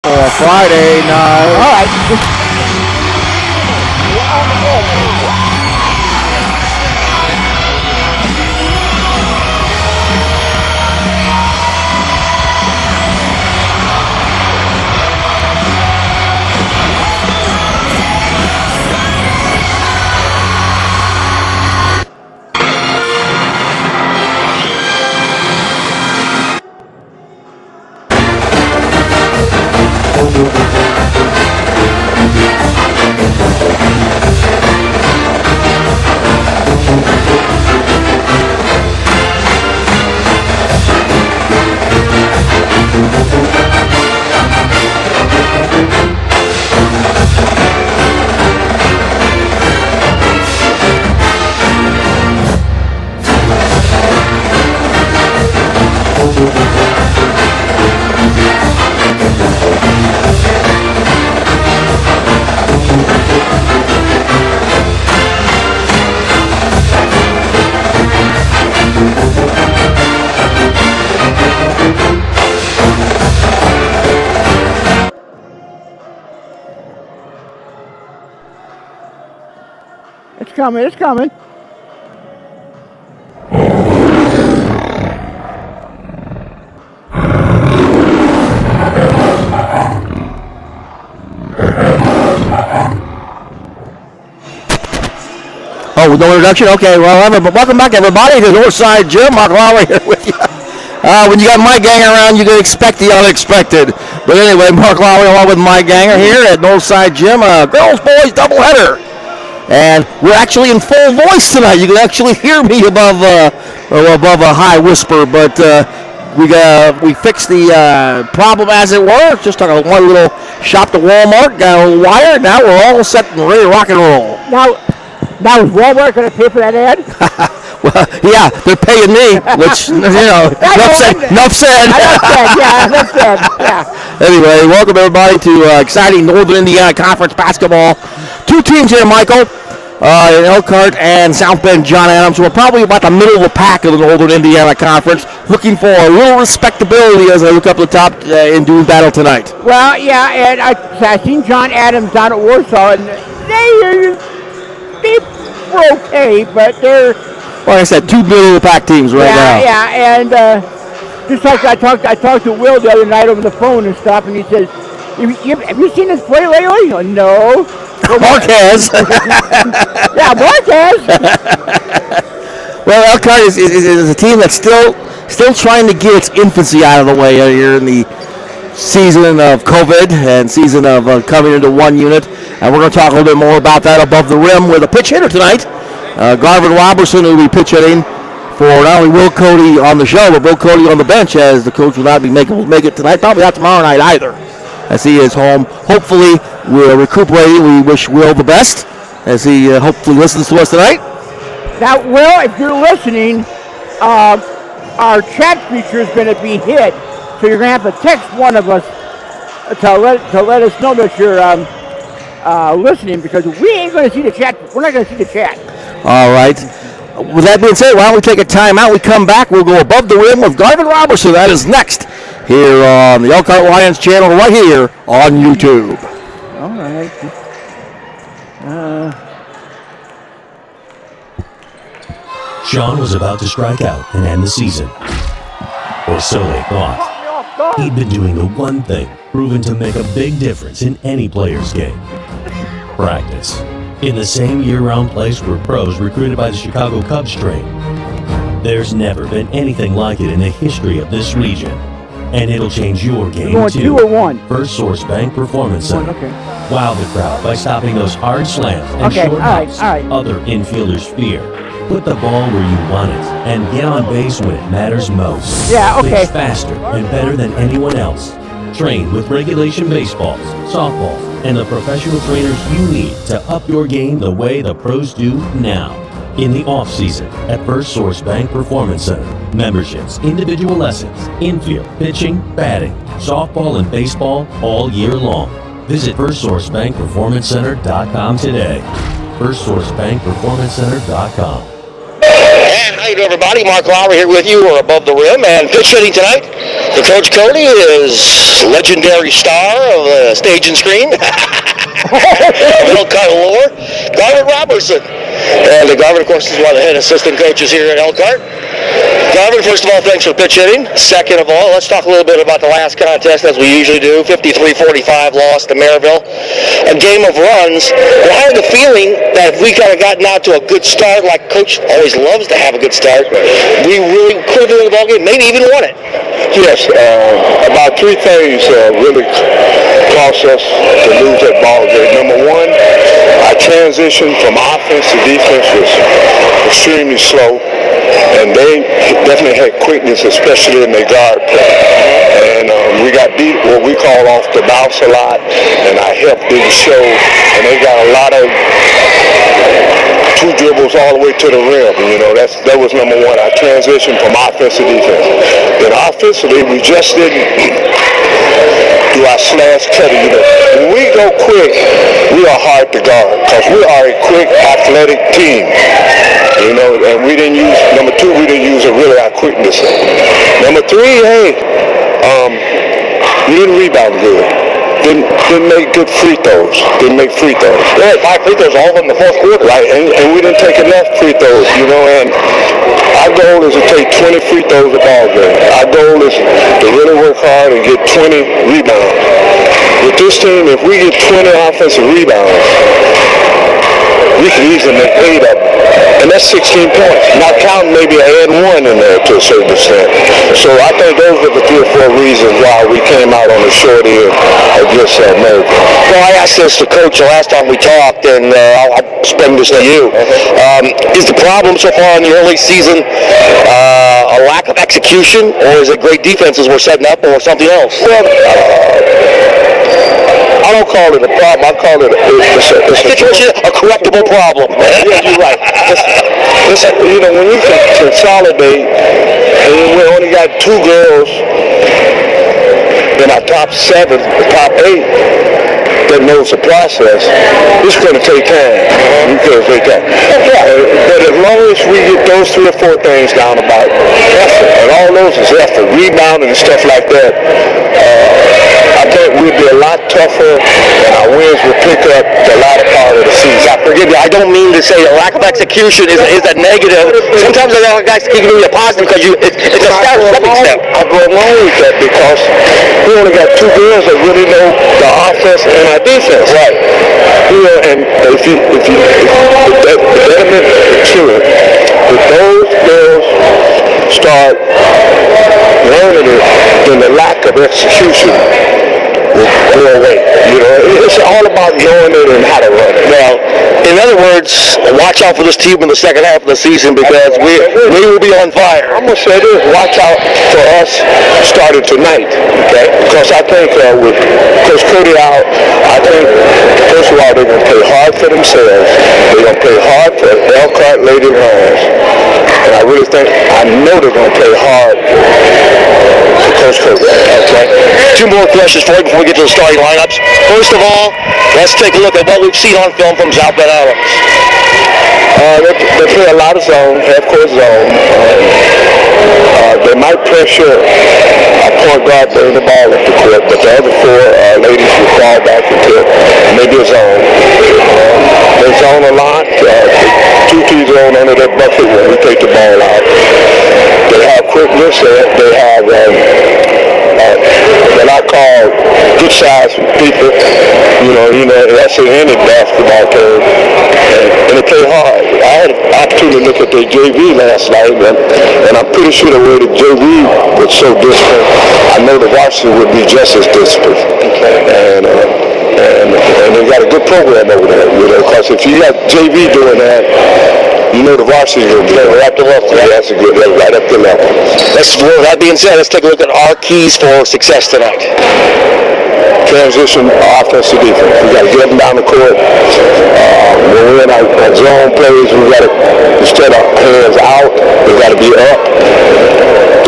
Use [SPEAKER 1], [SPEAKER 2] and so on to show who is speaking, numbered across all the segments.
[SPEAKER 1] for Friday night.
[SPEAKER 2] All right. It's coming.
[SPEAKER 1] Oh, with no introduction? Okay, well, welcome back, everybody, to Northside Gym. Mark Lawler here with you. When you got my gang around, you can expect the unexpected. But anyway, Mark Lawler along with my ganger here at Northside Gym. Girls, boys, doubleheader. And we're actually in full voice tonight. You can actually hear me above a high whisper, but we fixed the problem, as it were. Just took one little shop to Walmart, got a little wire. Now we're all set and ready to rock and roll.
[SPEAKER 2] Now is Walmart going to pay for that ad?
[SPEAKER 1] Well, yeah, they're paying me, which, enough said. Yeah. Anyway, welcome everybody to exciting Northern Indiana Conference basketball. Two teams here, Michael, in Elkhart and South Bend John Adams. We're probably about the middle of the pack of the Northern Indiana Conference, looking for a little respectability as I look up the top in doing battle tonight.
[SPEAKER 2] Well, yeah, and I seen John Adams down at Warsaw, and they were okay, but they're...
[SPEAKER 1] Like I said, two middle of the pack teams right now.
[SPEAKER 2] Yeah, and just like I talked to Will the other night over the phone and stuff, and he says, have you seen us play lately? Oh, no.
[SPEAKER 1] Marquez.
[SPEAKER 2] Yeah, Marquez.
[SPEAKER 1] Well, Elkhart is a team that's still trying to get its infancy out of the way here in the season of COVID and season of coming into one unit. And we're going to talk a little bit more about that above the rim with a pitch hitter tonight. Garvin Robertson, who will be pitch hitting for not only Will Cody on the show, but Will Cody on the bench, as the coach will not be make it tonight, probably not tomorrow night either, as he is home. Hopefully, we're recuperating. We wish Will the best as he hopefully listens to us tonight.
[SPEAKER 2] Now, Will, if you're listening, our chat feature is going to be hit, so you're going to have to text one of us to let us know that you're listening, because we ain't going to see the chat. We're not going to see the chat.
[SPEAKER 1] All right. With that being said, why don't we take a timeout? We come back. We'll go above the rim with Garvin Robertson. That is next here on the Elkhart Lions channel right here on YouTube.
[SPEAKER 2] All right.
[SPEAKER 3] Sean was about to strike out and end the season. Or so they thought. He'd been doing the one thing proven to make a big difference in any player's game. Practice. In the same year-round place where pros recruited by the Chicago Cubs train. There's never been anything like it in the history of this region. And it'll change your game too.
[SPEAKER 2] 2 or 1?
[SPEAKER 3] First Source Bank Performance Center.
[SPEAKER 2] Okay.
[SPEAKER 3] Wow the crowd by stopping those hard slams and short hops other infielders fear. Put the ball where you want it and get on base when it matters most.
[SPEAKER 2] Yeah, okay.
[SPEAKER 3] Pitch faster and better than anyone else. Train with regulation baseballs, softballs, and the professional trainers you need to up your game the way the pros do now. In the off-season at First Source Bank Performance Center. Memberships, individual lessons, infield, pitching, batting, softball, and baseball all year long. Visit FirstSourceBankPerformanceCenter.com today. FirstSourceBankPerformanceCenter.com.
[SPEAKER 4] And Hey everybody, Mark Lowry here with you. We're above the rim, and pitch hitting tonight for Coach Cody is legendary star of the stage and screen. Elkhart lore, Garvin Robertson. And Garvin, of course, is one of the head assistant coaches here at Elkhart. Garvin, first of all, thanks for pitch hitting. Second of all, let's talk a little bit about the last contest, as we usually do. 53-45 loss to Maryville. A game of runs. Well, I had the feeling that if we kind of gotten out to a good start, like Coach always loves to have a good start, we really could have been in the ball game, maybe even won it.
[SPEAKER 5] Yes, about three things really cost us to lose that ball game. Number one, our transition from offense to defense was extremely slow, and they definitely had quickness, especially in their guard play. And we got beat what we call off the bounce a lot, and our help didn't show, and they got a lot of two dribbles all the way to the rim. You know, that was number one, our transition from offense to defense. Then offensively, we just didn't do our slash cutting. You know, when we go quick, we are hard to guard because we are a quick, athletic team. You know, and we didn't use, number two, we didn't use really our quickness. Number three, we didn't rebound good. Didn't make good free throws. Didn't make free throws.
[SPEAKER 4] They had 5 free throws all in the fourth quarter.
[SPEAKER 5] Right, and we didn't take enough free throws, you know, and our goal is to take 20 free throws a ball game. Our goal is to really work hard and get 20 rebounds. With this team, if we get 20 offensive rebounds, we can easily make 8 of them. And that's 16 points. Not counting maybe add 1 in there to a certain extent. So I think those are the 3 or 4 reasons why we came out on the short end against America.
[SPEAKER 4] Well, I asked this to Coach the last time we talked, and I'll spend this to you. Is the problem so far in the early season a lack of execution, or is it great defenses we're setting up, or something else?
[SPEAKER 5] Well, I don't call it a problem. I call it
[SPEAKER 4] a correctable problem.
[SPEAKER 5] Yeah, you're right. You know, when you consolidate, and we only got 2 girls in our top 7, the top 8 that knows the process, it's going to take time. But as long as we get those 3 or 4 things down about effort, and all those is effort, rebounding and stuff like that, I think we'd be a lot tougher, and our wins would pick up the latter part of the season.
[SPEAKER 4] I forgive you. I don't mean to say a lack of execution is a negative. Sometimes a lack of execution can be a positive because it's a stepping step.
[SPEAKER 5] I go along with that because we only got 2 girls that really know the offense and our defense.
[SPEAKER 4] Right.
[SPEAKER 5] You know, and if that betterment to it, if those girls start learning it, then the lack of execution will go away. You know, it's all about knowing it and how to run it.
[SPEAKER 4] Well, in other words, watch out for this team in the second half of the season because we will be on fire.
[SPEAKER 5] I'm going to say this, watch out for us starting tonight, okay? Because I think with Coach Cody out, I think, first of all, they're going to play hard for themselves. They're going to play hard for Elkhart Lady Lions. And I really think, I know they're going to play hard for Coach Cody.
[SPEAKER 4] Okay. 2 more questions for you before we get to the starting lineups. First of all, let's take a look at what we've seen on film from South Bend Adams.
[SPEAKER 5] They play a lot of zone, half-court zone. They might pressure a point guard bring the ball up the court, but the other 4 ladies will fall back into maybe a zone. They zone a lot. 2-3 zone under that bucket when we take the ball out. They have quickness. They have what I call good-sized people. You know, that's in any basketball term. And they play hard. I had an opportunity to look at their JV last night, and I'm pretty sure the way the JV was so disciplined, I know the varsity would be just as disciplined. And they got a good program over there, you know, because if you got JV doing that, you know the varsity is going to be right up the level. Yeah, that's a good level, right up the level.
[SPEAKER 4] Well, that being said, let's take a look at our keys for success tonight.
[SPEAKER 5] Transition, offense to defense. We got to get them down the court. When we're in our zone plays, we got to, instead of hands out, we got to be up.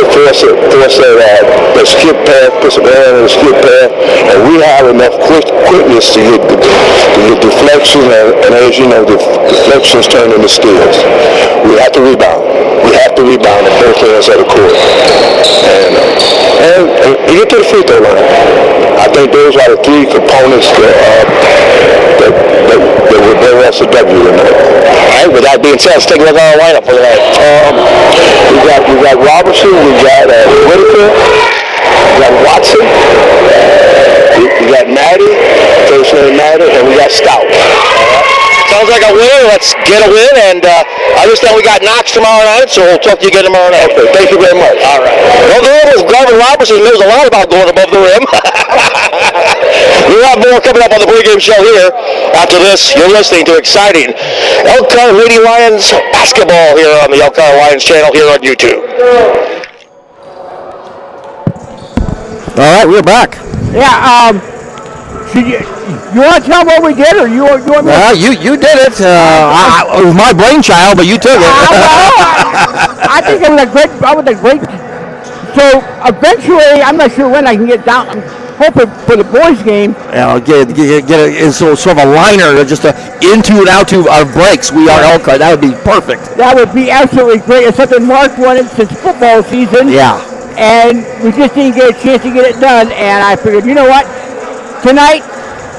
[SPEAKER 5] To force that skip pass, put some air in the skip pass, and we have enough quickness to get deflection, and as you know, deflections turn into steals. We have to rebound. we have to rebound at both ends of the court. And we get to the free throw line. I think those are the three components that will bring us a W tonight.
[SPEAKER 4] All right, with that being said, let's take a look at our lineup for tonight.
[SPEAKER 5] We got Robertson, we got Whitaker, we got Watson, we got Maddie, first name Maddie, and we got Stout.
[SPEAKER 4] Sounds like a winner. Let's get a win. And I understand we got Knox tomorrow night, so we'll talk to you again tomorrow night.
[SPEAKER 5] Okay, thank you very much.
[SPEAKER 4] All right. Well, going with Garvin Robertson knows a lot about going above the rim. We'll have more coming up on the pregame show here. After this, you're listening to exciting Elkhart Lady Lions basketball here on the Elkhart Lions channel here on YouTube.
[SPEAKER 1] All right, we're back.
[SPEAKER 2] Yeah, you want to tell them what we did, or you want me to?
[SPEAKER 1] You did it. It was my brainchild, but you took it.
[SPEAKER 2] I think it was a great. So eventually, I'm not sure when I can get down. I'm hoping for the boys' game.
[SPEAKER 1] Get it sort of a liner, just into and out to our breaks. We are Elkhart. That would be perfect.
[SPEAKER 2] That would be absolutely great. It's something Mark wanted since football season.
[SPEAKER 1] Yeah.
[SPEAKER 2] And we just didn't get a chance to get it done. And I figured, you know what? Tonight,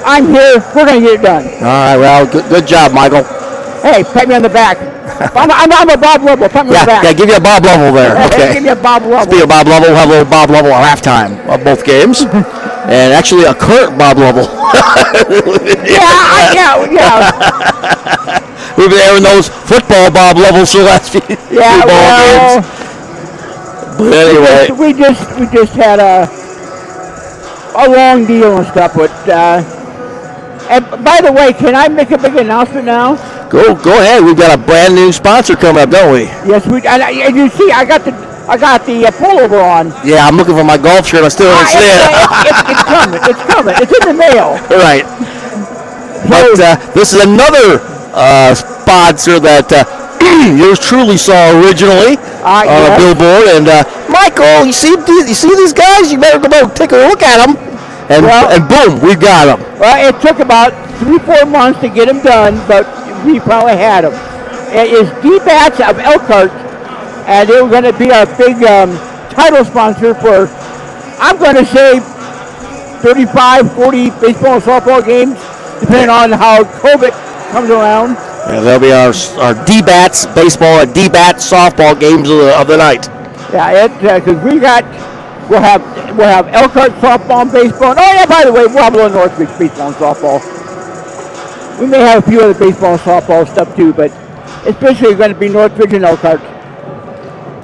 [SPEAKER 2] I'm here. We're going to get it done.
[SPEAKER 1] All right. Well, good job, Michael.
[SPEAKER 2] Hey, pat me on the back. I'm a Bob Lovell. Pat me on the back.
[SPEAKER 1] Yeah, give you a Bob Lovell there. Okay.
[SPEAKER 2] Give you a Bob Lovell.
[SPEAKER 1] Speaking of Bob Lovell, we'll have a little Bob Lovell at halftime of both games. And actually a current Bob Lovell.
[SPEAKER 2] Yeah.
[SPEAKER 1] We've been airing those football Bob Lovels for the last few ball games. But anyway.
[SPEAKER 2] We just had a long deal and stuff. But, and by the way, can I make a big announcement now?
[SPEAKER 1] Go ahead. We've got a brand new sponsor coming up, don't we?
[SPEAKER 2] Yes, we. And you see, I got the pullover on.
[SPEAKER 1] Yeah, I'm looking for my golf shirt. I still don't see it.
[SPEAKER 2] It's coming. It's coming. It's in the mail.
[SPEAKER 1] Right. But this is another sponsor that yours truly saw originally on a billboard. And Michael, you see these guys? You better go take a look at them. And boom, we got them.
[SPEAKER 2] Well, it took about 3-4 months to get them done, but we probably had them. It is D-Bats of Elkhart, and they were going to be our big title sponsor for, I'm going to say, 35, 40 baseball and softball games, depending on how COVID comes around.
[SPEAKER 1] Yeah, that'll be our D-Bats baseball and D-Bats softball games of the night.
[SPEAKER 2] Yeah, because we'll have Elkhart softball and baseball. Oh yeah, by the way, we'll have a little Northridge baseball and softball. We may have a few other baseball and softball stuff too, but especially going to be Northridge and Elkhart.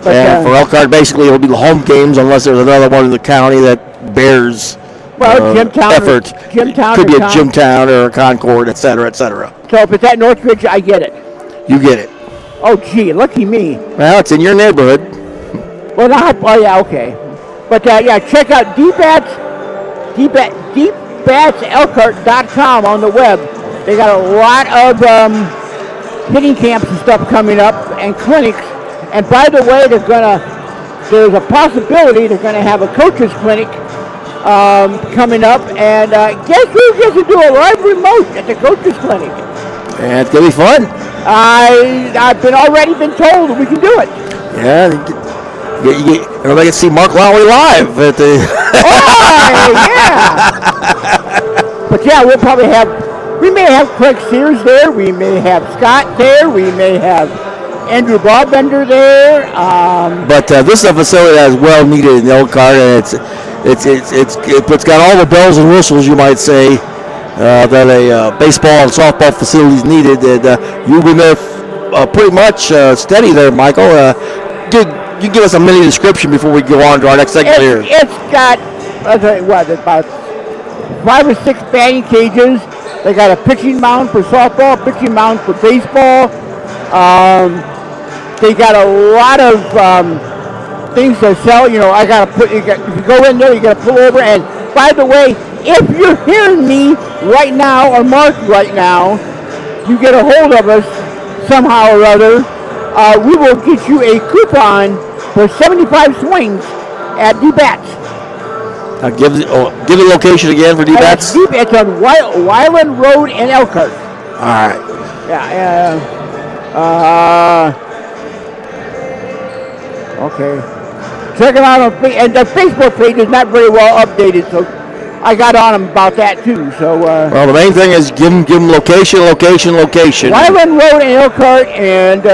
[SPEAKER 2] But,
[SPEAKER 1] and for Elkhart, basically, it'll be the home games unless there's another one in the county that bears
[SPEAKER 2] Jimtown
[SPEAKER 1] effort.
[SPEAKER 2] Jimtown
[SPEAKER 1] could be a Jimtown or a Concord, et cetera, et cetera.
[SPEAKER 2] So if it's at Northridge, I get it.
[SPEAKER 1] You get it.
[SPEAKER 2] Oh, gee, lucky me.
[SPEAKER 1] Well, it's in your neighborhood.
[SPEAKER 2] Well, yeah, okay. But check out DBATSElkhart.com on the web. They got a lot of hitting camps and stuff coming up and clinics. And by the way, there's a possibility they're going to have a coaches clinic coming up. And guess who gets to do a live remote at the coaches clinic?
[SPEAKER 1] Yeah, it's going to be fun.
[SPEAKER 2] I've already been told we can do it.
[SPEAKER 1] Yeah. Everybody can see Mark Lowry live at the.
[SPEAKER 2] Oh, yeah. But yeah, we may have Craig Sears there. We may have Scott there. We may have Andrew Broadbender there.
[SPEAKER 1] But this is a facility that is well needed in Elkhart, and it's got all the bells and whistles, you might say, that a baseball and softball facility is needed. And you've been there pretty much steady there, Michael. You give us a mini description before we go on to our next segment here.
[SPEAKER 2] It's got about 5 or 6 batting cages. They got a pitching mound for softball, pitching mound for baseball. They got a lot of things to sell. You know, if you go in there, you got to pull over. And by the way, if you're hearing me right now or Mark right now, you get a hold of us somehow or other. We will get you a coupon for 75 swings at D-Bats.
[SPEAKER 1] Give the location again for D-Bats.
[SPEAKER 2] It's on Wyland Road in Elkhart.
[SPEAKER 1] All right.
[SPEAKER 2] Yeah. Okay. Check him out and the Facebook page is not very well updated, so I got on him about that too. So.
[SPEAKER 1] Well, the main thing is give him location.
[SPEAKER 2] Wyland Road in Elkhart, and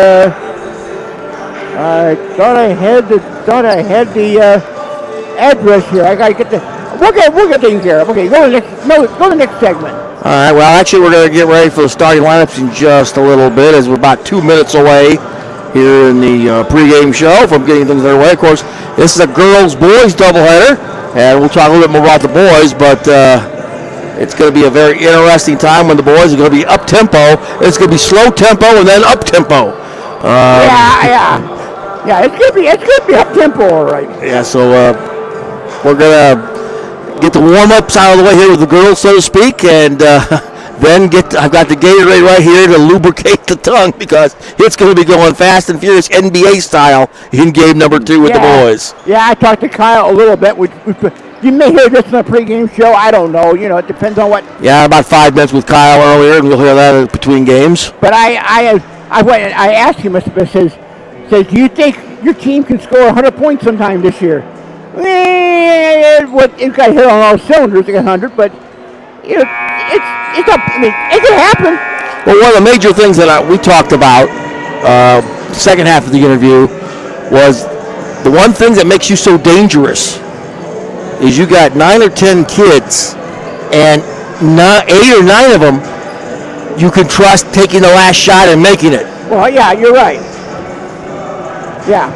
[SPEAKER 2] I thought I had the address here. I gotta get the. We'll get taken care of. Okay, go to the next segment.
[SPEAKER 1] All right. Well, actually, we're going to get ready for the starting lineups in just a little bit, as we're about 2 minutes away here in the pregame show from getting things underway. Of course, this is a girls-boys doubleheader, and we'll talk a little bit more about the boys, but it's going to be a very interesting time when the boys are going to be up-tempo. It's going to be slow tempo and then up-tempo.
[SPEAKER 2] Yeah, it's going to be up-tempo, all right.
[SPEAKER 1] Yeah, so we're going to get the warm-ups out of the way here with the girls, so to speak, and then I've got the Gatorade right here to lubricate the tongue, because it's going to be going fast and furious NBA style in game number 2 with the boys.
[SPEAKER 2] Yeah, I talked to Kyle a little bit. You may hear this in the pregame show. I don't know. You know, it depends on what.
[SPEAKER 1] Yeah, about 5 minutes with Kyle earlier, and we'll hear that between games.
[SPEAKER 2] But I asked him, I says, do you think your team can score 100 points sometime this year? It got hit on all cylinders, 100, but you know, it's up. I mean, it can happen.
[SPEAKER 1] Well, one of the major things that we talked about second half of the interview was the one thing that makes you so dangerous is you got 9 or 10 kids, and 8 or 9 of them you can trust taking the last shot and making it.
[SPEAKER 2] Well, yeah, you're right. Yeah.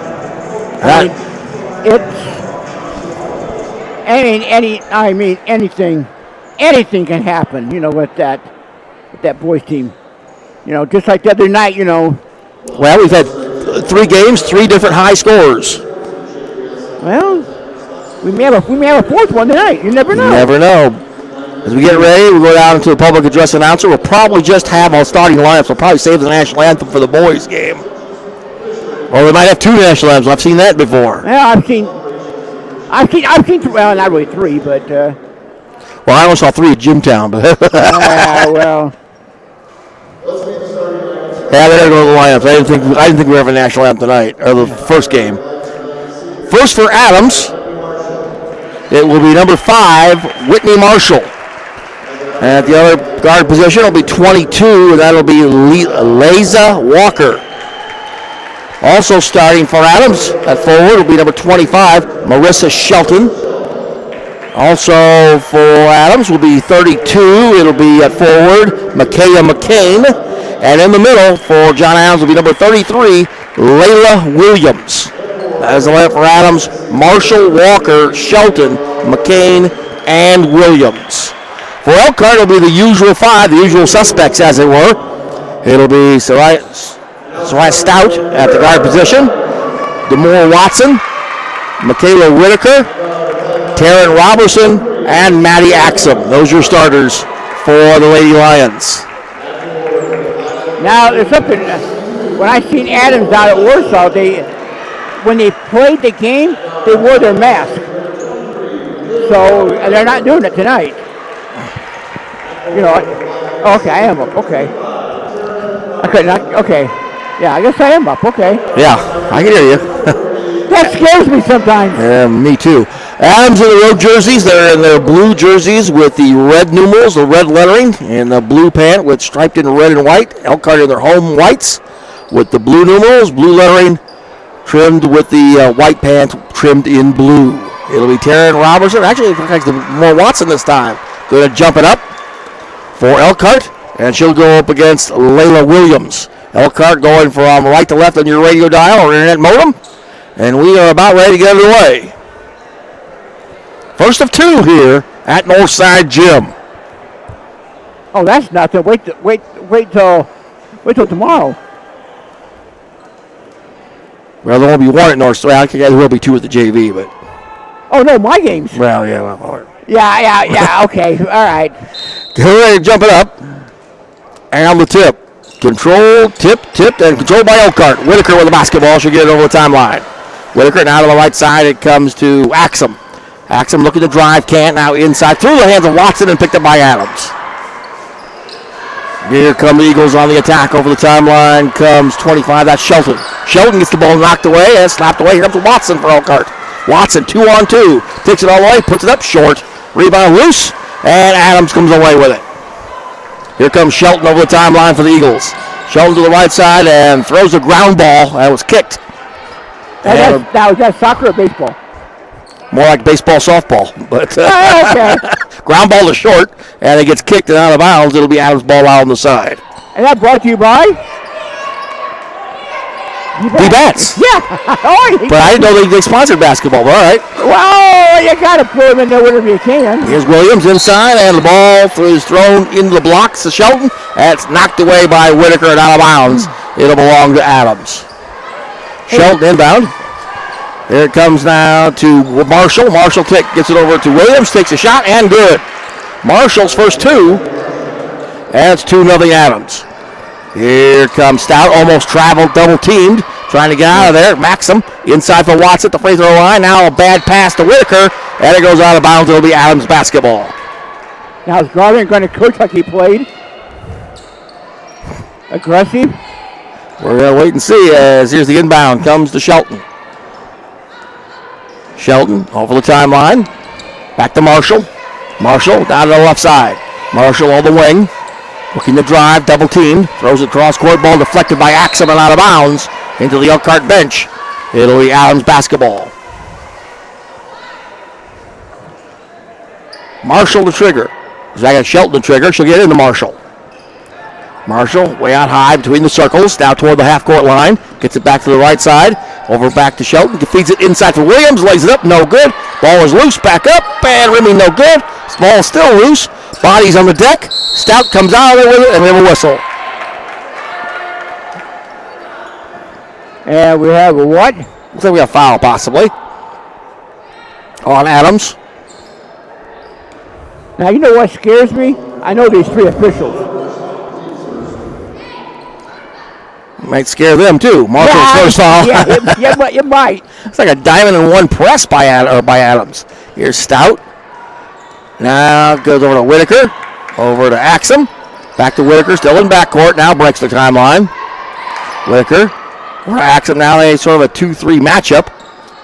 [SPEAKER 2] Anything can happen, you know, with that boys team. You know, just like the other night, you know.
[SPEAKER 1] Well, we've had 3 games, 3 different high scores.
[SPEAKER 2] Well, we may have a 4th one tonight. You never know.
[SPEAKER 1] You never know. As we get ready, we'll go down to the public address announcer. We'll probably just have our starting lineups. We'll probably save the national anthem for the boys game. Or we might have 2 national anthems. I've seen that before.
[SPEAKER 2] Yeah, I've seen. Well, not really 3, but.
[SPEAKER 1] Well, I only saw 3 at Jimtown, but.
[SPEAKER 2] Well.
[SPEAKER 1] Yeah, they gotta go to the lineups. I didn't think we were having a national anthem tonight, or the first game. First for Adams, it will be number 5, Whitney Marshall. And at the other guard position, it'll be 22, and that'll be Liza Walker. Also starting for Adams at forward will be number 25, Marissa Shelton. Also for Adams will be 32. It'll be at forward, Micaiah McCain. And in the middle for John Adams will be number 33, Layla Williams. That is the lineup for Adams: Marshall, Walker, Shelton, McCain, and Williams. For Elkhart, it'll be the usual 5, the usual suspects, as it were. It'll be Soraya Stout at the guard position, Demore Watson, Michaela Whitaker, Taryn Robertson, and Maddie Axum. Those are your starters for the Lady Lions.
[SPEAKER 2] Now, there's something. When I seen Adams out at Warsaw, when they played the game, they wore their mask. So they're not doing it tonight. You know, okay, I am up. Okay. Okay. Yeah, I guess I am up. Okay.
[SPEAKER 1] Yeah, I can hear you.
[SPEAKER 2] That scares me sometimes.
[SPEAKER 1] Yeah, me too. Adams in the road jerseys. They're in their blue jerseys with the red numerals, the red lettering, and the blue pant with striped in red and white. Elkhart in their home whites with the blue numerals, blue lettering, trimmed with the white pants trimmed in blue. It'll be Taryn Robertson. Actually, it looks like more Watson this time. Going to jump it up for Elkhart, and she'll go up against Layla Williams. Elkhart going from right to left on your radio dial or internet modem. And we are about ready to get underway. First of 2 here at Northside Gym.
[SPEAKER 2] Oh, that's nothing. Wait till tomorrow.
[SPEAKER 1] Well, there won't be 1 at Northside. I think there will be 2 at the JV, but.
[SPEAKER 2] Oh no, my games.
[SPEAKER 1] Well, yeah. Well,
[SPEAKER 2] Yeah. Okay. All right.
[SPEAKER 1] Get ready to jump it up. And on the tip. Control, tipped, and controlled by Elkhart. Whitaker with the basketball. She'll get it over the timeline. Whitaker now to the right side. It comes to Axum. Axum looking to drive. Can't. Now inside. Through the hands of Watson and picked up by Adams. Here come the Eagles on the attack. Over the timeline comes 25. That's Shelton. Shelton gets the ball knocked away and slapped away. Here comes Watson for Elkhart. Watson, 2-on-2. Takes it all the way, puts it up short. Rebound loose, and Adams comes away with it. Here comes Shelton over the timeline for the Eagles. Shelton to the right side and throws a ground ball. That was kicked.
[SPEAKER 2] That was soccer or baseball?
[SPEAKER 1] More like baseball, softball. But
[SPEAKER 2] Okay.
[SPEAKER 1] ground ball to short, and it gets kicked and out of bounds. It'll be Adams' ball out on the side.
[SPEAKER 2] And that brought to you by?
[SPEAKER 1] B-Bats.
[SPEAKER 2] Yeah.
[SPEAKER 1] But I didn't know they sponsored basketball. But all right.
[SPEAKER 2] Well, you got to put them in there whenever you can.
[SPEAKER 1] Here's Williams inside, and the ball is thrown into the blocks to Shelton. That's knocked away by Whitaker and out of bounds. It'll belong to Adams. Shelton inbound. Here it comes now to Marshall. Marshall gets it over to Williams, takes a shot, and good. Marshall's first two, and it's 2-0 Adams. Here comes Stout, almost traveled, double-teamed, trying to get out of there. Maxim inside for Watson at the free throw line. Now a bad pass to Whitaker, and it goes out of bounds. It'll be Adams basketball.
[SPEAKER 2] Now is Garvin going to coach like he played? Aggressive?
[SPEAKER 1] We're going to wait and see as here's the inbound. Comes to Shelton. Shelton over the timeline. Back to Marshall. Marshall down to the left side. Marshall on the wing. Looking to drive, double teamed. Throws it cross court, ball deflected by Axum and out of bounds into the Elkhart bench. It'll be Adams basketball. Marshall the trigger. I got Shelton the trigger. She'll get into Marshall. Marshall way out high between the circles, now toward the half-court line. Gets it back to the right side. Over back to Shelton. Feeds it inside for Williams. Lays it up. No good. Ball is loose. Back up. And Remy no good. Ball still loose. Bodies on the deck. Stout comes out of there with it, and we have a whistle.
[SPEAKER 2] And we have a what?
[SPEAKER 1] Looks like we have a foul, possibly. On Adams.
[SPEAKER 2] Now, you know what scares me? I know these three officials.
[SPEAKER 1] Might scare them, too. Marshall's first foul.
[SPEAKER 2] Yeah, you might.
[SPEAKER 1] It's like a diamond in one press by Adams. Here's Stout. Now it goes over to Whitaker. Over to Axum. Back to Whitaker, still in backcourt. Now breaks the timeline. Whitaker. Over to Axum. Now they sort of a 2-3 matchup.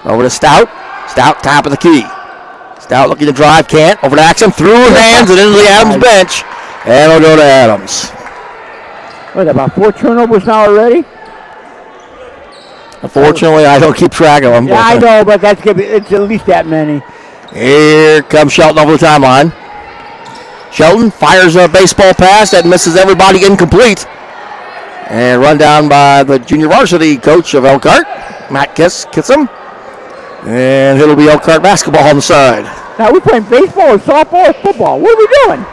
[SPEAKER 1] Over to Stout. Stout, top of the key. Stout looking to drive, can't. Over to Axum. Through his hands and into the Adams bench. And it'll go to Adams.
[SPEAKER 2] What, about 4 turnovers now already?
[SPEAKER 1] Unfortunately, I don't keep track of them.
[SPEAKER 2] Yeah, I know, but it's at least that many.
[SPEAKER 1] Here comes Shelton over the timeline. Shelton fires a baseball pass that misses everybody, incomplete. And run down by the junior varsity coach of Elkhart, Matt Kissam. And it'll be Elkhart basketball on the side.
[SPEAKER 2] Now, we're playing baseball or softball or football. What are we doing?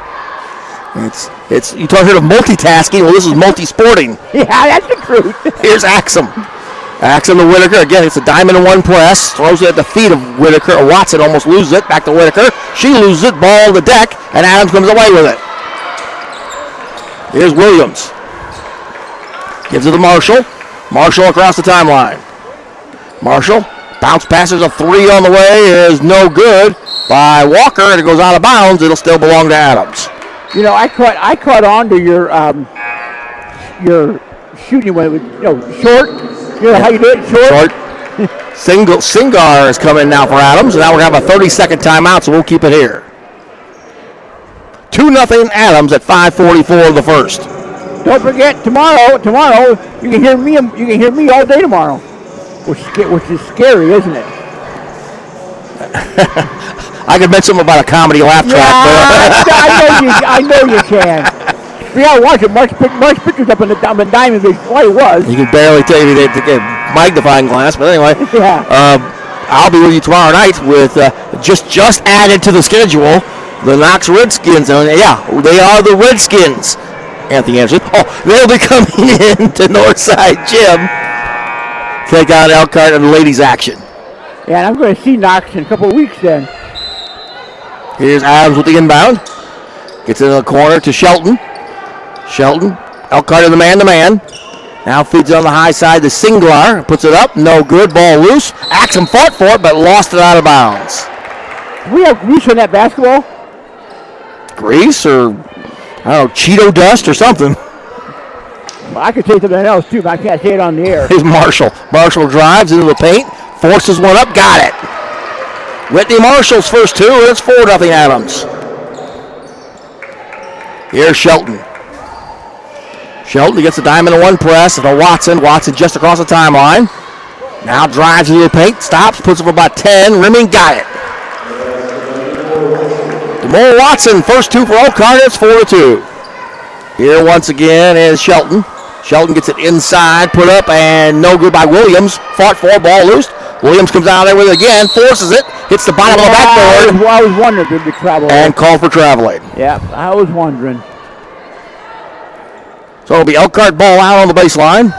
[SPEAKER 1] It's you talk here of multitasking. Well, this is multi-sporting.
[SPEAKER 2] Yeah, that's the truth.
[SPEAKER 1] Here's Axum. Axum to Whitaker. Again, it's a diamond in one press. Throws it at the feet of Whitaker. Watson almost loses it. Back to Whitaker. She loses it. Ball to the deck. And Adams comes away with it. Here's Williams. Gives it to Marshall. Marshall across the timeline. Marshall. Bounce passes a 3 on the way. Is no good by Walker. And it goes out of bounds. It'll still belong to Adams.
[SPEAKER 2] You know, I caught on to your shooting when it was, short. You know how you do it, short?
[SPEAKER 1] Singar is coming now for Adams. And now we're going to have a 30-second timeout, so we'll keep it here. 2-0 Adams at 5:44 of the first.
[SPEAKER 2] Don't forget tomorrow you can hear me all day tomorrow, which is scary, isn't it?
[SPEAKER 1] I could mention something about a comedy laugh track.
[SPEAKER 2] I know you can. We gotta watch it. Mark's pictures up in the diamond. What it was.
[SPEAKER 1] You can barely tell you to get a magnifying glass, but anyway.
[SPEAKER 2] Yeah.
[SPEAKER 1] I'll be with you tomorrow night with just added to the schedule the Knox Redskins. Yeah, they are the Redskins. Anthony Anderson. Oh, they'll be coming in to Northside Gym. Take on Elkhart in the ladies' action.
[SPEAKER 2] Yeah, and I'm going to see Knox in a couple of weeks then.
[SPEAKER 1] Here's Adams with the inbound. Gets into the corner to Shelton. Shelton, Elkhart in the man-to-man. Now feeds it on the high side to Singlar. Puts it up, no good, ball loose. Axum fought for it, but lost it out of bounds.
[SPEAKER 2] Do we have grease on that basketball?
[SPEAKER 1] Grease or, I don't know, Cheeto dust or something.
[SPEAKER 2] Well, I could say something else too, but I can't say it on the air.
[SPEAKER 1] Here's Marshall. Marshall drives into the paint, forces one up, got it. Whitney Marshall's first two, and it's 4-0 Adams. Here's Shelton. Shelton gets a diamond and one press to Watson. Watson just across the timeline. Now drives into the paint, stops, puts it for about 10. Rimming got it. DeMore Watson, first two for Elkhart, it's 4-2. Here once again is Shelton. Shelton gets it inside, put up, and no good by Williams. Fought for, ball loose. Williams comes out there with it again, forces it, hits the bottom of the backboard.
[SPEAKER 2] I was wondering if it'd be travel.
[SPEAKER 1] And called for traveling.
[SPEAKER 2] Yeah, I was wondering.
[SPEAKER 1] So it'll be Elkhart ball out on the baseline.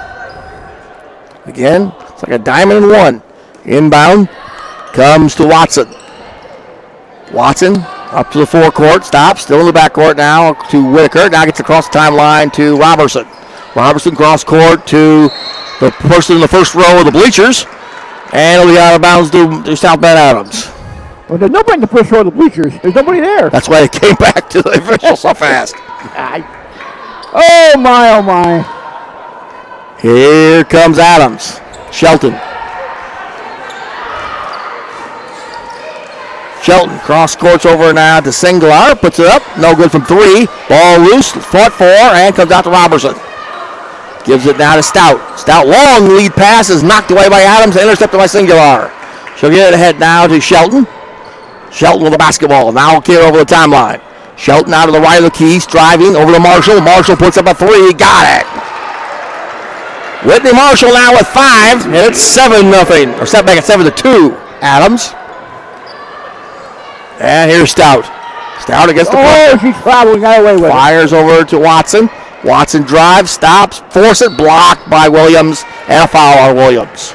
[SPEAKER 1] Again, it's like a diamond and one. Inbound comes to Watson. Watson up to the forecourt, stops, still in the backcourt now to Whitaker. Now gets across the timeline to Robertson. Robertson cross court to the person in the first row of the bleachers. And it'll be out of bounds to South Bend Adams.
[SPEAKER 2] Well, there's nobody in the first row of the bleachers. There's nobody there.
[SPEAKER 1] That's why they came back to the official so fast.
[SPEAKER 2] Oh, my, oh, my.
[SPEAKER 1] Here comes Adams. Shelton. Shelton cross courts over now to Singlar. Puts it up. No good from three. Ball loose. Fought for and comes out to Robertson. Gives it now to Stout. Stout, long lead pass is knocked away by Adams, intercepted by Singular. She'll get it ahead now to Shelton. Shelton with the basketball. Now clear over the timeline. Shelton out of the right of the key, driving over to Marshall. Marshall puts up a three. Got it. Whitney Marshall now with 5, and it's 7-0. Or set back at 7-2. Adams. And here's Stout. Stout against the
[SPEAKER 2] Oh, she's traveling. Got away with it.
[SPEAKER 1] Fires over to Watson. Watson drives, stops, force it, blocked by Williams, and a foul on Williams.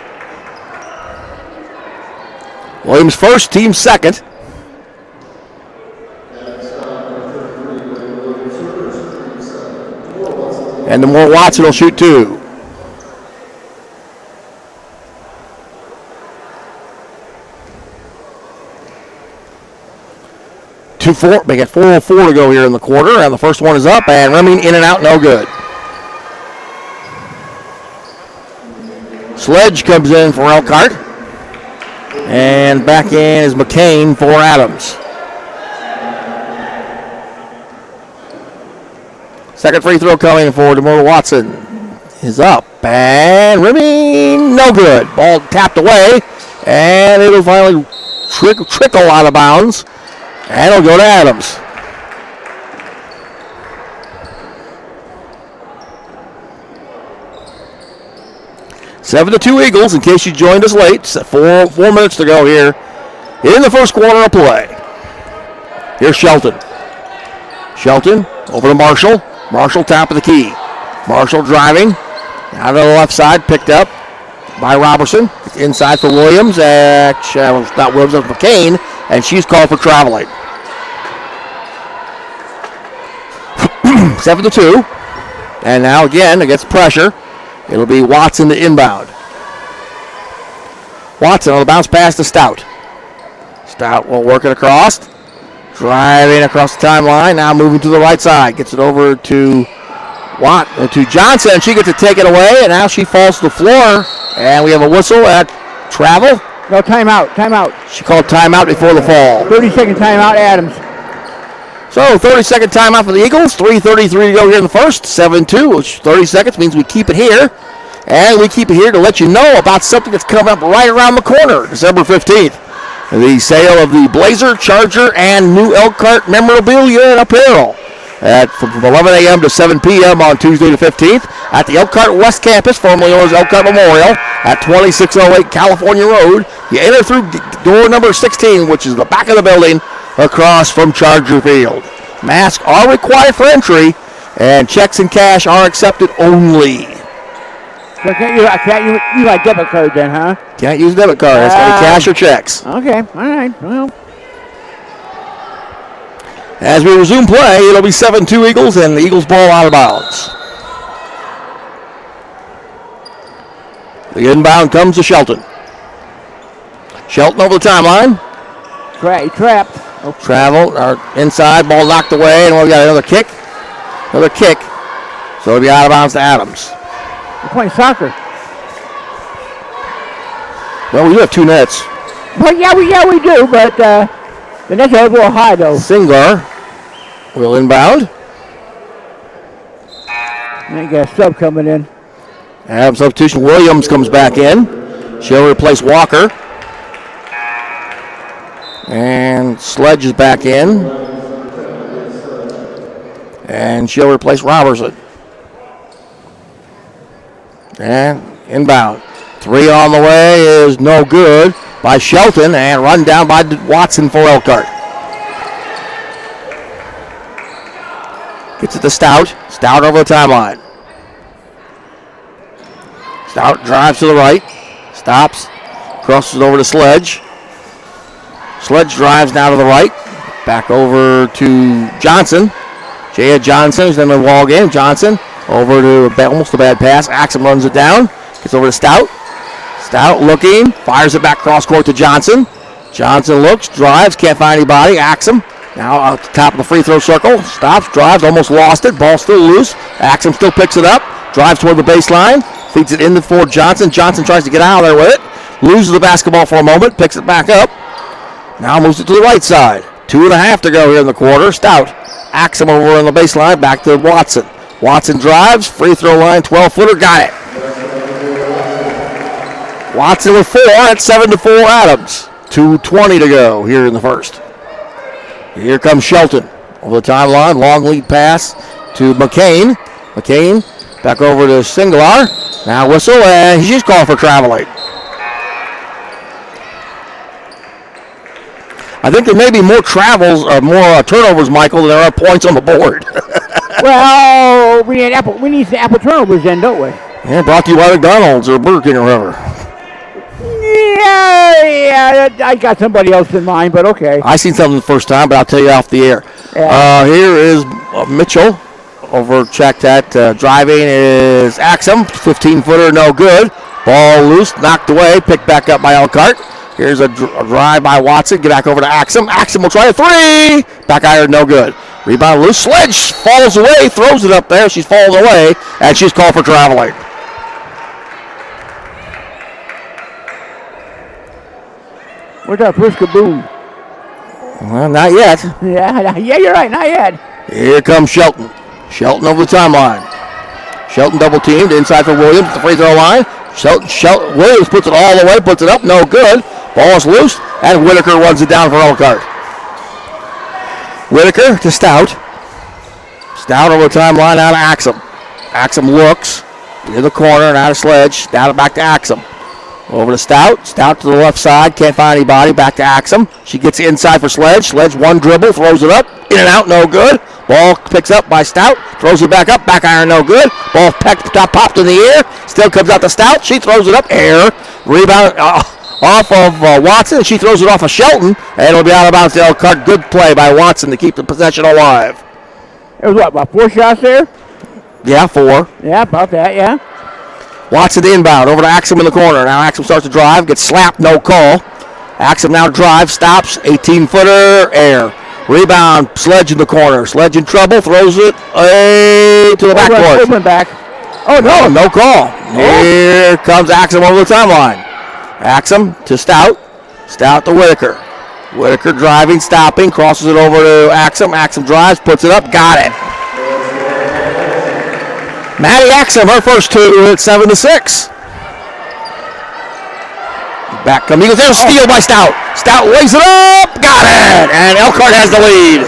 [SPEAKER 1] Williams first, team second. And DeMore Watson will shoot two. Make it 4:04 to go here in the quarter, and the first one is up, and Rimming in and out, no good. Sledge comes in for Elkhart, and back in is McCain for Adams. Second free throw coming for DeMore Watson is up, and Rimming, no good. Ball tapped away, and it'll finally trickle out of bounds. And it'll go to Adams. Seven to 2 Eagles, in case you joined us late. 4 minutes to go here in the first quarter of play. Here's Shelton. Shelton over to Marshall. Marshall top of the key. Marshall driving. Out of the left side, picked up by Robertson. It's inside for Williams. Not Williams, it's McCain. And she's called for traveling. 7 to 2. And now again against pressure. It'll be Watson to inbound. Watson on the bounce pass to Stout. Stout will work it across. Driving across the timeline. Now moving to the right side. Gets it over to Johnson. She gets to take it away. And now she falls to the floor. And we have a whistle at travel.
[SPEAKER 2] No, timeout, timeout.
[SPEAKER 1] She called timeout before the fall.
[SPEAKER 2] 30-second timeout, Adams.
[SPEAKER 1] So 30-second timeout for the Eagles. 3:33 to go here in the first. 7-2, which 30 seconds means we keep it here. And we keep it here to let you know about something that's coming up right around the corner, December 15th. The sale of the Blazer, Charger, and new Elkhart memorabilia and apparel. From 11 a.m. to 7 p.m. on Tuesday the 15th at the Elkhart West Campus, formerly known as Elkhart Memorial, at 2608 California Road. You enter through door number 16, which is the back of the building across from Charger Field. Masks are required for entry, and checks and cash are accepted only.
[SPEAKER 2] So I can't use my debit card then, huh?
[SPEAKER 1] Can't use debit card. It's got to be cash or checks.
[SPEAKER 2] Okay, all right. Well.
[SPEAKER 1] As we resume play, it'll be 7-2 Eagles, and the Eagles ball out of bounds. The inbound comes to Shelton. Shelton over the timeline.
[SPEAKER 2] Trapped.
[SPEAKER 1] Travel, inside, ball knocked away, and we've got another kick. Another kick. So it'll be out of bounds to Adams.
[SPEAKER 2] We're playing soccer.
[SPEAKER 1] Well, we do have 2 nets.
[SPEAKER 2] Well, yeah, we do, but the net's a little high, though.
[SPEAKER 1] Singler will inbound.
[SPEAKER 2] And you got a sub coming in.
[SPEAKER 1] Adams substitution. Williams comes back in. She'll replace Walker. And Sledge is back in. And she'll replace Robertson. And inbound. 3 on the way is no good by Shelton, and run down by Watson for Elkhart. Gets it to Stout. Stout over the timeline. Stout drives to the right. Stops. Crosses it over to Sledge. Sledge drives now to the right. Back over to Johnson. Jaya Johnson is in the ball game. Johnson over to almost a bad pass. Axum runs it down. Gets over to Stout. Stout looking. Fires it back cross court to Johnson. Johnson looks. Drives. Can't find anybody. Axum now at the top of the free throw circle. Stops. Drives. Almost lost it. Ball still loose. Axum still picks it up. Drives toward the baseline. Feeds it in for Johnson. Johnson tries to get out of there with it. Loses the basketball for a moment. Picks it back up. Now moves it to the right side. 2.5 to go here in the quarter. Stout. Axum over on the baseline. Back to Watson. Watson drives. Free throw line. 12-footer. Got it. Watson with 4 at 7-4 Adams. 2:20 to go here in the first. Here comes Shelton. Over the timeline. Long lead pass to McCain. McCain back over to Singular. Now whistle, and he's called for traveling. I think there may be more travels, more turnovers, Michael, than there are points on the board.
[SPEAKER 2] Well, we need some apple turnovers then, don't we?
[SPEAKER 1] Yeah, brought to you by McDonald's or Burger King or whatever.
[SPEAKER 2] Yeah, I got somebody else in mind, but okay.
[SPEAKER 1] I seen something the first time, but I'll tell you off the air.
[SPEAKER 2] Yeah.
[SPEAKER 1] Here is Mitchell over checked that. Driving is Axum. 15-footer, no good. Ball loose, knocked away, picked back up by Elkhart. Here's a drive by Watson. Get back over to Axum. Axum will try a 3. Back iron, no good. Rebound loose. Sledge falls away, throws it up there. She's fallen away, and she's called for traveling.
[SPEAKER 2] Where's that first kaboom?
[SPEAKER 1] Well, not yet.
[SPEAKER 2] Yeah, you're right, not yet.
[SPEAKER 1] Here comes Shelton. Shelton over the timeline. Shelton double teamed inside for Williams at the free throw line. Shelton Williams puts it all the way, puts it up, no good. Ball is loose, and Whitaker runs it down for Elkhart. Whitaker to Stout. Stout over the timeline out of Axum. Axum looks in the corner and out of Sledge. Down back to Axum. Over to Stout. Stout to the left side. Can't find anybody. Back to Axum. She gets inside for Sledge. Sledge one dribble. Throws it up. In and out. No good. Ball picks up by Stout. Throws it back up. Back iron. No good. Ball popped in the air. Still comes out to Stout. She throws it up. Air. Rebound off of Watson. She throws it off of Shelton. And it'll be out of bounds to Elkhart. Good play by Watson to keep the possession alive.
[SPEAKER 2] It was what, about 4 shots there?
[SPEAKER 1] Yeah, 4.
[SPEAKER 2] Yeah, about that, yeah.
[SPEAKER 1] Watson inbound over to Axum in the corner. Now Axum starts to drive, gets slapped, no call. Axum now drives, stops, 18-footer, air. Rebound, Sledge in the corner. Sledge in trouble, throws it to the backcourt.
[SPEAKER 2] Back. Oh, no.
[SPEAKER 1] No call. Here comes Axum over the timeline. Axum to Stout. Stout to Whitaker. Whitaker driving, stopping, crosses it over to Axum. Axum drives, puts it up, got it. Maddie Axum, her first 2 at 7-6. Back come Eagles. There's a steal by Stout. Stout lays it up, got it, and Elkhart has the lead.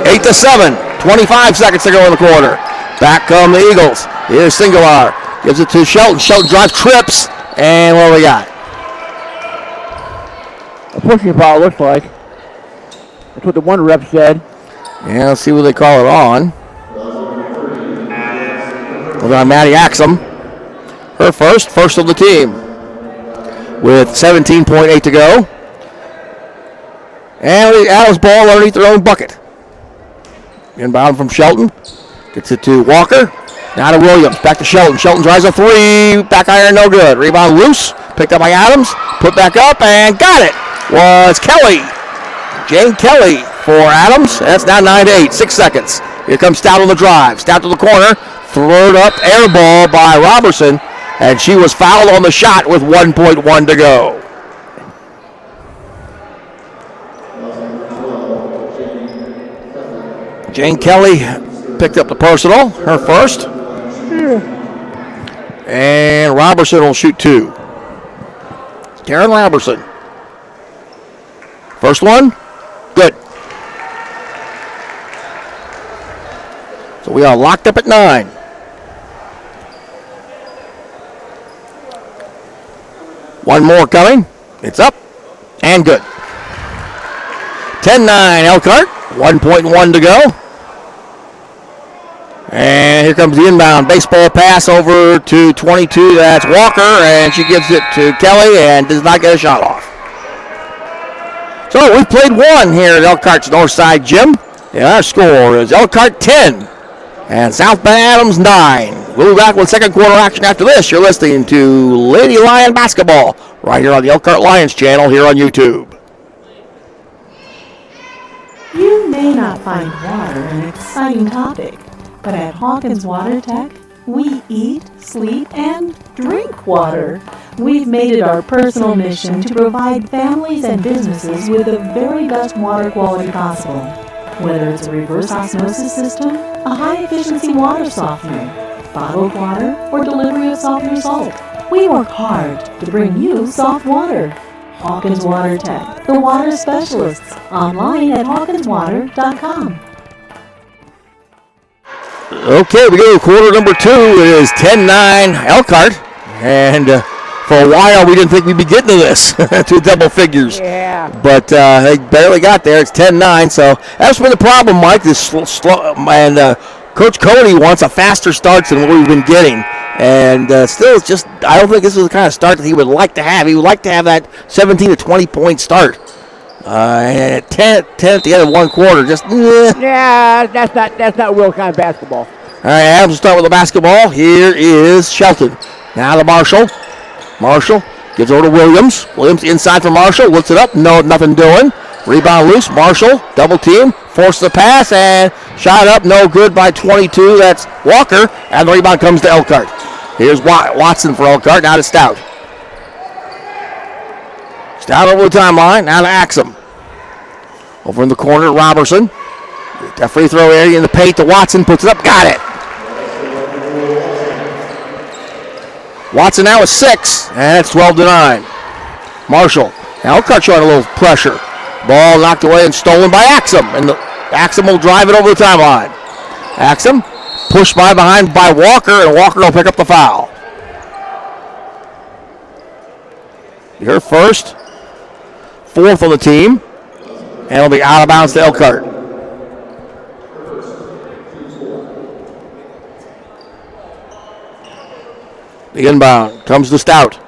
[SPEAKER 1] 8-7. 25 seconds to go in the quarter. Back come the Eagles. Here's Singular. Gives it to Shelton. Shelton drives, trips, and what do we got?
[SPEAKER 2] A pushing foul looks like. That's what the one rep said.
[SPEAKER 1] Yeah, let's see what they call it on. We're on Maddie Axum. Her first of the team. With 17.8 to go. And Adams ball underneath their own bucket. Inbound from Shelton. Gets it to Walker. Now to Williams. Back to Shelton. Shelton drives a 3. Back iron, no good. Rebound loose. Picked up by Adams. Put back up and got it. Was Kelly. Jane Kelly for Adams. That's now 9-8, 6 seconds. Here comes Stout on the drive. Stout to the corner, thrown up, air ball by Robertson, and she was fouled on the shot with 1.1 to go. Jane Kelly picked up the personal, her first. And Robertson will shoot 2. Taryn Robertson. First one, good. So we are locked up at 9. One more coming. It's up and good. 10-9 Elkhart, 1.1 to go. And here comes the inbound baseball pass over to 22. That's Walker, and she gives it to Kelly and does not get a shot off. So we've played one here at Elkhart's Northside Gym. And our score is Elkhart 10 and South Bend Adams 9. We'll be back with second quarter action after this. You're listening to Lady Lion Basketball right here on the Elkhart Lions channel here on YouTube.
[SPEAKER 6] You may not find water an exciting topic, but at Hawkins Water Tech, we eat, sleep, and drink water. We've made it our personal mission to provide families and businesses with the very best water quality possible. Whether it's a reverse osmosis system, a high-efficiency water softener, bottled water, or delivery of softener salt, we work hard to bring you soft water. Hawkins Water Tech, the water specialists, online at hawkinswater.com.
[SPEAKER 1] Okay, we go to quarter number 2. It is 10-9 Elkhart. And for a while, we didn't think we'd be getting to this, to double figures.
[SPEAKER 2] Yeah.
[SPEAKER 1] But they barely got there. It's 10-9. So that's been the problem, Mike. This slow, and Coach Cody wants a faster start than what we've been getting. And still, it's just, I don't think this is the kind of start that he would like to have. He would like to have that 17 to 20 point start. And 10 at the end of one quarter, just
[SPEAKER 2] Yeah, that's not real kind of basketball.
[SPEAKER 1] All right, Adams will start with the basketball. Here is Shelton. Now to Marshall. Marshall gives over to Williams. Williams inside for Marshall. Looks it up. No, nothing doing. Rebound loose. Marshall, double team. Forces the pass and shot up. No good by 22. That's Walker. And the rebound comes to Elkhart. Here's Watson for Elkhart. Now to Stout. Stout over the timeline. Now to Axum. Over in the corner, Robertson. That free throw area in the paint to Watson. Puts it up. Got it. Watson now with 6. And it's 12-9. Marshall. Now Elkhart showing a little pressure. Ball knocked away and stolen by Axum. And Axum will drive it over the timeline. Axum pushed behind by Walker, and Walker will pick up the foul. Her first, 4th on the team, and it'll be out of bounds to Elkhart. The inbound comes to Stout.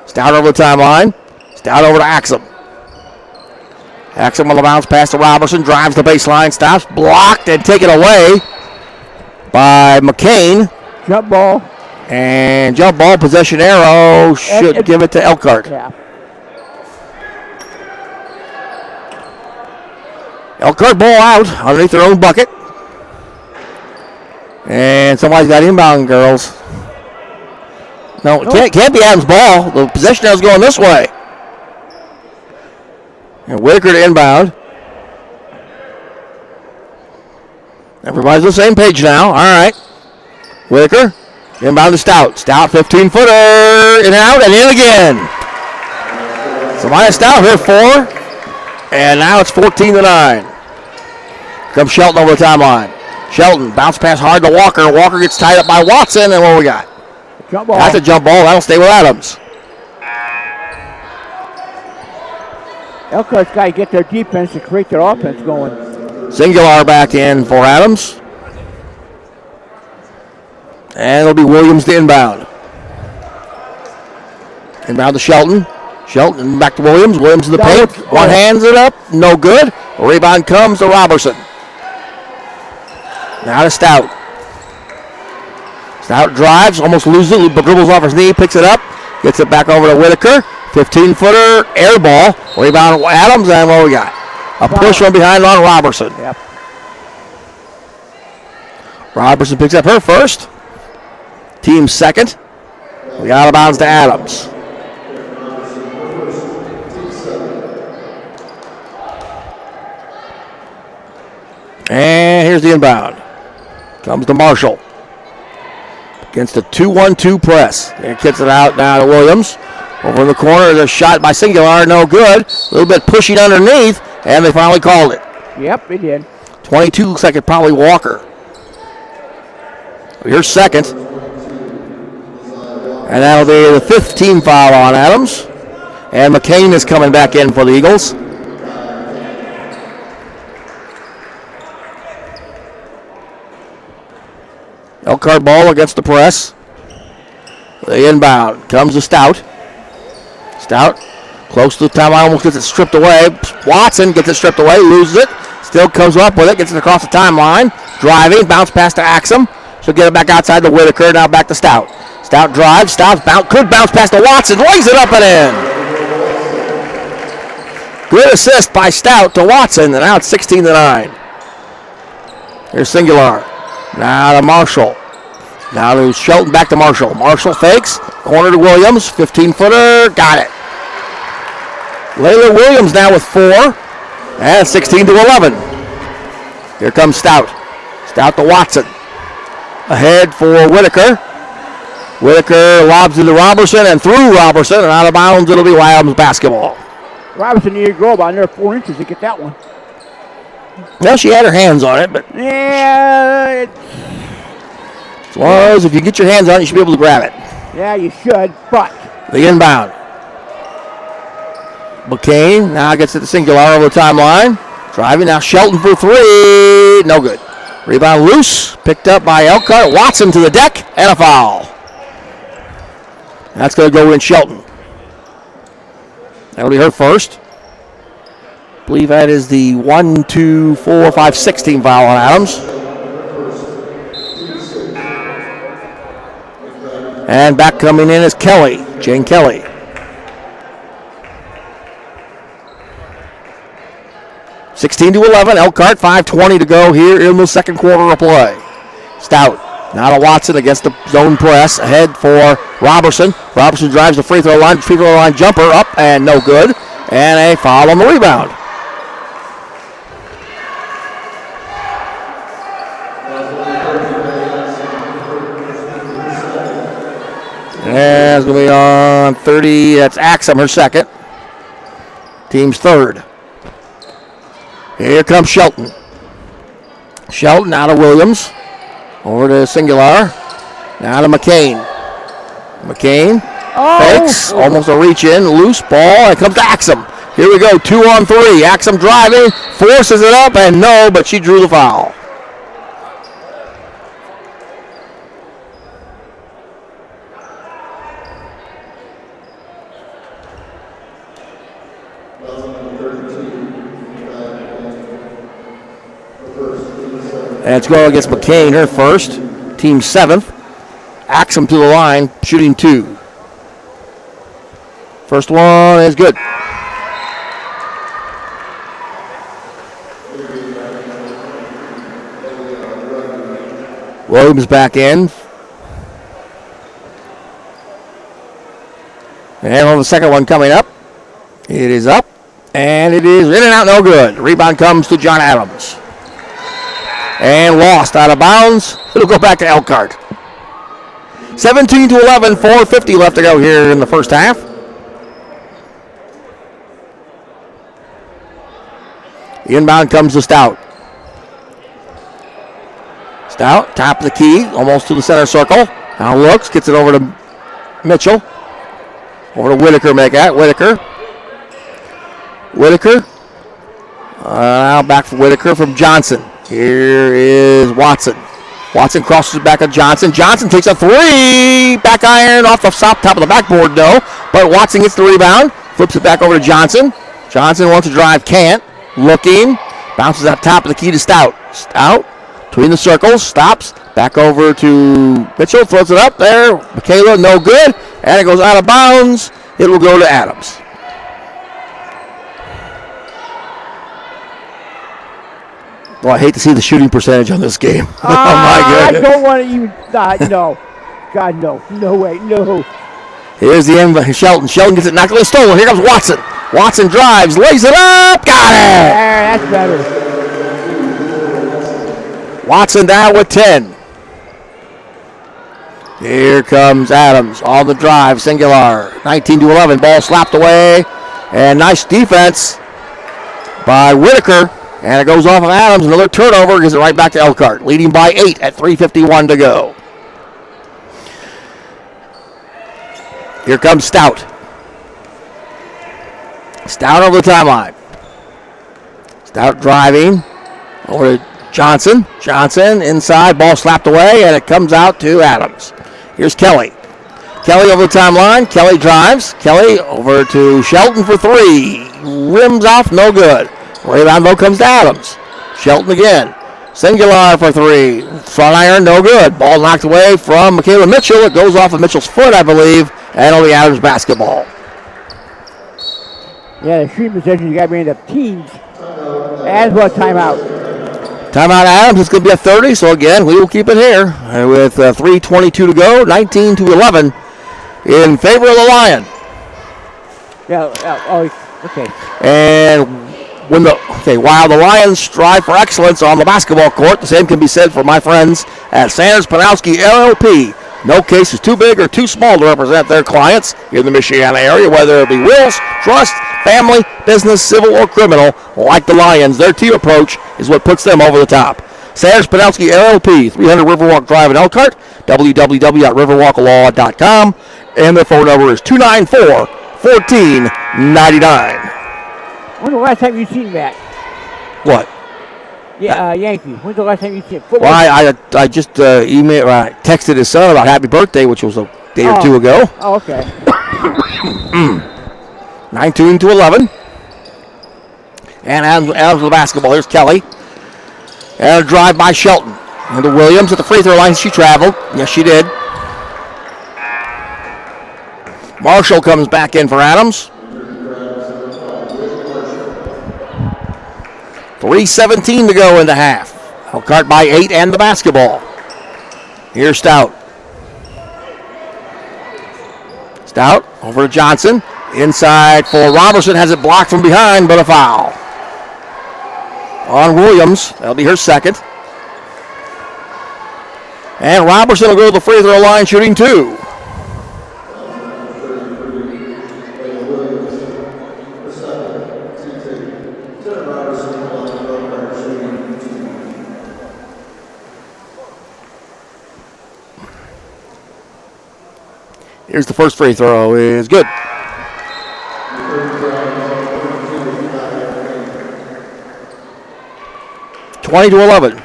[SPEAKER 1] Stout over the timeline. Stout over to Axum. Axum on the bounce pass to Robertson. Drives the baseline. Stops. Blocked and taken away by McCain.
[SPEAKER 2] Jump ball.
[SPEAKER 1] And jump ball. Possession arrow. Should give it to Elkhart.
[SPEAKER 2] Yeah.
[SPEAKER 1] Elkhart ball out underneath their own bucket. And somebody's got inbound, girls. No, it can't be Adams' ball. The possession arrow's going this way. And Whitaker to inbound. Everybody's on the same page now. All right. Whitaker, inbound to Stout. Stout, 15-footer, in and out, and in again. So minus Stout here, 4. And now it's 14-9. Comes Shelton over the timeline. Shelton, bounce pass hard to Walker. Walker gets tied up by Watson, and what we got?
[SPEAKER 2] Jump ball.
[SPEAKER 1] That's a jump ball. That'll stay with Adams.
[SPEAKER 2] Elkhart's got to get their defense to create their offense going.
[SPEAKER 1] Singular back in for Adams. And it'll be Williams to inbound. Inbound to Shelton. Shelton back to Williams. Williams in the paint. One hands it up. No good. The rebound comes to Robertson. Now to Stout. Stout drives, almost loses it, but dribbles off his knee, picks it up, gets it back over to Whitaker. 15-footer, air ball. Rebound Adams, and what we got? A push from behind on Robertson.
[SPEAKER 2] Yep.
[SPEAKER 1] Robertson picks up her first. Team second. We out of bounds to Adams. And here's the inbound. Comes to Marshall. Against a 2-1-2 press. And kicks it out now to Williams. Over in the corner, there's a shot by Singular, no good. A little bit pushing underneath, and they finally called it.
[SPEAKER 2] Yep, they did.
[SPEAKER 1] 22 looks like it probably Walker. Here's second. And that'll be the 5th team foul on Adams. And McCain is coming back in for the Eagles. Elkhart ball against the press. The inbound comes to Stout. Stout close to the timeline, almost gets it stripped away. Watson gets it stripped away, loses it. Still comes up with it, gets it across the timeline. Driving, bounce pass to Axum. She'll get it back outside to Whitaker, now back to Stout. Stout drives, Stout could bounce past to Watson, lays it up and in. Good assist by Stout to Watson, and now it's 16-9. Here's Singular. Now to Marshall. Now to Shelton, back to Marshall. Marshall fakes, corner to Williams, 15-footer, got it. Layla Williams now with 4, and 16-11. Here comes Stout. Stout to Watson. Ahead for Whitaker. Whitaker lobs into Robertson and through Robertson, and out of bounds it'll be Adams basketball.
[SPEAKER 2] Robertson needed to go about another 4 inches to get that one.
[SPEAKER 1] Well, she had her hands on it, but
[SPEAKER 2] Yeah,
[SPEAKER 1] as long as if you get your hands on it, you should be able to grab it.
[SPEAKER 2] yeah, you should, but
[SPEAKER 1] The inbound. McCain now gets it to Singular over the timeline. Driving now Shelton for 3. No good. Rebound loose. Picked up by Elkhart. Watson to the deck and a foul. That's going to go in Shelton. That'll be her first. I believe that is the 1, 2, 4, 5, 6 team foul on Adams. And back coming in is Kelly, Jane Kelly. (16-11), Elkhart, 5:20 to go here in the second quarter of play. Stout, now to Watson against the zone press, ahead for Robertson. Robertson drives the free throw line jumper up and no good, and a foul on the rebound. And it's going to be on 30. That's Axum, her second. Team's third. Here comes Shelton. Shelton out of Williams. Over to Singular. Now to McCain. McCain fakes. Almost a reach in. Loose ball. It comes to Axum. Here we go. 2 on 3. Axum driving. Forces it up. And no, but she drew the foul. And it's going against McCain, her first. Team 7th. Axum to the line, shooting 2. First one is good. Williams back in. And on the second one coming up. It is up. And it is in and out, no good. Rebound comes to John Adams. And lost out of bounds. It'll go back to Elkhart. 17-11, 4:50 left to go here in the first half. The inbound comes to Stout. Stout, top of the key, almost to the center circle. Now looks, gets it over to Mitchell. Over to Whitaker, make that. Whitaker. Now back for Whitaker from Johnson. Here is Watson. Watson crosses back at Johnson. Johnson takes a 3. Back iron off the top of the backboard, no. But Watson gets the rebound. Flips it back over to Johnson. Johnson wants to drive, can't. Looking. Bounces out top of the key to Stout. Stout between the circles. Stops. Back over to Mitchell. Throws it up there. Michaela, no good. And it goes out of bounds. It will go to Adams. Well, I hate to see the shooting percentage on this game. Oh, my
[SPEAKER 2] I
[SPEAKER 1] goodness.
[SPEAKER 2] don't want to even. No. God, no. No way. No.
[SPEAKER 1] Here's the end. Shelton. Shelton gets it knocked away. Stolen. Here comes Watson. Watson drives. Lays it up. Got it.
[SPEAKER 2] There, that's better.
[SPEAKER 1] Watson down with 10. Here comes Adams on the drive. Singular. 19-11. Ball slapped away. And nice defense by Whitaker. And it goes off of Adams. Another turnover. Gives it right back to Elkhart. Leading by 8 at 3:51 to go. Here comes Stout. Stout over the timeline. Stout driving over to Johnson. Johnson inside. Ball slapped away. And it comes out to Adams. Here's Kelly. Kelly over the timeline. Kelly drives. Kelly over to Shelton for 3. Rims off. No good. Rebound though comes to Adams. Shelton again. Singular for 3. Front iron, no good. Ball knocked away from Michaela Mitchell. It goes off of Mitchell's foot, I believe, and it'll be Adams basketball.
[SPEAKER 2] Yeah, the shooting position, you got to be in the teens. As well, timeout.
[SPEAKER 1] Timeout Adams. It's going to be a 30, so again, we will keep it here with 3:22 to go, 19-11 in favor of the Lion.
[SPEAKER 2] Okay.
[SPEAKER 1] And while the Lions strive for excellence on the basketball court, the same can be said for my friends at Sanders Panowski LLP. No case is too big or too small to represent their clients in the Michiana area, whether it be wills, trust, family, business, civil, or criminal. Like the Lions, their team approach is what puts them over the top. Sanders Panowski LLP, 300 Riverwalk Drive in Elkhart, www.riverwalklaw.com, and their phone number is 294-1499.
[SPEAKER 2] When's the last time you seen that?
[SPEAKER 1] What?
[SPEAKER 2] Yeah, Yankee. When's the last time you seen football?
[SPEAKER 1] Well, I just texted his son about happy birthday, which was a day or two ago.
[SPEAKER 2] Oh, okay.
[SPEAKER 1] 19-11. And Adams with the basketball. Here's Kelly. And a drive by Shelton. And to Williams at the free throw line. She traveled. Yes, she did. Marshall comes back in for Adams. 3:17 to go in the half. Elkhart by 8 and the basketball. Here's Stout. Stout over to Johnson. Inside for Robertson. Has it blocked from behind, but a foul. On Williams. That'll be her second. And Robertson will go to the free throw line shooting 2. Here's the first free throw. Is good. Twenty to 11.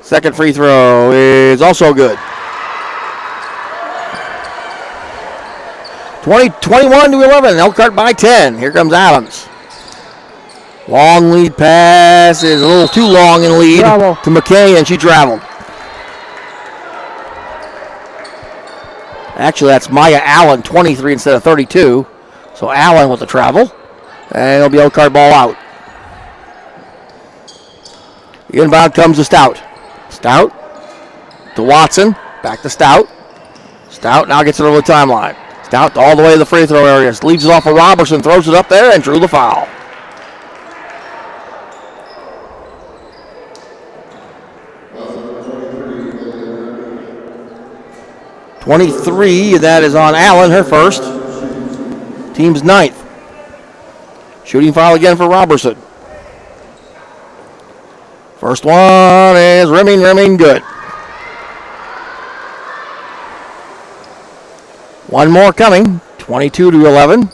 [SPEAKER 1] Second free throw is also good. 21 to 11. Elkhart by 10. Here comes Adams. Long lead pass is a little too long in lead to McKay, and she traveled. Actually, that's Maya Allen, 23 instead of 32. So Allen with the travel. And it'll be Elkhart ball out. The inbound comes to Stout. Stout to Watson. Back to Stout. Stout now gets it over the timeline. Stout all the way to the free throw area. Leaves it off of Robertson. Throws it up there and drew the foul. .23, that is on Allen, her first. Team's 9th. Shooting foul again for Robertson. First one is rimming, good. One more coming, 22 to 11.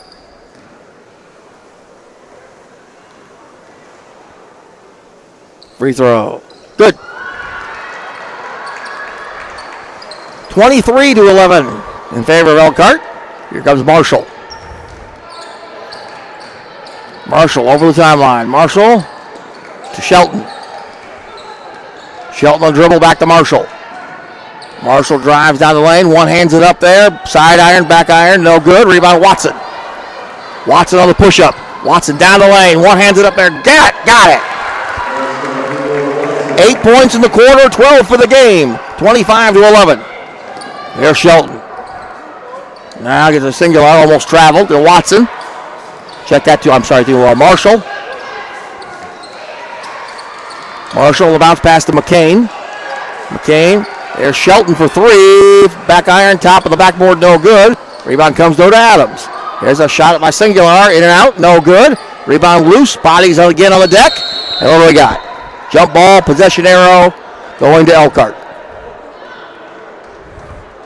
[SPEAKER 1] Free throw, good. 23 to 11 in favor of Elkhart. Here comes Marshall. Marshall over the timeline. Marshall to Shelton. Shelton will dribble back to Marshall. Marshall drives down the lane. One hands it up there. Side iron, back iron. No good. Rebound Watson. Watson on the push-up. Watson down the lane. One hands it up there. Got it. 8 points in the quarter, 12 for the game. 25-11. There's Shelton. Now gets a singular, almost traveled to Watson. Check that to Marshall. Marshall will bounce pass to McCain. There's Shelton for three. Back iron, top of the backboard, no good. Rebound comes though to Adams. Here's a shot at my singular, in and out, no good. Rebound loose, bodies again on the deck. And what do we got? Jump ball, possession arrow, going to Elkhart.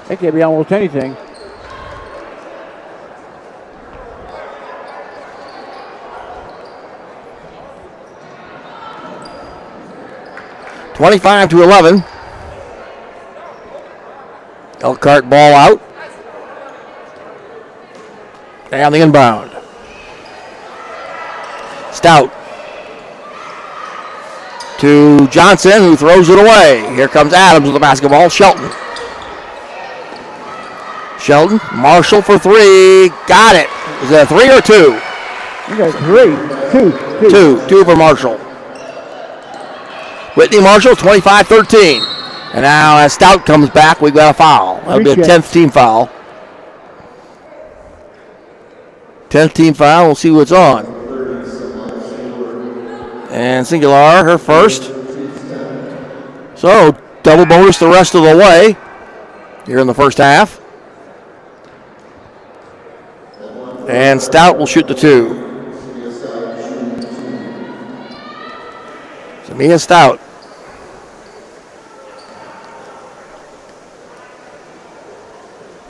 [SPEAKER 2] It could be almost anything.
[SPEAKER 1] (25-11). Elkhart ball out. And the inbound. Stout to Johnson, who throws it away. Here comes Adams with the basketball. Shelton. Marshall for three. Got it. Is it a three or two?
[SPEAKER 2] You got three.
[SPEAKER 1] Two for Marshall. Whitney Marshall, 25-13. And now as Stout comes back, we've got a foul. That'll be a 10th team foul. 10th team foul. We'll see what's on. And Singular, her first. So, double bonus the rest of the way here in the first half. And Stout will shoot the two. Mia Stout.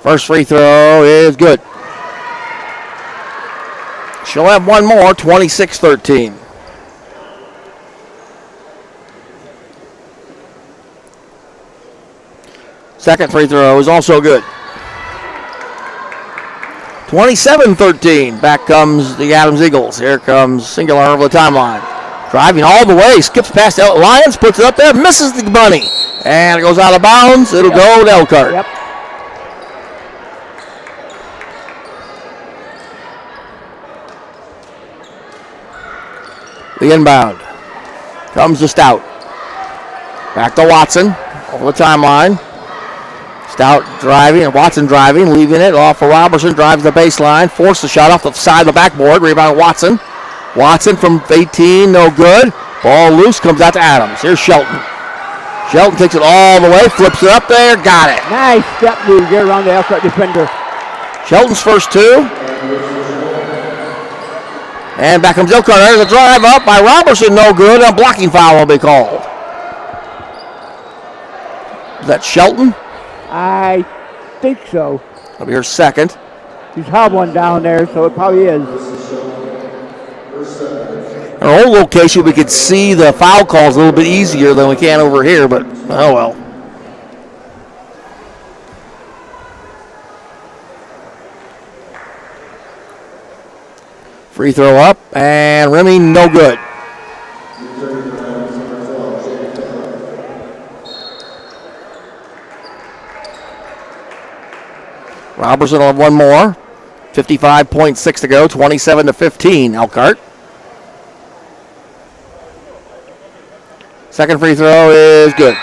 [SPEAKER 1] First free throw is good. She'll have one more, 26-13. Second free throw is also good. 27-13. Back comes the Adams Eagles. Here comes Singular over the timeline. Driving all the way, skips past Lyons, puts it up there, misses the bunny. And it goes out of bounds. It'll go to Elkhart.
[SPEAKER 2] Yep.
[SPEAKER 1] The inbound comes to Stout. Back to Watson over the timeline. Stout driving and Watson driving, leaving it off for Robertson. Drives the baseline, forced the shot off the side of the backboard. Rebound Watson. Watson from 18, no good. Ball loose, comes out to Adams. Here's Shelton. Shelton takes it all the way, flips it up there, got it.
[SPEAKER 2] Nice step move, get around the Elkhart defender.
[SPEAKER 1] Shelton's first two. And back comes Elkhart. There's a drive up by Robertson, no good. A blocking foul will be called. Is that Shelton?
[SPEAKER 2] I think so.
[SPEAKER 1] That'll be her second.
[SPEAKER 2] She's had one down there, so it probably is.
[SPEAKER 1] In our old location, we could see the foul calls a little bit easier than we can over here, but oh well. Free throw up, and Remy, no good. Robertson will have one more. 55.6 to go, 27-15, Elkhart. Second free throw is good.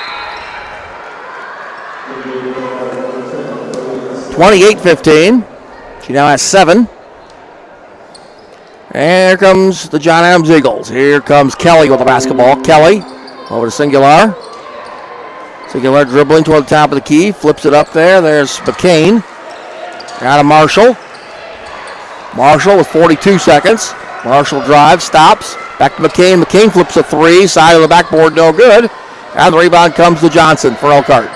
[SPEAKER 1] 28-15. She now has 7. And here comes the John Adams Eagles. Here comes Kelly with the basketball. Kelly over to Singular. Singular dribbling toward the top of the key. Flips it up there. There's McCain. Out of Marshall. Marshall with 42 seconds. Marshall drives, stops. Back to McCain. McCain flips a three. Side of the backboard, no good. And the rebound comes to Johnson for Elkhart.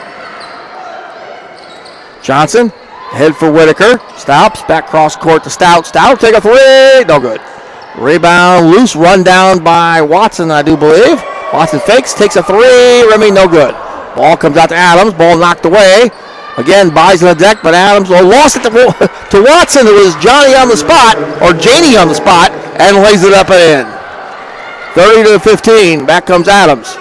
[SPEAKER 1] Johnson, head for Whitaker. Stops. Back cross court to Stout. Stout take a three. No good. Rebound loose. Run down by Watson, I do believe. Watson fakes. Takes a three. Remy, no good. Ball comes out to Adams. Ball knocked away. Again, buys on the deck, but Adams lost it to Watson, who was Johnny on the spot, or Janie on the spot, and lays it up and in. 30-15. Back comes Adams.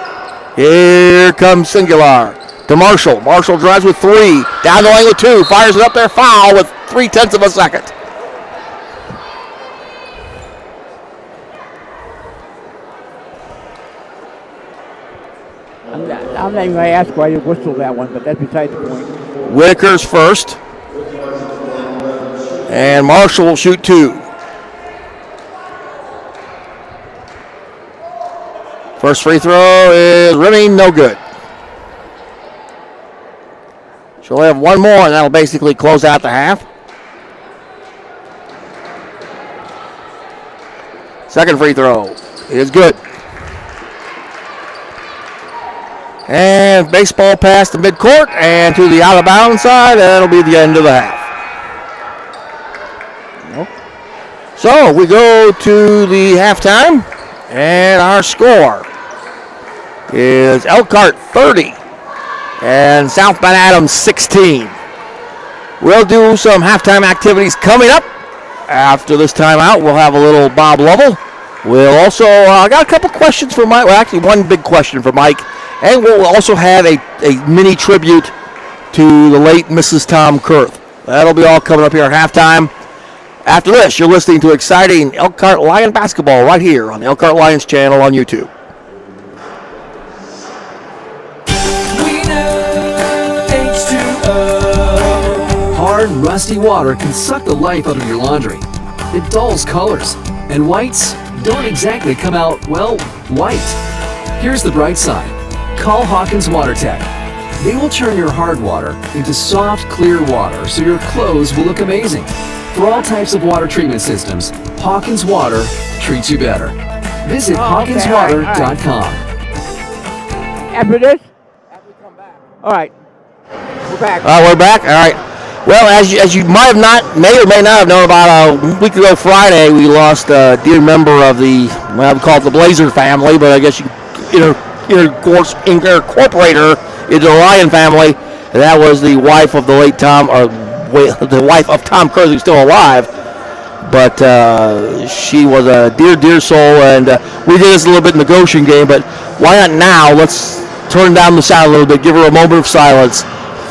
[SPEAKER 1] Here comes Singular to Marshall. Marshall drives with 3. Down the lane with 2. Fires it up there. Foul with 0.3 of a second.
[SPEAKER 2] I'm not even going to ask why you whistled that one, but that's beside the point.
[SPEAKER 1] Whitaker's first. And Marshall will shoot 2. First free throw is rimming, no good. She'll have one more, and that'll basically close out the half. Second free throw is good. And baseball pass to midcourt and to the out-of-bounds side. That'll be the end of the half.
[SPEAKER 2] Nope.
[SPEAKER 1] So we go to the halftime, and our score is Elkhart 30 and South Bend Adams 16. We'll do some halftime activities coming up. After this timeout, we'll have a little Bob Lovell. We'll also, I got a couple questions for Mike. Well, actually, one big question for Mike. And we'll also have a mini tribute to the late Mrs. Tom Kurth. That'll be all coming up here at halftime. After this, you're listening to exciting Elkhart Lion basketball right here on the Elkhart Lions channel on YouTube.
[SPEAKER 7] Hard, rusty water can suck the life out of your laundry. It dulls colors, and whites don't exactly come out, well, white. Here's the bright side. Call Hawkins WaterTech. They will turn your hard water into soft, clear water so your clothes will look amazing. For all types of water treatment systems, Hawkins Water treats you better. Visit HawkinsWater.com.
[SPEAKER 2] After this? After we come back. All right. We're back.
[SPEAKER 1] We're back. All right. Well, as you may or may not have known, about a week ago Friday, we lost a dear member of the, well, we call it the Blazer family, but I guess you incorporate her into the Lion family. And that was the wife of the late Tom, or the wife of Tom Kurth, who's still alive. But she was a dear soul, and we did this a little bit in the Goshen game, but why not now? Let's turn down the sound a little bit, give her a moment of silence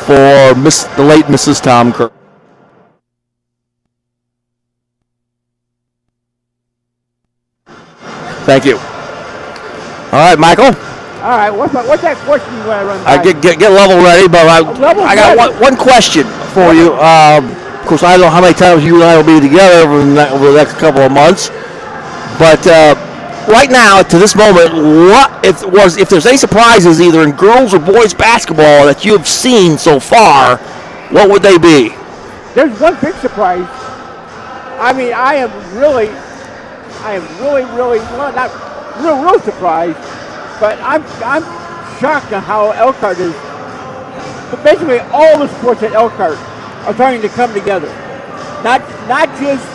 [SPEAKER 1] for the late Mrs. Tom Kurth. Thank you. All right, Michael.
[SPEAKER 2] All right, what's that question you want to run by?
[SPEAKER 1] Get level ready, but I got one question for you. Of course, I don't know how many times you and I will be together over the next couple of months, but right now, to this moment, if there's any surprises either in girls or boys basketball that you have seen so far, what would they be?
[SPEAKER 2] There's one big surprise. I mean, I am really, well, not real surprised, but I'm shocked at how Elkhart is. But basically, all the sports at Elkhart are starting to come together. Not just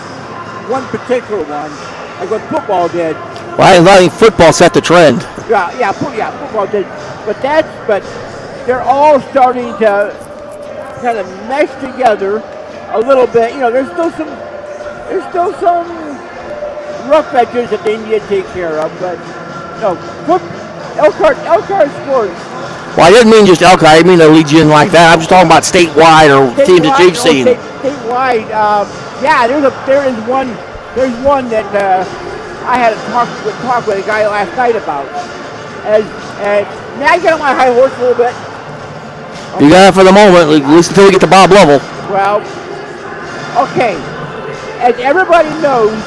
[SPEAKER 2] one particular one, like what football did.
[SPEAKER 1] Well, I think football set the trend.
[SPEAKER 2] Yeah, football did. But they're all starting to kind of mesh together a little bit. You know, there's still some rough edges that they need to take care of, but no, Elkhart sports.
[SPEAKER 1] Well, I didn't mean just Elkhart. I mean a legion like that. I'm just talking about statewide or teams that you've seen.
[SPEAKER 2] Statewide, yeah. There's one that I had a talk with a guy last night about. And may I get on my high horse a little bit?
[SPEAKER 1] You got it for the moment, at least until we get to Bob Lovell.
[SPEAKER 2] Well, okay. As everybody knows,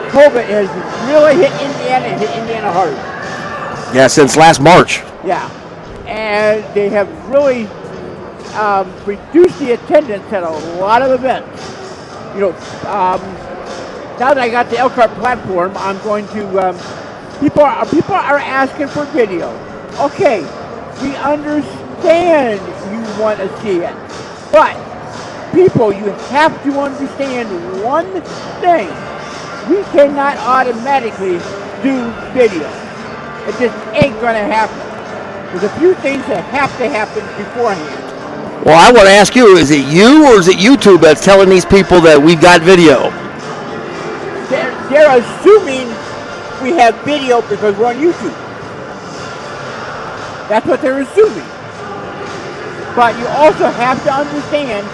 [SPEAKER 2] COVID has really hit Indiana hard.
[SPEAKER 1] Yeah, since last March.
[SPEAKER 2] Yeah. And they have really reduced the attendance at a lot of events. You know, now that I got the Elkhart platform, I'm going to, people are asking for video. Okay, we understand you want to see it. But, people, you have to understand one thing. We cannot automatically do video. It just ain't going to happen. There's a few things that have to happen beforehand.
[SPEAKER 1] Well, I want to ask you, is it you or is it YouTube that's telling these people that we've got video?
[SPEAKER 2] They're assuming we have video because we're on YouTube. That's what they're assuming. But you also have to understand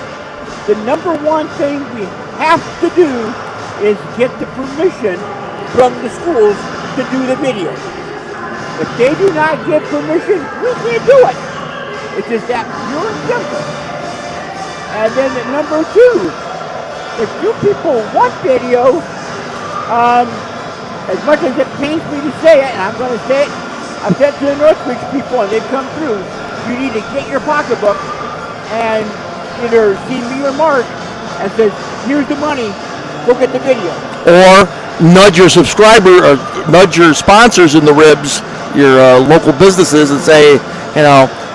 [SPEAKER 2] the number one thing we have to do is get the permission from the schools to do the video. If they do not give permission, we can't do it. It's just that pure and simple. And then at number 2, if you people want video, as much as it pains me to say it, and I'm going to say it, I've said to the Northridge people, and they've come through, you need to get your pocketbook and either see me or Mark and says, here's the money, go get the video.
[SPEAKER 1] Or nudge your subscriber, or nudge your sponsors in the ribs, your local businesses, and say,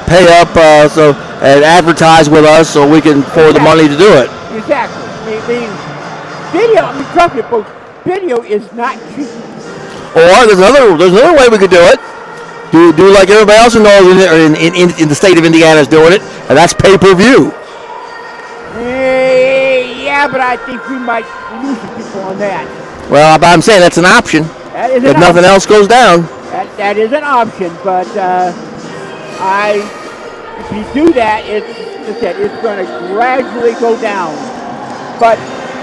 [SPEAKER 1] pay up and advertise with us so we can afford the money to do it.
[SPEAKER 2] Exactly. Video, trust me, folks, video is not cheap.
[SPEAKER 1] Or there's another way we could do it. Do like everybody else in the state of Indiana is doing it, and that's pay-per-view.
[SPEAKER 2] Yeah, but I think we might lose the people on that.
[SPEAKER 1] Well, I'm saying that's an option. If nothing else goes down.
[SPEAKER 2] That is an option, but if you do that, it's going to gradually go down. But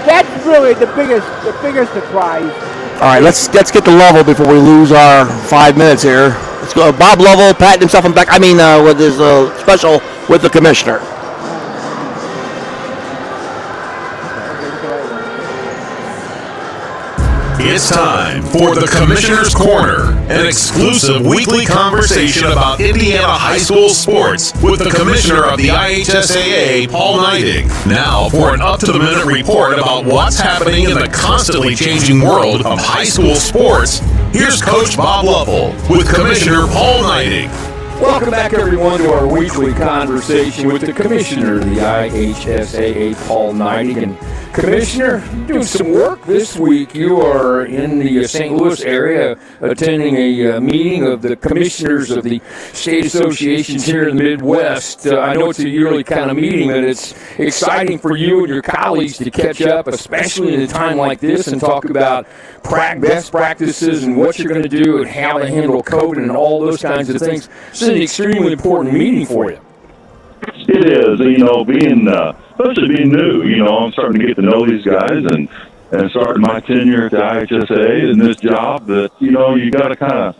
[SPEAKER 2] that's really the biggest surprise.
[SPEAKER 1] All right, let's get the level before we lose our 5 minutes here. Let's go. Bob Lovell patting himself on the back. With his special with the commissioner.
[SPEAKER 3] It's time for the Commissioner's Corner, an exclusive weekly conversation about Indiana high school sports with the Commissioner of the IHSAA, Paul Neidig. Now for an up-to-the-minute report about what's happening in the constantly changing world of high school sports, here's Coach Bob Lovell with Commissioner Paul Neidig.
[SPEAKER 8] Welcome back, everyone, to our weekly conversation with the Commissioner of the IHSAA, Paul Neidig. And Commissioner, doing some work this week. You are in the St. Louis area attending a meeting of the commissioners of the state associations here in the Midwest. I know it's a yearly kind of meeting, but it's exciting for you and your colleagues to catch up, especially in a time like this, and talk about best practices and what you're going to do and how to handle COVID and all those kinds of things. This is an extremely important meeting for you.
[SPEAKER 5] It is, especially being new, I'm starting to get to know these guys and starting my tenure at the IHSA in this job that, you got to kind of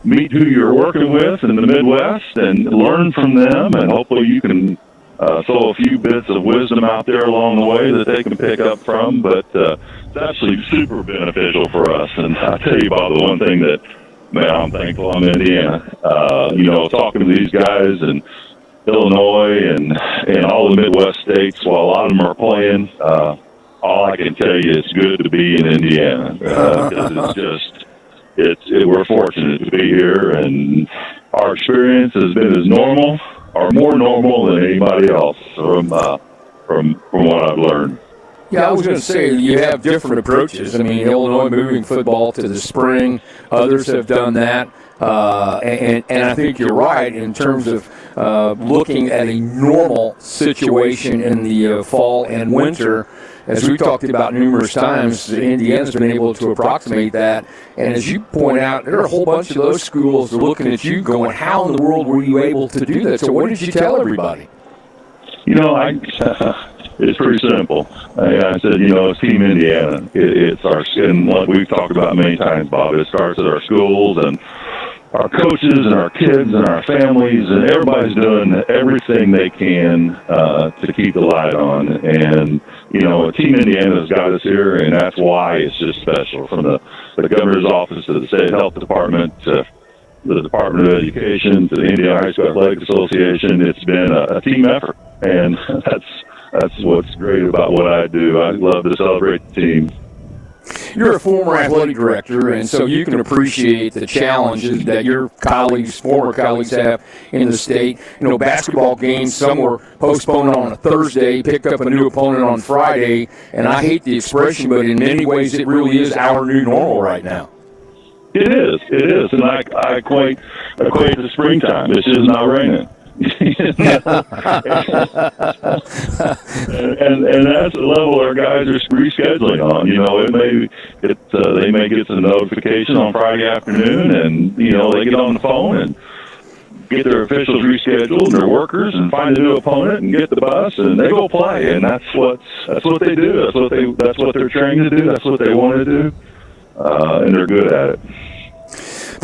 [SPEAKER 5] meet who you're working with in the Midwest and learn from them, and hopefully you can throw a few bits of wisdom out there along the way that they can pick up from, but it's actually super beneficial for us. And I'll tell you about the one thing that, man, I'm thankful I'm in Indiana, talking to these guys and Illinois and all the Midwest states, while a lot of them are playing, all I can tell you, it's good to be in Indiana, because we're fortunate to be here, and our experience has been as normal or more normal than anybody else from what I've learned.
[SPEAKER 8] Yeah, I was going to say, you have different approaches. Illinois moving football to the spring, others have done that. And I think you're right in terms of looking at a normal situation in the fall and winter. As we've talked about numerous times, Indiana's been able to approximate that. And as you point out, there are a whole bunch of those schools that are looking at you going, how in the world were you able to do that? So what did you tell everybody?
[SPEAKER 5] It's pretty simple. I said, it's Team Indiana. It's our skin, like we've talked about many times, Bob. It starts at our schools and our coaches and our kids and our families, and everybody's doing everything they can to keep the light on. And, Team Indiana's got us here, and that's why it's just special. From the governor's office to the state health department to the Department of Education to the Indiana High School Athletic Association, it's been a team effort. And that's what's great about what I do. I love to celebrate the team.
[SPEAKER 8] You're a former athletic director, and so you can appreciate the challenges that your former colleagues have in the state. Basketball games, some were postponed on a Thursday, picked up a new opponent on Friday, and I hate the expression, but in many ways it really is our new normal right now.
[SPEAKER 5] It is, and I equate to springtime. It's just not raining. and that's the level our guys are rescheduling on. They may get some notification on Friday afternoon, and they get on the phone and get their officials rescheduled and their workers and find a new opponent and get the bus and they go play. And that's what they do. That's what they're trained to do. That's what they want to do, and they're good at it.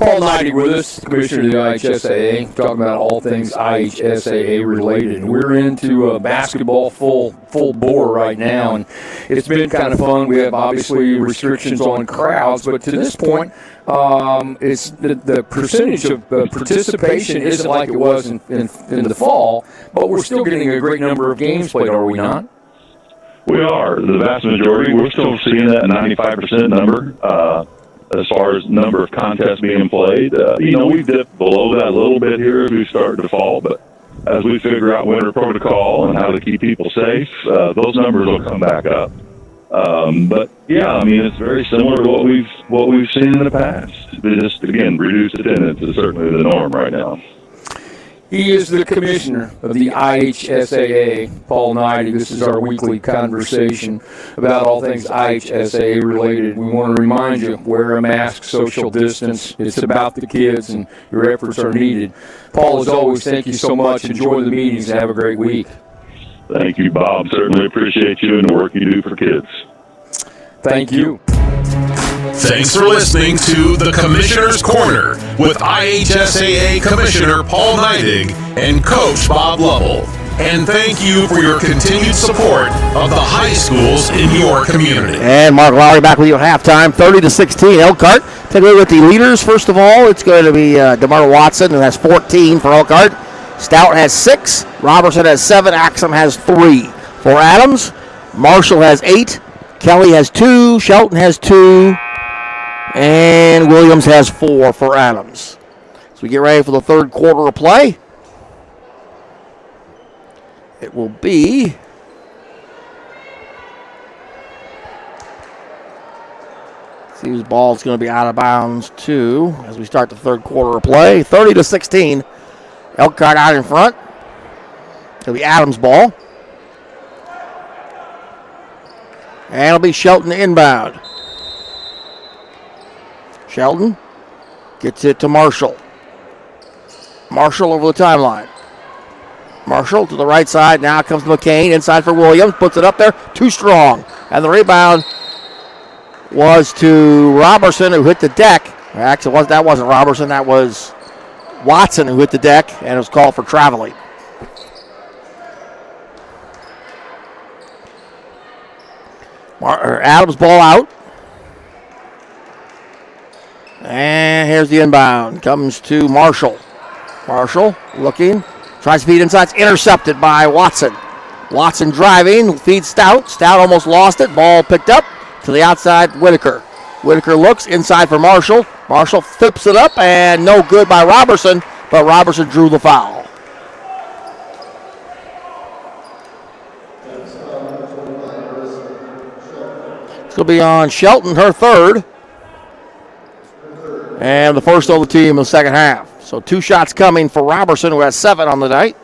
[SPEAKER 8] Paul Neidig with us, Commissioner of the IHSAA, talking about all things IHSAA related. And we're into basketball full bore right now, and it's been kind of fun. We have obviously restrictions on crowds, but to this point, it's the percentage of participation isn't like it was in the fall, but we're still getting a great number of games played, are we not?
[SPEAKER 9] We are. The vast majority. We're still seeing that 95% number. As far as number of contests being played, we dip below that a little bit here as we start to fall, but as we figure out winter protocol and how to keep people safe, those numbers will come back up. But yeah, I mean, it's very similar to what we've seen in the past. Just again, reduced attendance is certainly the norm right now.
[SPEAKER 8] He is the commissioner of the IHSAA, Paul Neidig. This is our weekly conversation about all things IHSAA related. We want to remind you, wear a mask, social distance. It's about the kids, and your efforts are needed. Paul, as always, thank you so much. Enjoy the meetings and have a great week.
[SPEAKER 9] Thank you, Bob. Certainly appreciate you and the work you do for kids.
[SPEAKER 8] Thank you.
[SPEAKER 3] Thanks for listening to the Commissioner's Corner with IHSAA Commissioner Paul Neidig and Coach Bob Lovell. And thank you for your continued support of the high schools in your community.
[SPEAKER 1] And Mark Lowry back with you at halftime, 30-16. Elkhart. Take a look at the leaders. First of all, it's going to be DeMar Watson, who has 14 for Elkhart. Stout has 6. Robertson has 7. Axum has 3. For Adams, Marshall has 8. Kelly has 2. Shelton has 2. And Williams has 4 for Adams. So we get ready for the third quarter of play. It will be see whose ball is going to be out of bounds too as we start the third quarter of play. 30-16. Elkhart out in front. It'll be Adams' ball. And it'll be Shelton inbound. Shelton gets it to Marshall. Marshall over the timeline. Marshall to the right side. Now comes McCain. Inside for Williams. Puts it up there. Too strong. And the rebound was to Robertson, who hit the deck. Actually, that wasn't Robertson. That was Watson, who hit the deck, and it was called for traveling. Adams' ball out. And here's the inbound. Comes to Marshall. Marshall looking. Tries to feed inside. It's intercepted by Watson. Watson driving. Feeds Stout. Stout almost lost it. Ball picked up to the outside. Whitaker. Whitaker looks inside for Marshall. Marshall flips it up and no good by Robertson. But Robertson drew the foul. It's going to be on Shelton, her third. And the first on the team in the second half. So 2 shots coming for Robertson, who has 7 on the night.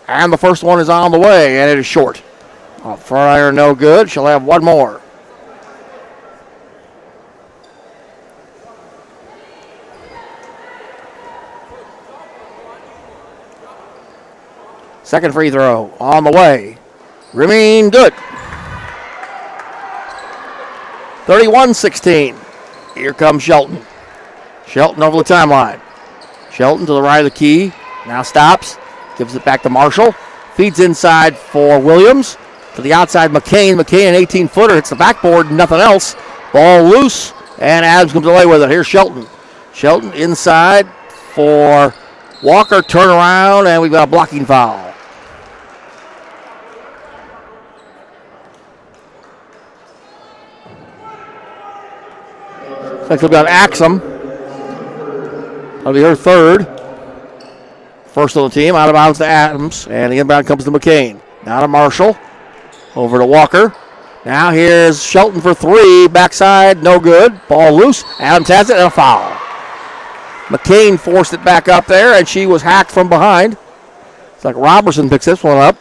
[SPEAKER 1] And the first one is on the way, and it is short. Front iron no good. She'll have 1 more. Second free throw on the way. Remain good. 31-16. Here comes Shelton. Shelton over the timeline. Shelton to the right of the key. Now stops. Gives it back to Marshall. Feeds inside for Williams. To the outside, McCain. McCain, an 18-footer. Hits the backboard. Nothing else. Ball loose. And Adams comes away with it. Here's Shelton. Shelton inside for Walker. Turn around. And we've got a blocking foul. Looks like we've got Axum. That'll be her third. First on the team, out of bounds to Adams. And the inbound comes to McCain. Now to Marshall. Over to Walker. Now here's Shelton for 3. Backside, no good. Ball loose. Adams has it and a foul. McCain forced it back up there, and she was hacked from behind. It's like Robertson picks this one up.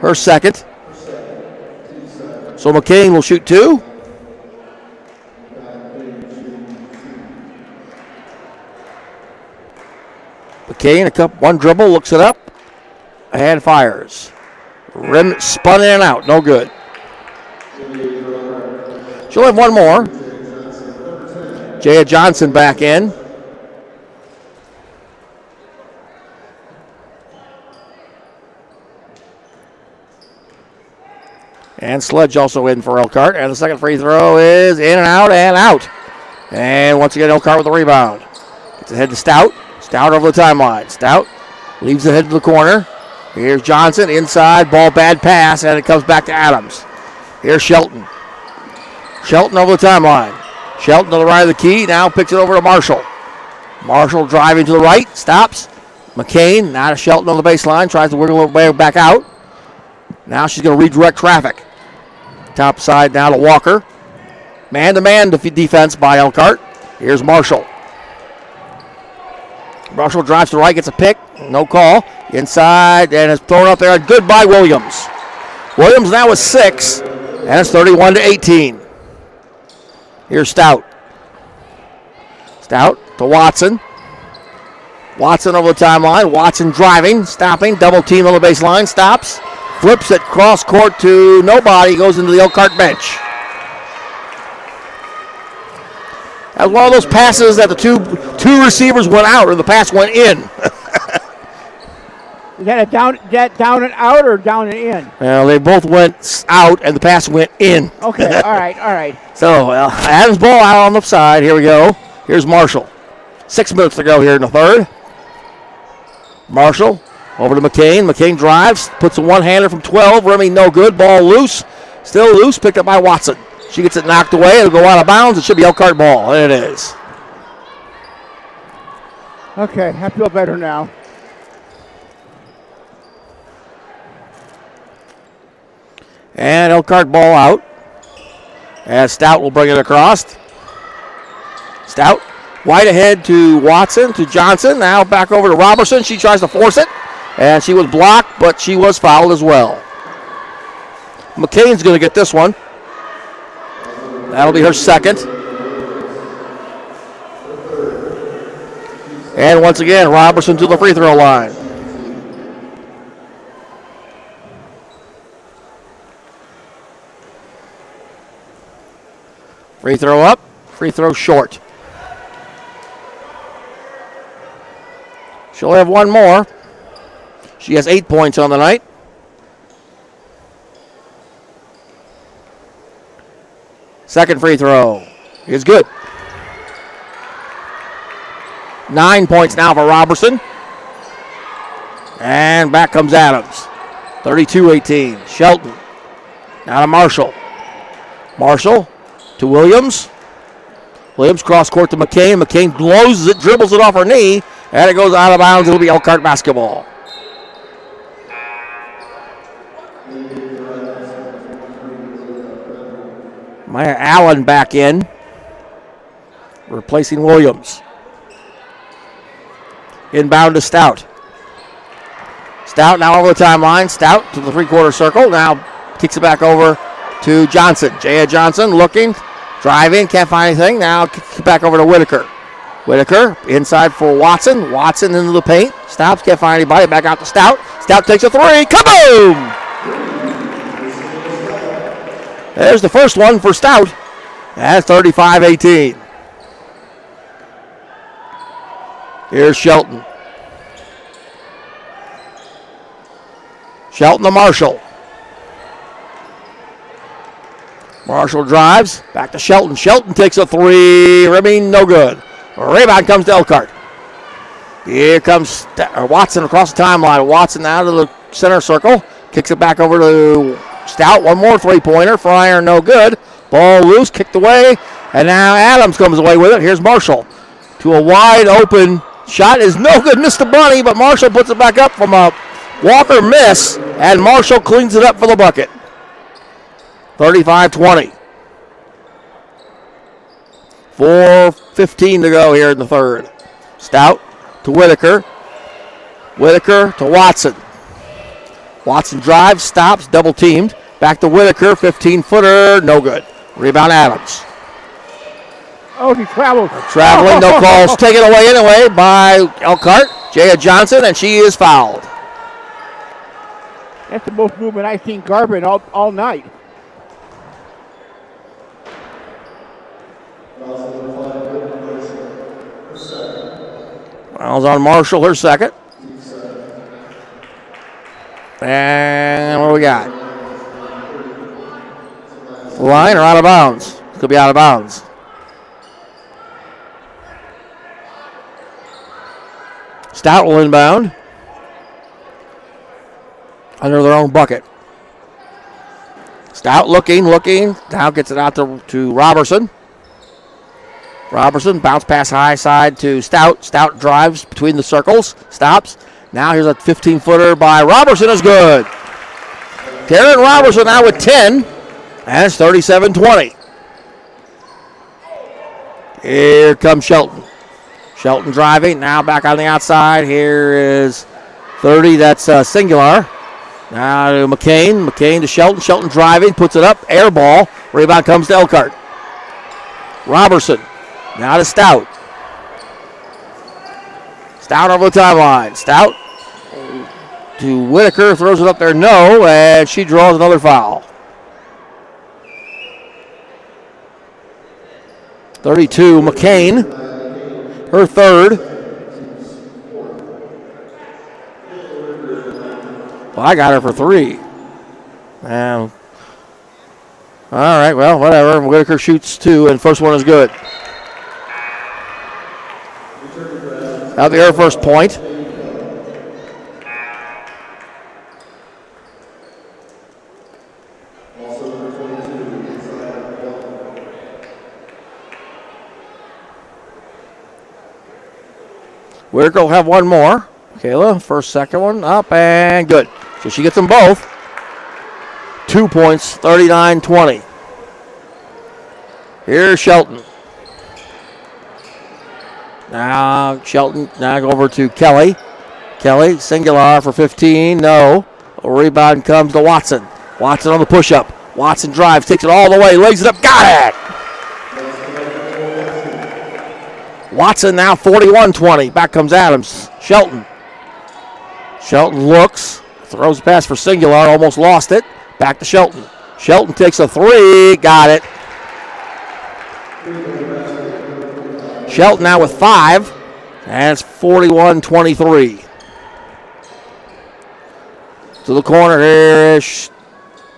[SPEAKER 1] Her second. So McCain will shoot 2. McCain, one dribble, looks it up, and fires. Rim spun in and out, no good. She'll have one more. Jaya Johnson back in. And Sledge also in for Elkhart. And the second free throw is in and out and out. And once again, Elkhart with the rebound. Gets ahead to Stout. Stout over the timeline. Stout leaves it head to the corner. Here's Johnson inside. Ball bad pass. And it comes back to Adams. Here's Shelton. Shelton over the timeline. Shelton to the right of the key. Now picks it over to Marshall. Marshall driving to the right. Stops. McCain. Now to Shelton on the baseline. Tries to wiggle her way back out. Now she's going to redirect traffic. Top side now to Walker. Man-to-man defense by Elkhart. Here's Marshall. Marshall drives to the right, gets a pick. No call. Inside, and it's thrown up there. Good by Williams. Williams now with 6, and it's 31-18. Here's Stout. Stout to Watson. Watson over the timeline. Watson driving, stopping, double team on the baseline. Stops. Flips it cross court to nobody. Goes into the Elkhart bench. That was one of those passes that the two receivers went out, or the pass went in.
[SPEAKER 2] Is that down and out or down and in?
[SPEAKER 1] Well, they both went out, and the pass went in.
[SPEAKER 2] Okay, all right.
[SPEAKER 1] So, Adams ball out on the side. Here we go. Here's Marshall. 6 minutes to go here in the third. Marshall over to McCain. McCain drives, puts a one-hander from 12. Remy no good. Ball loose. Still loose. Picked up by Watson. She gets it knocked away. It'll go out of bounds. It should be Elkhart ball. And it is.
[SPEAKER 2] Okay, I feel better now.
[SPEAKER 1] And Elkhart ball out. As Stout will bring it across. Stout. Wide ahead to Watson, to Johnson. Now back over to Robertson. She tries to force it. And she was blocked, but she was fouled as well. McCain's going to get this one. That'll be her second. And once again, Robertson to the free throw line. Free throw up, free throw short. She'll have one more. She has 8 points on the night. Second free throw is good. 9 points now for Robertson. And back comes Adams. 32-18. Shelton. Now to Marshall. Marshall to Williams. Williams cross court to McCain. McCain blows it, dribbles it off her knee, and it goes out of bounds. It'll be Elkhart basketball. Maya Allen back in, replacing Williams. Inbound to Stout. Stout now over the timeline. Stout to the three-quarter circle. Now kicks it back over to Johnson. Jaya Johnson looking, driving, can't find anything. Now kicks it back over to Whitaker. Whitaker inside for Watson. Watson into the paint. Stops, can't find anybody. Back out to Stout. Stout takes a three. Kaboom! There's the first one for Stout. That's 35-18. Here's Shelton. Shelton to Marshall. Marshall drives. Back to Shelton. Shelton takes a three. Remy, no good. Rebound comes to Elkhart. Here comes Watson across the timeline. Watson out of the center circle. Kicks it back over to Stout. One more three-pointer. Fryer, no good. Ball loose, kicked away. And now Adams comes away with it. Here's Marshall to a wide open shot. Is no good. Missed the bunny, but Marshall puts it back up from a Walker miss. And Marshall cleans it up for the bucket. 35-20. 4:15 to go here in the third. Stout to Whitaker. Whitaker to Watson. Watson drives, stops, double teamed. Back to Whitaker, 15-footer, no good. Rebound Adams.
[SPEAKER 2] Oh, he traveled.
[SPEAKER 1] Traveling, no calls. Taken away anyway by Elkhart. Jaya Johnson, and she is fouled.
[SPEAKER 2] That's the most movement I've seen Garvin all night.
[SPEAKER 1] Fouls on Marshall, her second. And what do we got? Line or out of bounds? Could be out of bounds. Stout will inbound. Under their own bucket. Stout looking. Now gets it out to Robertson. Robertson, bounce pass high side to Stout. Stout drives between the circles, stops. Now here's a 15-footer by Robertson is good. Karen Robertson now with 10, and it's 37-20. Here comes Shelton. Shelton driving, now back on the outside. Here is 30, that's Singular. Now to McCain. McCain to Shelton. Shelton driving, puts it up, air ball. Rebound comes to Elkhart. Robertson. Now to Stout. Stout over the timeline. Stout to Whitaker. Throws it up there. No. And she draws another foul. 32. McCain. Her third. Well, I got her for 3. All right. Well, whatever. Whitaker shoots 2, and first one is good. Out the air first point. Whitaker will have one more. Kayla, first, second one, up and good. So she gets them both. 2 points, 39-20. Here's Shelton. Now Shelton, now go over to Kelly. Kelly, Singular for 15, no. A rebound comes to Watson. Watson on the push-up. Watson drives, takes it all the way, lays it up, got it! Watson now 41-20. Back comes Adams. Shelton. Shelton looks, throws a pass for Singular, almost lost it. Back to Shelton. Shelton takes a 3, got it. Shelton now with 5, and it's 41-23. To the corner here is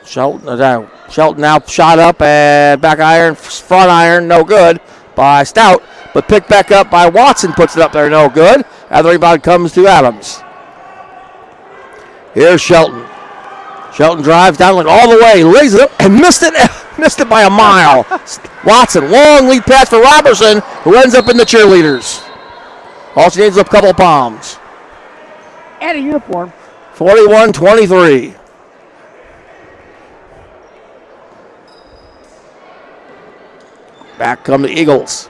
[SPEAKER 1] Shelton. Shelton now shot up and back iron, front iron, no good by Stout, but picked back up by Watson, puts it up there, no good. And the rebound comes to Adams. Here's Shelton. Shelton drives down all the way, lays it up, and missed it by a mile. Watson, long lead pass for Robertson, who ends up in the cheerleaders. All she needs is a couple palms.
[SPEAKER 2] And a uniform.
[SPEAKER 1] 41-23. Back come the Eagles.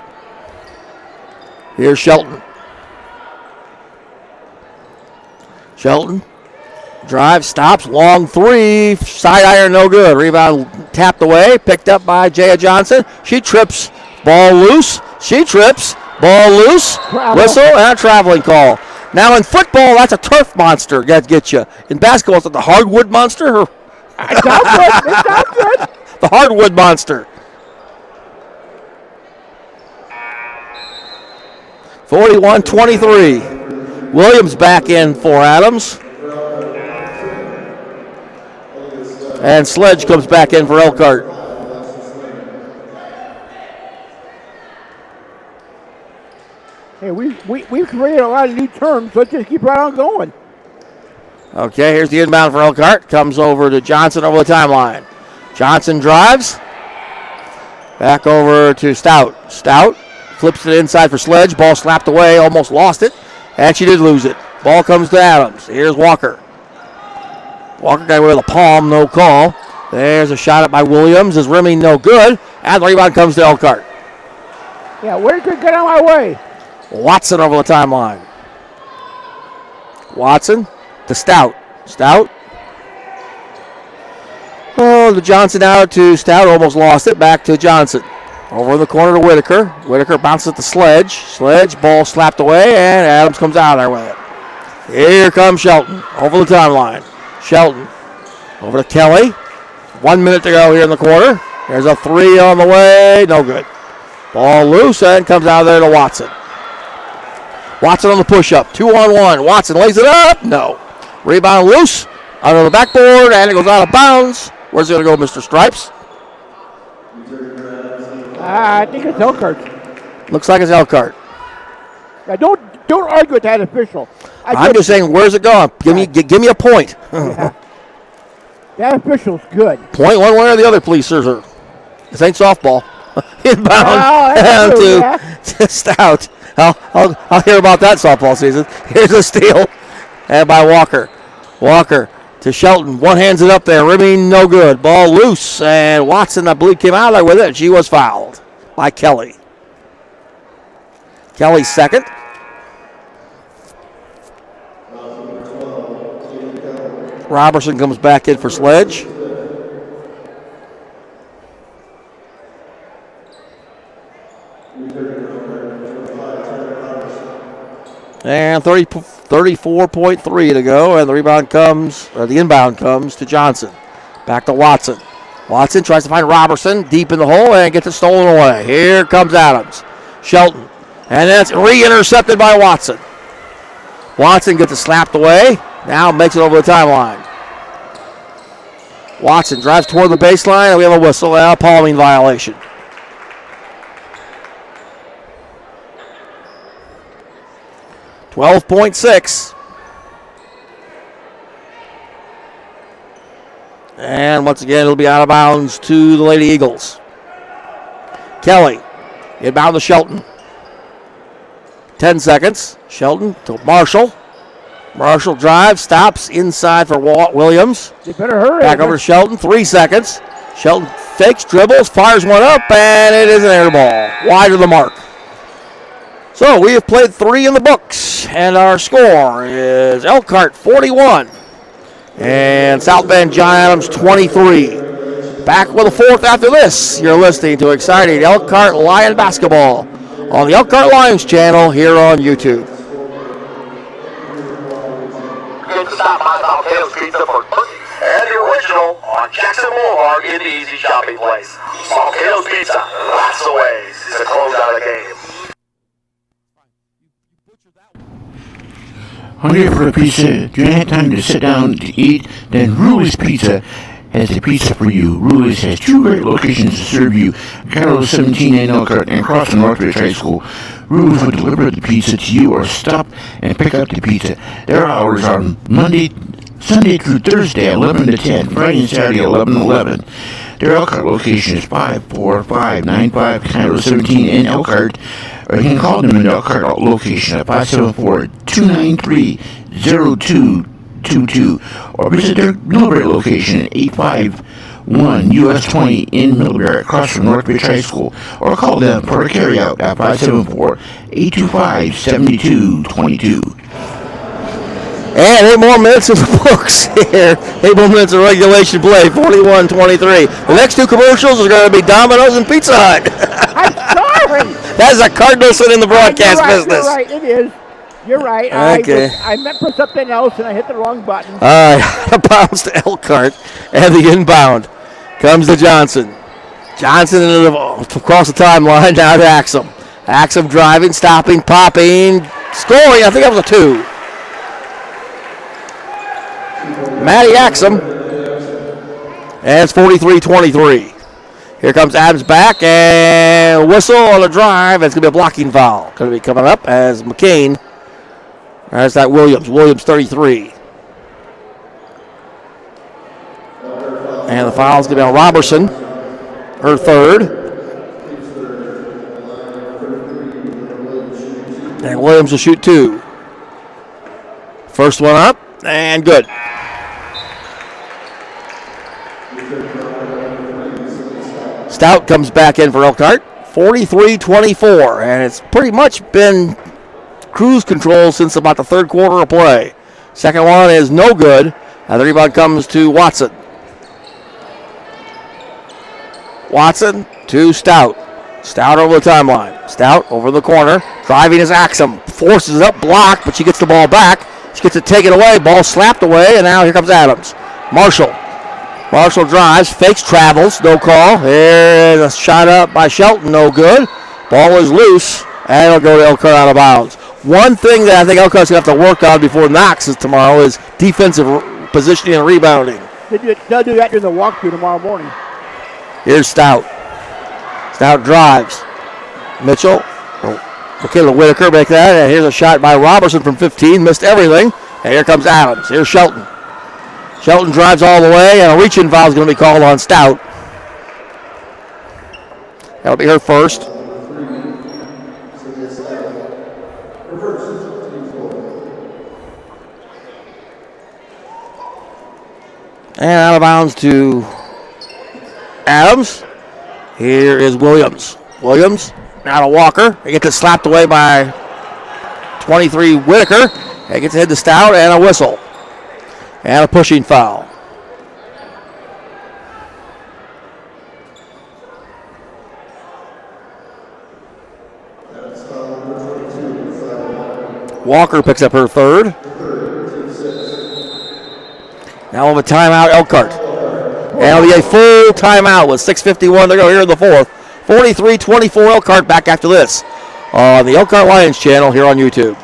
[SPEAKER 1] Here's Shelton. Shelton drives, stops, long 3, side iron, no good. Rebound tapped away, picked up by Jaya Johnson. She trips, ball loose. She trips, ball loose. Whistle and a traveling call. Now in football, that's a turf monster. Get you. In basketball, it's the hardwood monster.
[SPEAKER 2] It sounds good. It sounds good.
[SPEAKER 1] The hardwood monster. 41-23. Williams back in for Adams. And Sledge comes back in for Elkhart.
[SPEAKER 2] Hey, we've created a lot of new terms. Let's just keep right on going.
[SPEAKER 1] Okay, here's the inbound for Elkhart. Comes over to Johnson over the timeline. Johnson drives. Back over to Stout. Stout flips it inside for Sledge. Ball slapped away, almost lost it. And she did lose it. Ball comes to Adams. Here's Walker. Walker got away with a palm, no call. There's a shot up by Williams. Is rimming no good. And the rebound comes to Elkhart.
[SPEAKER 2] Yeah, where could get on my way?
[SPEAKER 1] Watson over the timeline. Watson to Stout. Stout. Oh, the Johnson out to Stout. Almost lost it. Back to Johnson. Over in the corner to Whitaker. Whitaker bounces to Sledge. Sledge, ball slapped away, and Adams comes out of there with it. Here comes Shelton over the timeline. Shelton over to Kelly. 1 minute to go here in the quarter. There's a 3 on the way. No good. Ball loose and comes out of there to Watson. Watson on the push-up. 2-on-1. Watson lays it up. No. Rebound loose. Under the backboard, and it goes out of bounds. Where's it going to go, Mr. Stripes?
[SPEAKER 2] I think it's Elkhart.
[SPEAKER 1] Looks like it's Elkhart.
[SPEAKER 2] Now don't argue with that official.
[SPEAKER 1] I'm just saying, where's it going? Give me a point.
[SPEAKER 2] Yeah. That official's good.
[SPEAKER 1] Point one way or the other, please, sir. This ain't softball. Inbound to Stout. I'll hear about that softball season. Here's a steal, and by Walker. Walker to Shelton. One hands it up there. Rimming no good. Ball loose, and Watson, I believe, came out of there with it. She was fouled by Kelly. Kelly's second. Robertson comes back in for Sledge. And 34.3 to go, and the inbound comes to Johnson. Back to Watson. Watson tries to find Robertson deep in the hole and gets it stolen away. Here comes Adams. Shelton. And that's re-intercepted by Watson. Watson gets it slapped away. Now makes it over the timeline. Watson drives toward the baseline, and we have a whistle and a palming violation. .6. And once again, it'll be out of bounds to the Lady Eagles. Kelly, inbound to Shelton. 10 seconds. Shelton to Marshall. Marshall drives, stops inside for Williams.
[SPEAKER 2] You better hurry.
[SPEAKER 1] Back over to Shelton, 3 seconds. Shelton fakes, dribbles, fires one up, and it is an air ball. Wide of the mark. So we have played 3 in the books, and our score is Elkhart 41 and South Bend John Adams 23. Back with a fourth after this. You're listening to exciting Elkhart Lion basketball on the Elkhart Lions channel here on YouTube.
[SPEAKER 10] Stop by South Hills Pizza for turkey and the original on Jackson Boulevard in the easy shopping place. South Hills Pizza, lots of ways to close out a game.
[SPEAKER 11] Hungry for a pizza? Do you have time to sit down to eat? Then Ruli's Pizza has the pizza for you. Ruli's has 2 great locations to serve you. Carlos 17 in Elkhart and across from Northridge High School. Ruli's will deliver the pizza to you or stop and pick up the pizza. Their hours are Sunday through Thursday, 11 to 10. Friday and Saturday, 11 to 11. Their Elkhart location is 54595 Carlos 17 in Elkhart. Or you can call them in the Elkhart location at 574-293-0222. Or visit their Middlebury location at 851 US 20 in Middlebury, across from Northridge High School. Or call them for a carryout at 574-825-7222.
[SPEAKER 1] And 8 more minutes in the books here. 8 more minutes of regulation play, 41-23. The next 2 commercials are going to be Domino's and Pizza Hut.
[SPEAKER 2] I'm sorry.
[SPEAKER 1] That's a Cardinalson in the broadcast business.
[SPEAKER 2] You're right, it is. You're right.
[SPEAKER 1] Okay.
[SPEAKER 2] I meant for something else, and I hit the wrong button.
[SPEAKER 1] Out of bounds to Elkhart, and the inbound comes to Johnson. Johnson across the timeline, now to Axum. Axum driving, stopping, popping, scoring. I think that was a 2. Matty Axum. And it's 43-23. Here comes Adams back, and whistle on the drive. It's going to be a blocking foul. Going to be coming up as McCain. There's that Williams. Williams 33. And the foul is going to be on Robertson. Her third. And Williams will shoot 2. First one up, and good. Stout comes back in for Elkhart, 43-24, and it's pretty much been cruise control since about the third quarter of play. Second one is no good, and the rebound comes to Watson. Watson to Stout. Stout over the timeline. Stout over the corner, driving his Axum, forces it up, blocked, but she gets the ball back. She gets it taken away, ball slapped away, and now here comes Adams. Marshall drives, fakes, travels, no call. Here's a shot up by Shelton, no good. Ball is loose, and it'll go to Elkhart out of bounds. One thing that I think Elkhart's going to have to work on before Knox is tomorrow is defensive positioning and rebounding.
[SPEAKER 2] They'll do that during the walkthrough tomorrow morning.
[SPEAKER 1] Here's Stout. Stout drives. Mitchell. McKinley Whitaker make that. And here's a shot by Robertson from 15. Missed everything. And here comes Adams. Here's Shelton. Shelton drives all the way, and a reach-in foul is going to be called on Stout. That'll be her first. And out of bounds to Adams. Here is Williams. Williams, now to Walker. He gets it slapped away by 23 Whitaker. He gets it hit to Stout and a whistle. And a pushing foul. Walker picks up her third. Now we'll have a timeout, Elkhart. And it'll be a full timeout with 6:51 to go here in the fourth. 43-24 Elkhart back after this on the Elkhart Lions channel here on YouTube.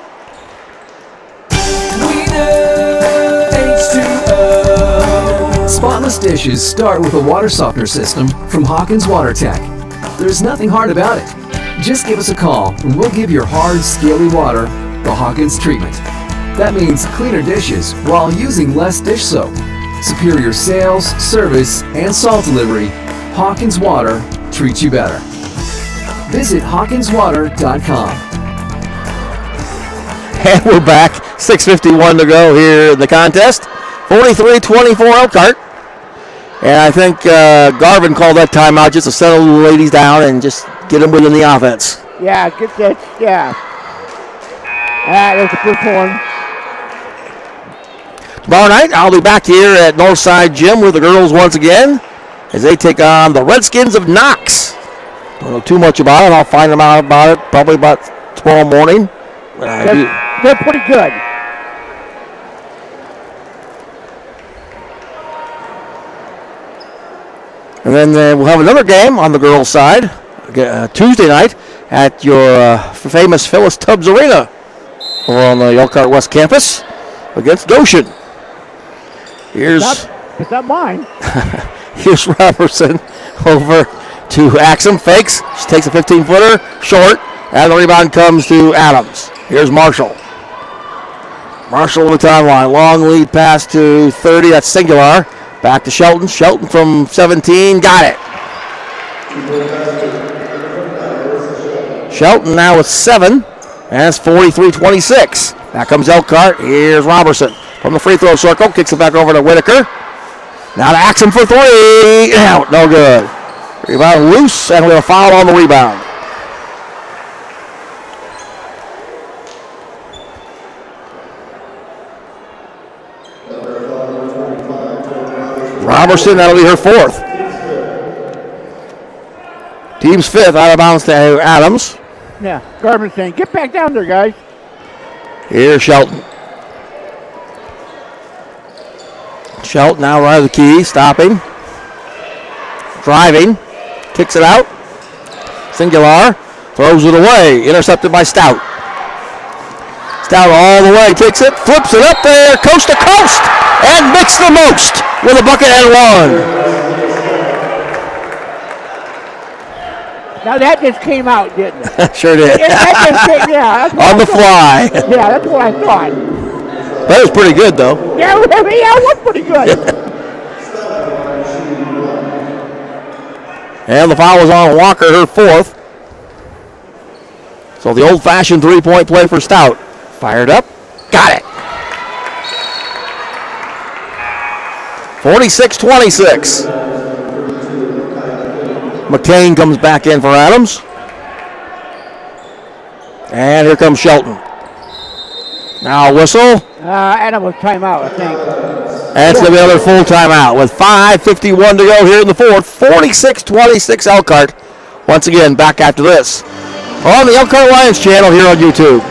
[SPEAKER 7] Spotless dishes start with a water softener system from Hawkins Water Tech. There's nothing hard about it. Just give us a call and we'll give your hard, scaly water the Hawkins treatment. That means cleaner dishes while using less dish soap. Superior sales, service, and salt delivery. Hawkins Water treats you better. Visit hawkinswater.com.
[SPEAKER 1] And we're back. 6:51 to go here in the contest. 43-24 Elkhart. And I think Garvin called that timeout just to settle the ladies down and just get them within the offense.
[SPEAKER 2] Yeah, get that. Yeah. There's the first one.
[SPEAKER 1] Tomorrow night, I'll be back here at Northside Gym with the girls once again as they take on the Redskins of Knox. Don't know too much about it. I'll find them out about it probably about tomorrow morning.
[SPEAKER 2] They're pretty good.
[SPEAKER 1] And then we'll have another game on the girls' side Tuesday night at your famous Phyllis Tubbs Arena over on the Elkhart West Campus against Goshen.
[SPEAKER 2] It's not mine.
[SPEAKER 1] Here's Robertson over to Axum. Fakes. She takes a 15-footer short. And the rebound comes to Adams. Here's Marshall. Marshall on the timeline. Long lead pass to 30. That's Singular. Back to Shelton. Shelton from 17. Got it. Shelton now with 7. And it's 43-26. Back comes Elkhart. Here's Robertson from the free throw circle. Kicks it back over to Whitaker. Now to Axum for 3. Out. No good. Rebound loose, and we have a foul on the rebound. Robertson, that'll be her fourth. Team's fifth, out of bounds to Adams.
[SPEAKER 2] Yeah, Garvin saying, get back down there, guys.
[SPEAKER 1] Here's Shelton. Shelton now right of the key, stopping. Driving. Kicks it out. Singular. Throws it away. Intercepted by Stout. Stout all the way. Takes it. Flips it up there. Coast to coast. And makes the most with a bucket and one.
[SPEAKER 2] Now that just came out, didn't it?
[SPEAKER 1] Sure did.
[SPEAKER 2] That just came, yeah,
[SPEAKER 1] on the fly.
[SPEAKER 2] Yeah, that's what I thought.
[SPEAKER 1] That was pretty good, though.
[SPEAKER 2] Yeah, it was pretty good.
[SPEAKER 1] And the foul was on Walker, her fourth. So the old-fashioned three-point play for Stout. Fired up. Got it. 46-26. McCain comes back in for Adams. And here comes Shelton. Now a whistle.
[SPEAKER 2] And it was timeout, I think.
[SPEAKER 1] And it's going to be another full timeout with 5:51 to go here in the fourth. 46-26 Elkhart. Once again, back after this on the Elkhart Lions channel here on YouTube.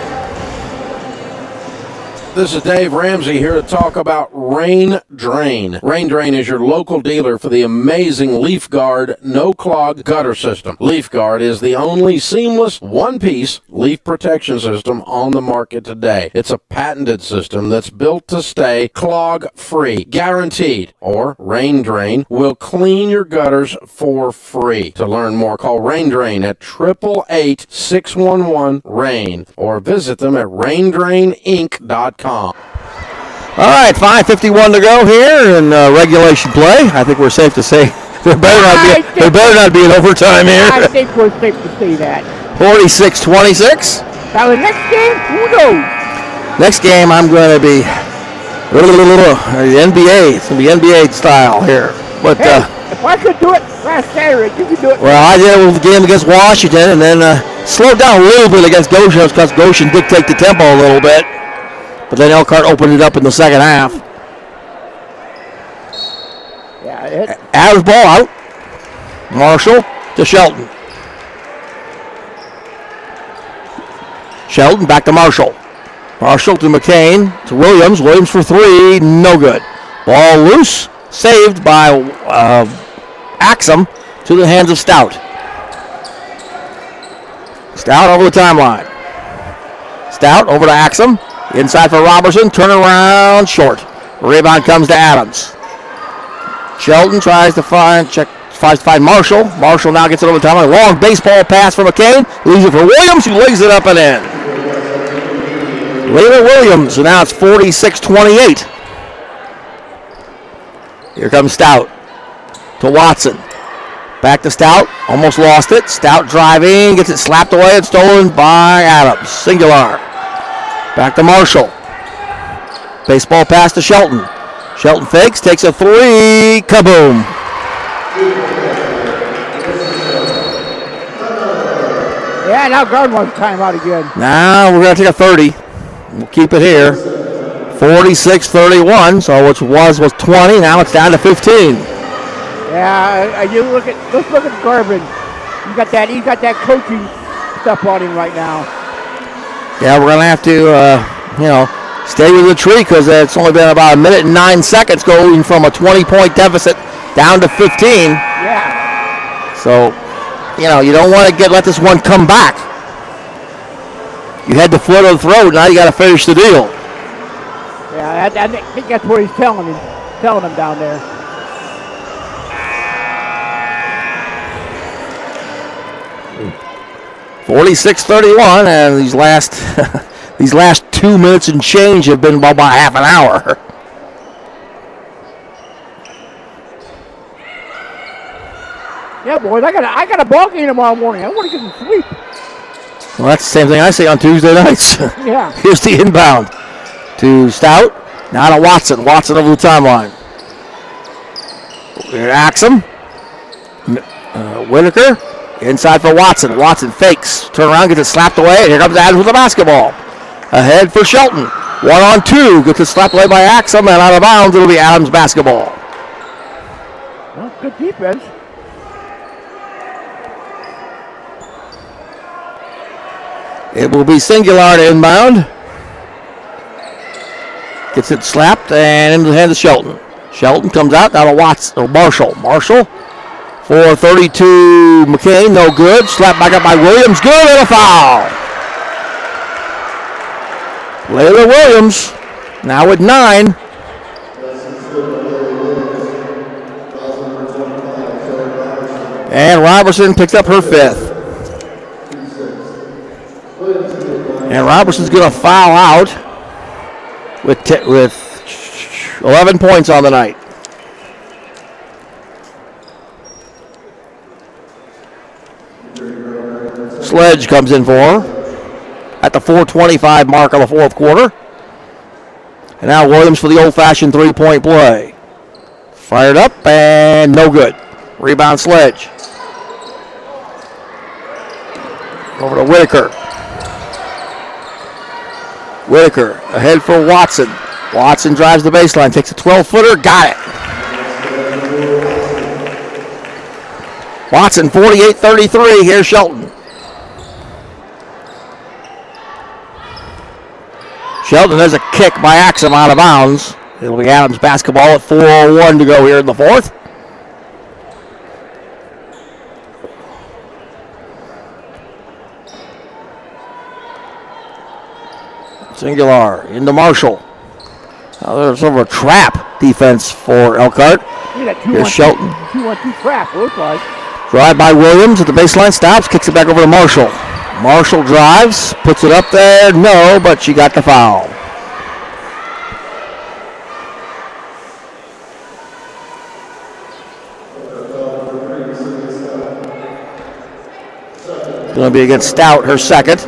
[SPEAKER 12] This is Dave Ramsey here to talk about Rain Drain. Rain Drain is your local dealer for the amazing Leaf Guard no-clog gutter system. Leaf Guard is the only seamless one-piece leaf protection system on the market today. It's a patented system that's built to stay clog-free, guaranteed. Or Rain Drain will clean your gutters for free. To learn more, call Rain Drain at 888-611-RAIN or visit them at raindraininc.com.
[SPEAKER 1] All right, 5:51 to go here in regulation play. I think we're safe to say there better not be an overtime here.
[SPEAKER 2] I think we're safe to say that.
[SPEAKER 1] 46-26.
[SPEAKER 2] Now the next game, who knows?
[SPEAKER 1] Next game, I'm going to be the NBA. It's going to be NBA style here. But
[SPEAKER 2] hey, if I could do it last Saturday, you could do it.
[SPEAKER 1] Well, I did the game against Washington and then slowed down a little bit against Goshen because Goshen dictated the tempo a little bit. But then Elkhart opened it up in the second half.
[SPEAKER 2] Yeah,
[SPEAKER 1] Adams ball out. Marshall to Shelton. Shelton back to Marshall. Marshall to McCain to Williams. Williams for three. No good. Ball loose. Saved by Axum to the hands of Stout. Stout over the timeline. Stout over to Axum. Inside for Robertson, turn around, short. Rebound comes to Adams. Shelton tries to find Marshall. Marshall now gets it over the timeline. Long baseball pass for McCain. Leaves it for Williams, who lays it up and in. Layla Williams, and now it's 46-28. Here comes Stout to Watson. Back to Stout, almost lost it. Stout driving, gets it slapped away and stolen by Adams. Singular. Back to Marshall. Baseball pass to Shelton. Shelton fakes, takes a three. Kaboom.
[SPEAKER 2] Yeah, now guard wants timeout again.
[SPEAKER 1] Now we're going to take a 30. We'll keep it here. 46-31. So which was 20. Now it's down to 15.
[SPEAKER 2] Yeah, let's look at Garvin. He's got that coaching stuff on him right now.
[SPEAKER 1] Yeah, we're going to have to, stay with the tree because it's only been about a minute and 9 seconds going from a 20-point deficit down to 15.
[SPEAKER 2] Yeah.
[SPEAKER 1] So, you don't want to let this one come back. You had the foot on the throat, now you got to finish the deal.
[SPEAKER 2] Yeah, I think that's what he's telling him down there.
[SPEAKER 1] $46-31, and these last 2 minutes and change have been about half an hour.
[SPEAKER 2] Yeah, boys, I got a ball game tomorrow morning. I want to get some sleep.
[SPEAKER 1] Well, that's the same thing I say on Tuesday nights.
[SPEAKER 2] Yeah.
[SPEAKER 1] Here's the inbound to Stout. Now to Watson. Watson over the timeline. Axum. Whitaker. Inside for Watson. Watson fakes. Turn around, gets it slapped away. Here comes Adams with the basketball. Ahead for Shelton. 1-on-2. Gets it slapped away by Axum, and out of bounds. It'll be Adams basketball.
[SPEAKER 2] Well, good defense.
[SPEAKER 1] It will be Singular to inbound. Gets it slapped and into the hands of Shelton. Shelton comes out now to Marshall. Marshall for 32. McCain, no good. Slapped back up by Williams. Good, and a foul. Layla Williams now with 9. And Robertson picks up her 5th. And Robertson's going to foul out with 11 points on the night. Sledge comes in for her at the 4:25 mark of the fourth quarter. And now Williams for the old-fashioned three-point play. Fired up and no good. Rebound Sledge. Over to Whitaker. Whitaker ahead for Watson. Watson drives the baseline, takes a 12-footer, got it. Watson, 48-33, here's Shelton. Shelton, there's a kick by Axum out of bounds. It'll be Adams basketball at 4:01 to go here in the fourth. Singular into Marshall. Now there's sort of a trap defense for Elkhart. Here's Shelton.
[SPEAKER 2] 2-1-2 trap, looks like.
[SPEAKER 1] Drive by Williams at the baseline, stops, kicks it back over to Marshall. Marshall drives, puts it up there. No, but she got the foul. Going to be against Stout, her second.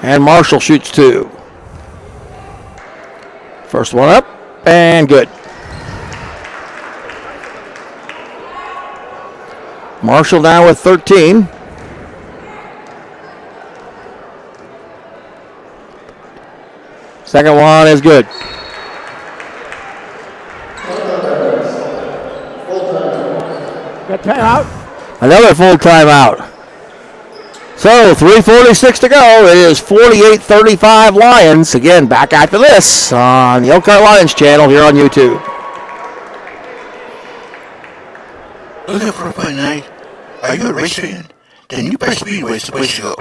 [SPEAKER 1] And Marshall shoots two. First one up, and good. Marshall now with 13. Second one is good.
[SPEAKER 2] Got timeout.
[SPEAKER 1] Another full timeout. So 3:46 to go. It is 48-35 Lions. Again, back after this on the Elkhart Lions channel here on YouTube.
[SPEAKER 11] Looking for a fun night? Are you a race fan? Then New Paris Speedway is the place to go.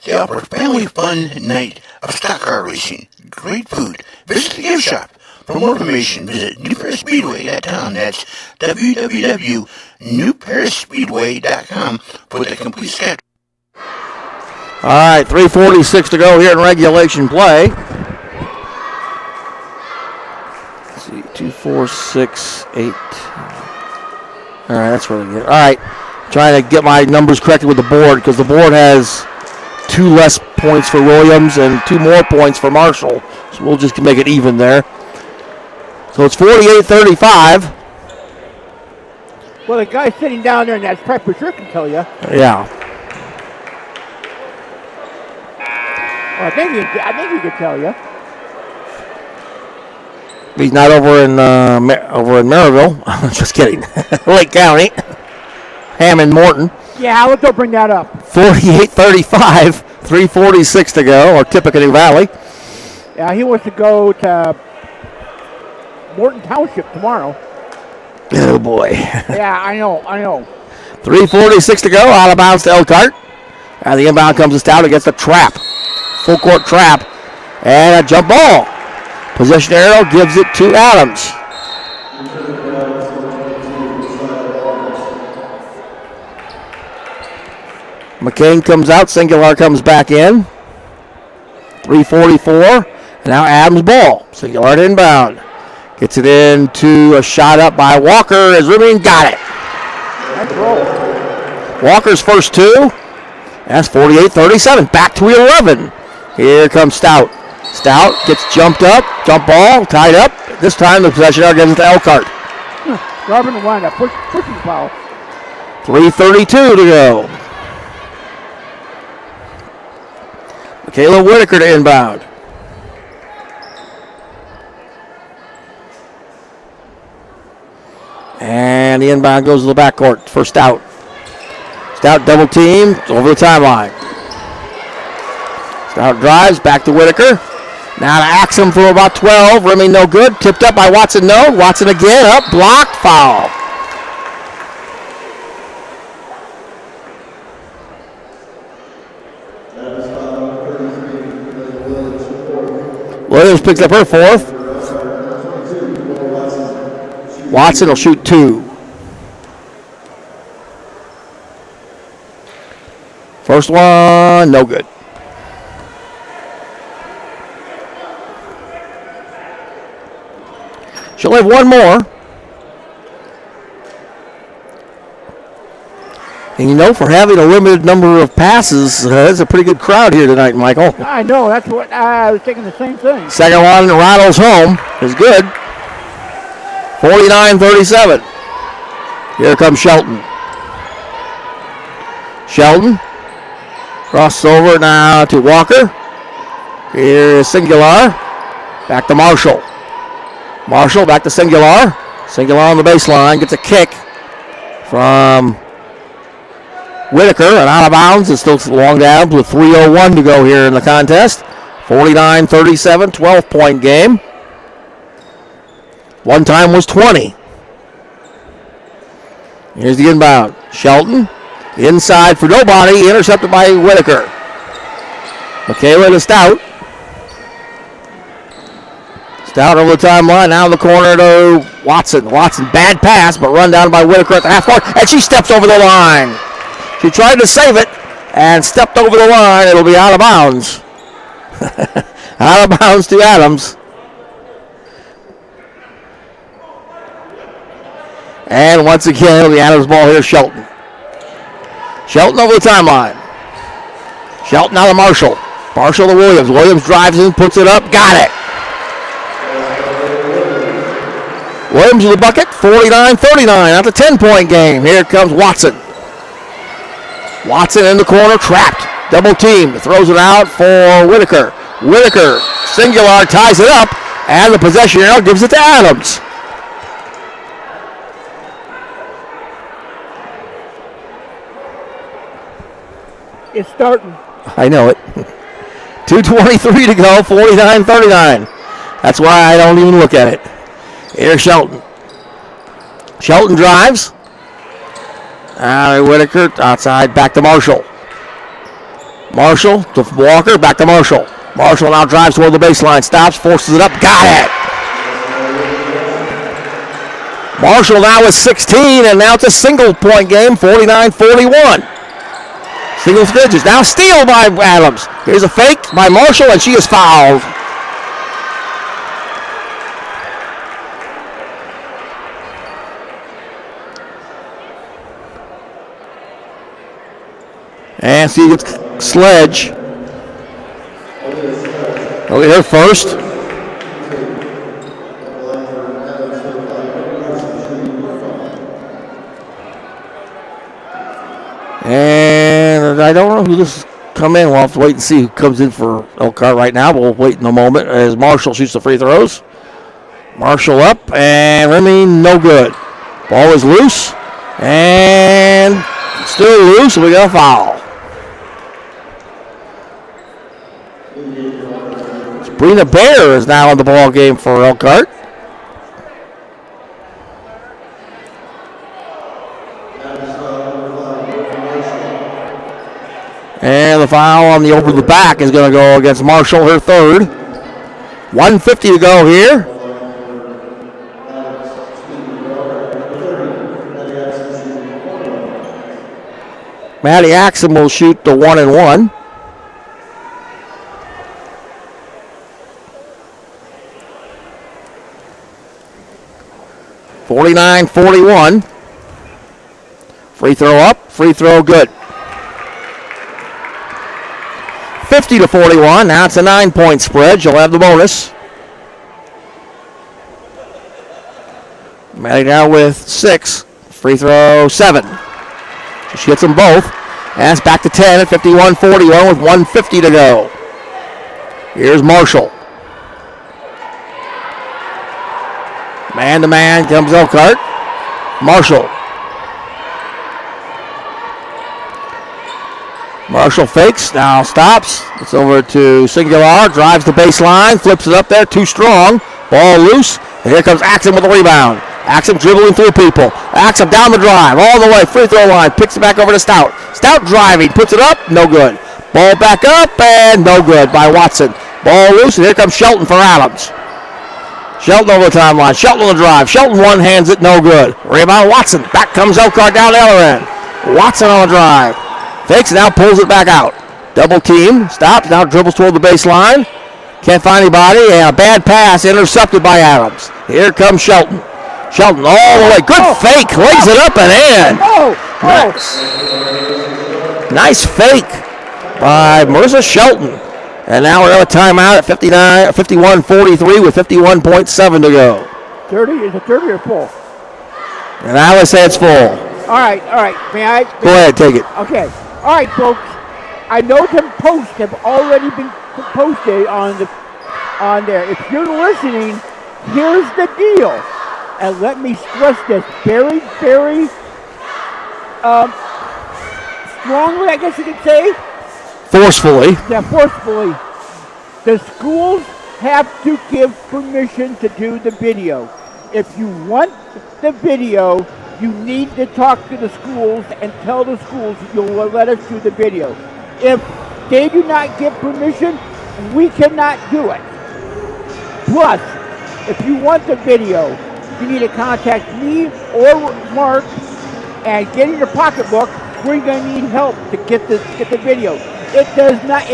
[SPEAKER 11] They offer a family fun night of stock car racing, great food. Visit the gift shop. For more information, visit newparisspeedway.com. That's www.newparisspeedway.com for the complete schedule.
[SPEAKER 1] All right, 3:46 to go here in regulation play. Let's see, 2, 4, 6, 8. All right, that's really good. All right, trying to get my numbers corrected with the board because the board has 2 less points for Williams and 2 more points for Marshall. So we'll just make it even there. So it's 48-35.
[SPEAKER 2] Well, the guy sitting down there in that prep for sure can tell you.
[SPEAKER 1] Yeah.
[SPEAKER 2] Well, I think he could tell you.
[SPEAKER 1] He's not over in Maryville. Just kidding. Lake County. Hammond Morton.
[SPEAKER 2] Yeah, let's go bring that up.
[SPEAKER 1] 48-35. 3:46 to go. Or Tippecanoe Valley.
[SPEAKER 2] Yeah, he wants to go to Morton Township tomorrow.
[SPEAKER 1] Oh boy.
[SPEAKER 2] Yeah, I know.
[SPEAKER 1] 3:46 to go. Out of bounds to Elkhart. And the inbound comes to Stout against the trap. Full court trap. And a jump ball. Possession arrow gives it to Adams. McCain comes out. Singular comes back in. 3:44. And now Adams ball. Singular inbound. Gets it into a shot up by Walker as Rubin got it.
[SPEAKER 2] Nice roll.
[SPEAKER 1] Walker's first 2. That's 48-37. Back to 11. Here comes Stout. Stout gets jumped up. Jump ball. Tied up. This time the possession arrow gives it to Elkhart.
[SPEAKER 2] Garvin wound up pushing foul.
[SPEAKER 1] 3:32 to go. Michaela Whitaker to inbound. And the inbound goes to the backcourt for Stout. Stout double team over the timeline. Stout drives back to Whitaker. Now to Axum from about 12. Rimming no good. Tipped up by Watson. No. Watson again up. Blocked. Foul. Williams picks up her 4th. Watson will shoot 2. First one, no good. She'll have one more. And you know, for having a limited number of passes, that's a pretty good crowd here tonight, Michael.
[SPEAKER 2] I know, that's what I was thinking the same thing.
[SPEAKER 1] Second one rattles home. Is good. 49-37. Here comes Shelton. Shelton. Crosses over now to Walker. Here's Singular. Back to Marshall. Marshall back to Singular. Singular on the baseline. Gets a kick from Whitaker, and out of bounds. It's still long down with 3:01 to go here in the contest. 49-37, 12-point game. One time was 20. Here's the inbound. Shelton, inside for nobody, intercepted by Whitaker. Michaela to Stout. Stout over the timeline, now in the corner to Watson. Watson, bad pass, but run down by Whitaker at the half court, and she steps over the line. She tried to save it and stepped over the line. It'll be out of bounds. Out of bounds to Adams. And once again, it'll be Adams' ball here, Shelton. Shelton over the timeline. Shelton out of Marshall. Marshall to Williams. Williams drives in, puts it up, got it. Williams with the bucket, 49-39. That's a 10-point game. Here comes Watson. Watson in the corner, trapped. Double team, throws it out for Whitaker. Whitaker, singular, ties it up, and the possession arrow gives it to Adams.
[SPEAKER 2] It's starting.
[SPEAKER 1] I know it. 2:23 to go, 49-39. That's why I don't even look at it. Here's Shelton. Shelton drives. Whitaker outside, back to Marshall. Marshall to Walker, back to Marshall. Marshall now drives toward the baseline, stops, forces it up, got it. Marshall now with 16, and now it's a single-point game, 49-41. Single digits. Now steal by Adams. Here's a fake by Marshall, and she is fouled. And see gets Sledge. Look at her first. And I don't know who this is come in. We'll have to wait and see who comes in for Elkhart right now. We'll wait in a moment as Marshall shoots the free throws. Marshall up, and Remy no good. Ball is loose, and still loose, and we got a foul. Sabrina Bear is now in the ball game for Elkhart. And the foul on the over the back is going to go against Marshall, her third. 1:50 to go here. Maddie Axum will shoot the 1-and-1. (49-41). Free throw up, free throw good. 50-41. Now it's a 9-point spread. She'll have the bonus. Maddie now with 6. Free throw 7. She hits them both. And it's back to 10 at 51-41 with 1:50 to go. Here's Marshall. Man-to-man comes Elkhart. Marshall. Marshall fakes, now stops. It's over to Singular, drives the baseline, flips it up there, too strong. Ball loose, and here comes Axum with the rebound. Axum dribbling through people. Axum down the drive, all the way, free throw line, picks it back over to Stout. Stout driving, puts it up, no good. Ball back up, and no good by Watson. Ball loose, and here comes Shelton for Adams. Shelton over the timeline, Shelton on the drive. Shelton one-hands it, no good. Rebound Watson, back comes Elkhart down the other end. Watson on the drive. Fakes, now pulls it back out. Double team, stops, now dribbles toward the baseline. Can't find anybody, and a bad pass intercepted by Adams. Here comes Shelton. Shelton all the way, good fake, lays it up and in. Nice fake by Marissa Shelton. And now we're at a timeout at 51-43 with 51.7 to go.
[SPEAKER 2] 30, is it 30 or full?
[SPEAKER 1] And I would say it's full.
[SPEAKER 2] All right. May I?
[SPEAKER 1] Go ahead, take it.
[SPEAKER 2] Okay. All right, folks. I know the posts have already been posted on there. If you're listening, here's the deal. And let me stress this very, very strongly, I guess you could say.
[SPEAKER 1] Forcefully.
[SPEAKER 2] Yeah, forcefully. The schools have to give permission to do the video. If you want the video, you need to talk to the schools and tell the schools you'll let us do the video. If they do not give permission, we cannot do it. Plus, if you want the video, you need to contact me or Mark and get in your pocketbook. We're going to need help to get the video. It does not.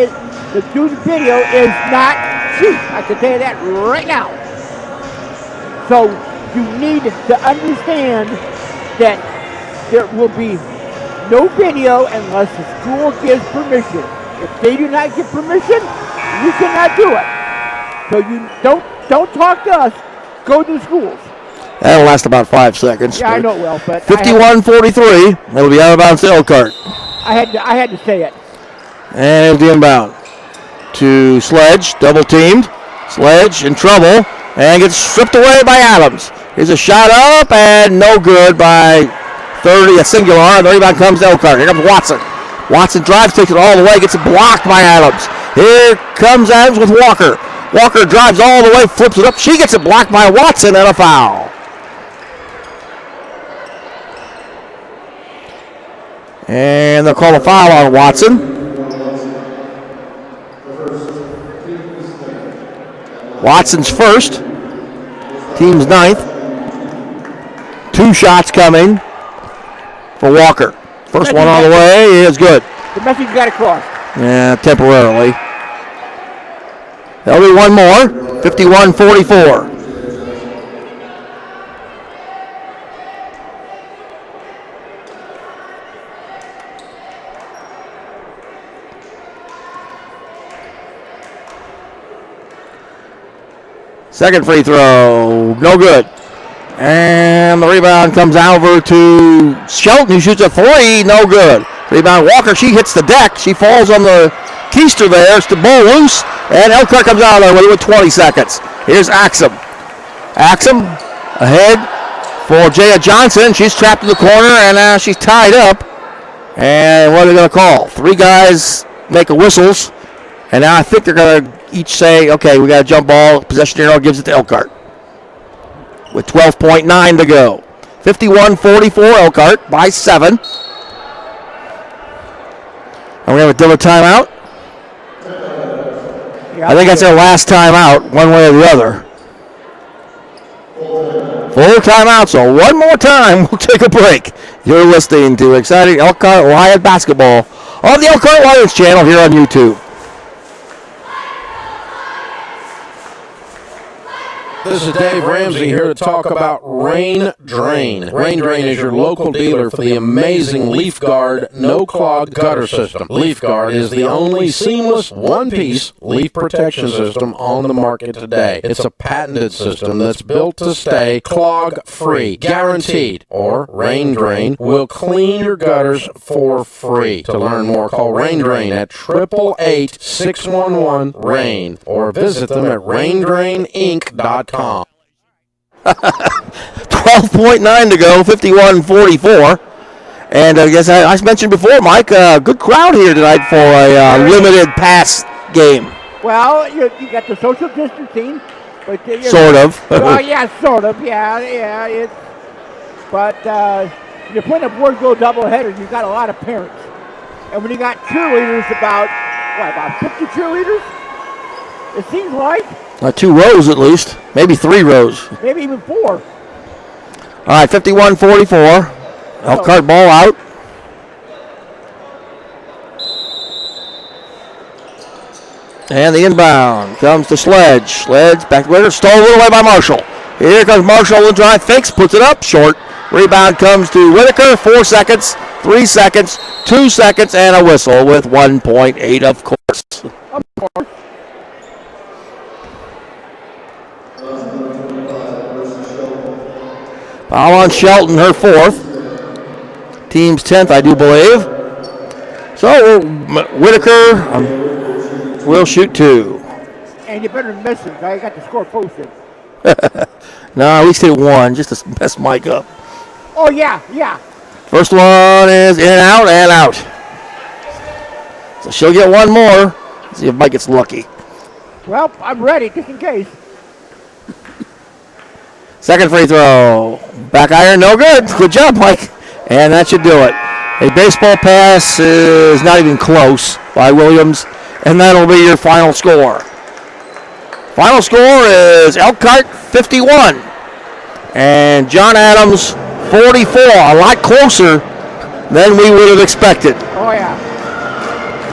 [SPEAKER 2] The do the video is not cheap. I can tell you that right now. So you need to understand that there will be no video unless the school gives permission. If they do not give permission, we cannot do it. So you don't talk to us. Go to the schools.
[SPEAKER 1] That'll last about 5 seconds.
[SPEAKER 2] Yeah, I know it will, but
[SPEAKER 1] 51-43. It'll be out of bounds to Elkhart.
[SPEAKER 2] I had to say it.
[SPEAKER 1] And it'll be inbound to Sledge, double teamed. Sledge in trouble and gets stripped away by Adams. Here's a shot up and no good by 30, a singular. And the rebound comes to Elkhart. Here comes Watson. Watson drives, takes it all the way, gets it blocked by Adams. Here comes Adams with Walker. Walker drives all the way, flips it up. She gets it blocked by Watson and a foul. And they'll call a foul on Watson. Watson's first. Team's ninth. 2 shots coming for Walker. First one all the way is good.
[SPEAKER 2] The message got across.
[SPEAKER 1] Yeah, temporarily. There'll be one more. 51-44. Second free throw, no good. And the rebound comes over to Shelton, who shoots a 3, no good. Rebound Walker, she hits the deck. She falls on the keister there. It's the ball loose, and Elkhart comes out of there with 20 seconds. Here's Axum. Axum ahead for Jaya Johnson. She's trapped in the corner, and now she's tied up. And what are they going to call? 3 guys make a whistles, and now I think they're going to each say, okay, we got a jump ball. Possession arrow gives it to Elkhart with 12.9 to go. 51-44, Elkhart by 7. And we have a double timeout. I think that's our last timeout, one way or the other. Full timeout, so one more time, we'll take a break. You're listening to exciting Elkhart Lion basketball on the Elkhart Lions channel here on YouTube.
[SPEAKER 12] This is Dave Ramsey here to talk about Rain Drain. Rain Drain is your local dealer for the amazing Leaf Guard no-clog gutter system. Leaf Guard is the only seamless one-piece leaf protection system on the market today. It's a patented system that's built to stay clog-free, guaranteed. Or Rain Drain will clean your gutters for free. To learn more, call Rain Drain at 888-611-RAIN or visit them at raindraininc.com.
[SPEAKER 1] 12.9 to go, 51-44. And I guess I mentioned before, Mike, good crowd here tonight for a limited pass game.
[SPEAKER 2] Well, you got the social distancing. But
[SPEAKER 1] sort of.
[SPEAKER 2] Well, yeah, sort of. Yeah. But you're putting a board go doubleheader, you've got a lot of parents. And when you got cheerleaders, about 50 cheerleaders? It seems like.
[SPEAKER 1] 2 rows at least, maybe 3 rows.
[SPEAKER 2] Maybe even 4.
[SPEAKER 1] All right, 51-44. Elkhart ball out. And the inbound comes to Sledge. Sledge back to Whitaker, stolen away by Marshall. Here comes Marshall, the drive, fakes, puts it up, short. Rebound comes to Whitaker, 4 seconds, 3 seconds, 2 seconds, and a whistle with 1.8, of course.
[SPEAKER 2] Of course.
[SPEAKER 1] Foul on Shelton, her 4th. Team's 10th, I do believe. So Whitaker will shoot 2.
[SPEAKER 2] And you better miss it. I got the score posted.
[SPEAKER 1] No, at least hit 1, just to mess Mike up.
[SPEAKER 2] Oh, yeah.
[SPEAKER 1] First one is in and out and out. So she'll get one more. See if Mike gets lucky.
[SPEAKER 2] Well, I'm ready just in case.
[SPEAKER 1] Second free throw. Back iron, no good. Good job, Mike. And that should do it. A baseball pass is not even close by Williams. And that'll be your final score. Final score is Elkhart 51. And John Adams 44. A lot closer than we would have expected.
[SPEAKER 2] Oh, yeah.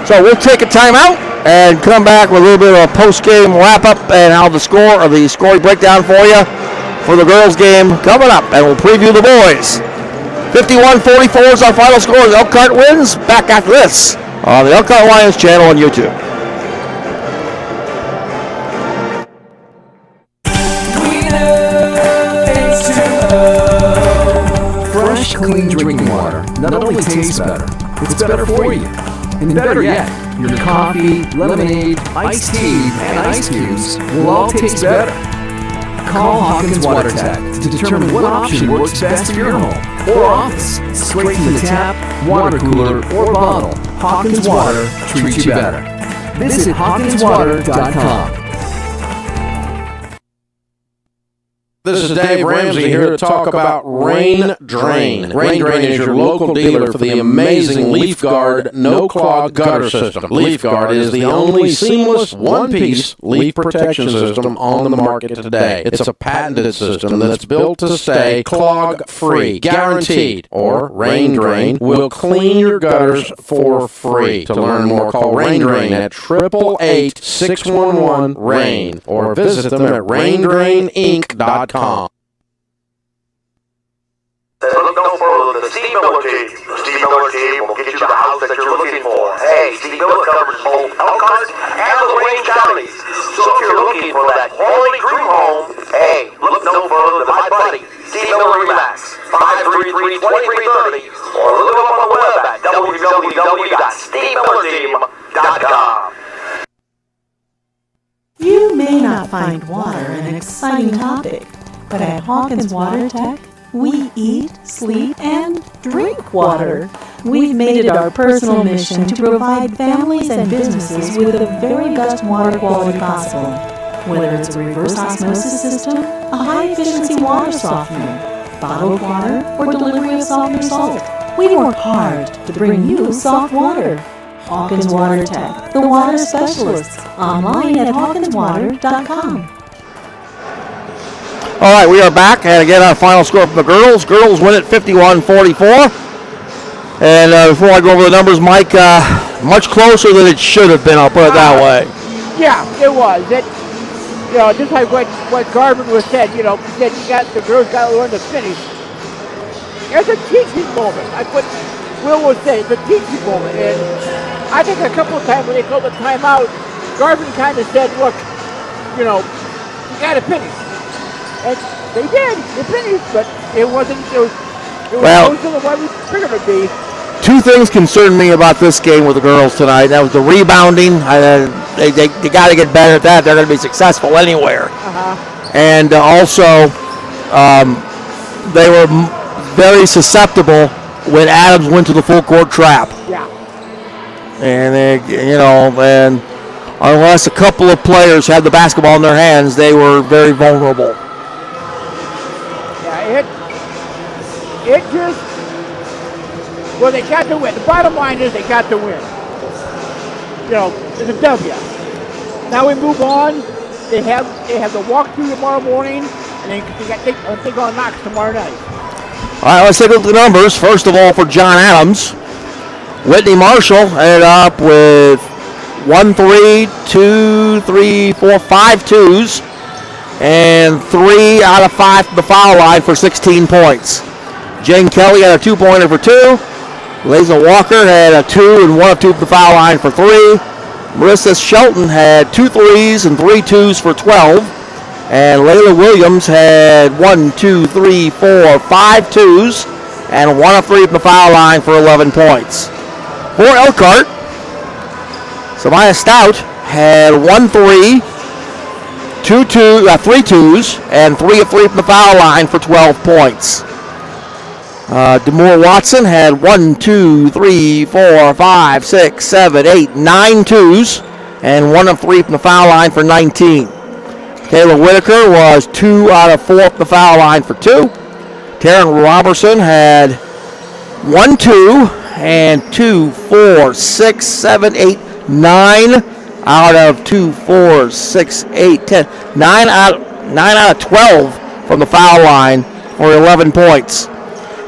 [SPEAKER 1] So we'll take a timeout and come back with a little bit of a post-game wrap-up and how the score or the scoring breakdown for you for the girls' game coming up. And we'll preview the boys. 51-44 is our final score. Elkhart wins. Back after this on the Elkhart Lions channel on YouTube.
[SPEAKER 7] Fresh, clean drinking water not only tastes better, it's better for you. And better yet, your coffee, lemonade, iced tea, and ice cubes will all taste better. Call Hawkins Water Tech to determine what option works best for your home or office. Straight from the tap, water cooler, or bottle, Hawkins Water treats you better. Visit HawkinsWater.com.
[SPEAKER 12] This is Dave Ramsey here to talk about Rain Drain. Rain Drain is your local dealer for the amazing Leaf Guard no-clog gutter system. Leaf Guard is the only seamless one-piece leaf protection system on the market today. It's a patented system that's built to stay clog-free, guaranteed. Or Rain Drain will clean your gutters for free. To learn more, call Rain Drain at 888-611-RAIN or visit them at raindraininc.com.
[SPEAKER 10] Look no further than the Steve Miller team. The Steve Miller team will get you the house that you're looking for. Hey, Steve Miller covers both Elkhart and the Range counties. So if you're looking for that quality dream home, hey, look no further than my buddy, Steve Miller Remax, 533-2330, or look up on the web at www.stevemillerteam.com.
[SPEAKER 6] You may not find water an exciting topic, but at Hawkins Water Tech, we eat, sleep, and drink water. We've made it our personal mission to provide families and businesses with the very best water quality possible. Whether it's a reverse osmosis system, a high-efficiency water softener, bottled water, or delivery of softener salt, we work hard to bring you soft water. Hawkins Water Tech, the water specialists, online at hawkinswater.com.
[SPEAKER 1] All right, we are back, and again, our final score from the girls. Girls win at 51-44. And before I go over the numbers, Mike, much closer than it should have been, I'll put it that way.
[SPEAKER 2] Yeah, it was. Just like what Garvin was said, he said the girls got to learn to finish. It's a teaching moment. Will was saying, it's a teaching moment. And I think a couple of times when they called the timeout, Garvin kind of said, look, you got to finish. And they did. They finished, but it wasn't closer than what we figured it would be.
[SPEAKER 1] Two things concern me about this game with the girls tonight. That was the rebounding. They got to get better at that. They're going to be successful anywhere. And also, they were very susceptible when Adams went to the full court trap.
[SPEAKER 2] Yeah.
[SPEAKER 1] And and unless a couple of players had the basketball in their hands, they were very vulnerable.
[SPEAKER 2] Yeah, they got to win. The bottom line is they got to win. It's a W. Now we move on. They have the walkthrough tomorrow morning, and they go on Knox tomorrow night.
[SPEAKER 1] All right, let's take a look at the numbers. First of all, for John Adams, Whitney Marshall ended up with 1 3, 2, 3, 4, 5 twos, and 3 out of 5 from the foul line for 16 points. Jane Kelly had a 2-pointer for 2. Liza Walker had a 2 and 1 of 2 from the foul line for 3. Marissa Shelton had 2 threes and 3 twos for 12. And Layla Williams had 1, 2, 3, 4, 5 twos and 1 of 3 from the foul line for 11 points. For Elkhart, Samaya Stout had 1 3, 3 twos, and 3 of 3 from the foul line for 12 points. DeMoore Watson had 1, 2, 3, 4, 5, 6, 7, 8, 9 twos, and 1 of 3 from the foul line for 19. Taylor Whitaker was 2 out of 4 from the foul line for 2. Taryn Robertson had 1, 2, and 2, 4, 6, 7, 8, 9 out of 2, 4, 6, 8, 10. 9 out of 12 from the foul line for 11 points.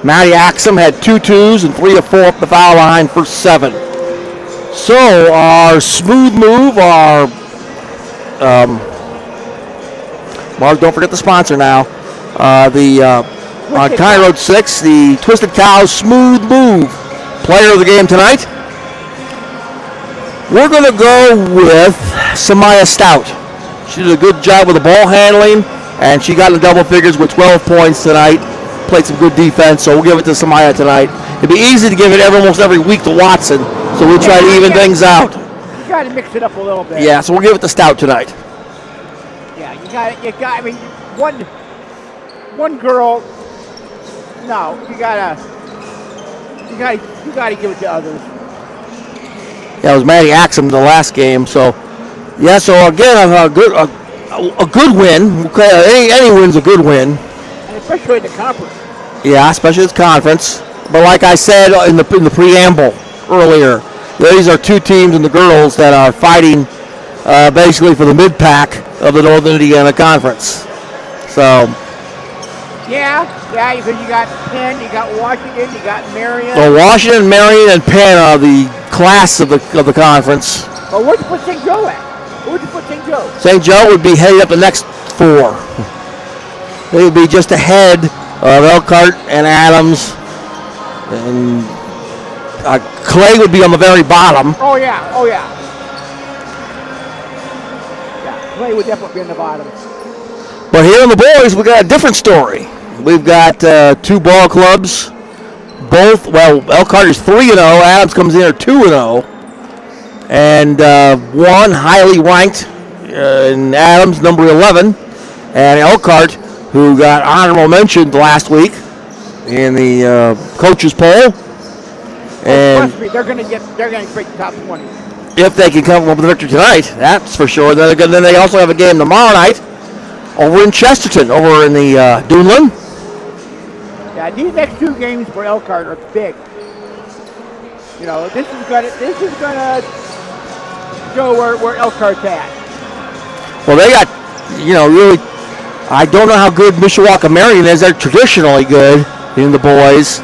[SPEAKER 1] Maddie Axum had 2 twos and 3 of 4 from the foul line for 7. So our smooth move, our Mark, don't forget the sponsor now. On County Road 6, the Twisted Cows Smooth Move player of the game tonight. We're going to go with Samaya Stout. She did a good job with the ball handling, and she got in the double figures with 12 points tonight. Played some good defense, so we'll give it to Samaya tonight. It'd be easy to give it almost every week to Watson, so we'll try to even things out.
[SPEAKER 2] You got to mix it up a little bit.
[SPEAKER 1] Yeah, so we'll give it to Stout tonight.
[SPEAKER 2] Yeah, you got. I mean, one girl. No, you gotta give it to others.
[SPEAKER 1] Yeah, it was Maddie Axum the last game. So, yeah. So again, a good win. Okay, any win's a good win.
[SPEAKER 2] And especially in the conference.
[SPEAKER 1] Yeah, especially the conference. But like I said in the preamble earlier, these are 2 teams in the girls that are fighting basically for the mid-pack of the Northern Indiana Conference. So.
[SPEAKER 2] Yeah, because you got Penn, you got Washington, you got Marion.
[SPEAKER 1] So Washington, Marion, and Penn are the class of the conference.
[SPEAKER 2] Well, where'd you put St. Joe at? Where'd you put St. Joe?
[SPEAKER 1] St. Joe would be heading up the next 4. They would be just ahead of Elkhart and Adams, and Clay would be on the very bottom.
[SPEAKER 2] Oh yeah. Yeah, Clay would definitely be on the bottom.
[SPEAKER 1] But here in the boys, we got a different story. We've got 2 ball clubs. Elkhart is 3-0. Adams comes in at 2-0. And 1 highly ranked in Adams, number 11. And Elkhart, who got honorable mention last week in the coaches poll. And
[SPEAKER 2] trust me, they're going to break the top 20.
[SPEAKER 1] If they can come up with a victory tonight, that's for sure. Then they also have a game tomorrow night over in Chesterton, over in the Duneland.
[SPEAKER 2] Yeah, these next 2 games for Elkhart are big. You know, this is gonna show where Elkhart's at.
[SPEAKER 1] Well, they got, really. I don't know how good Mishawaka Marion is. They're traditionally good in the boys,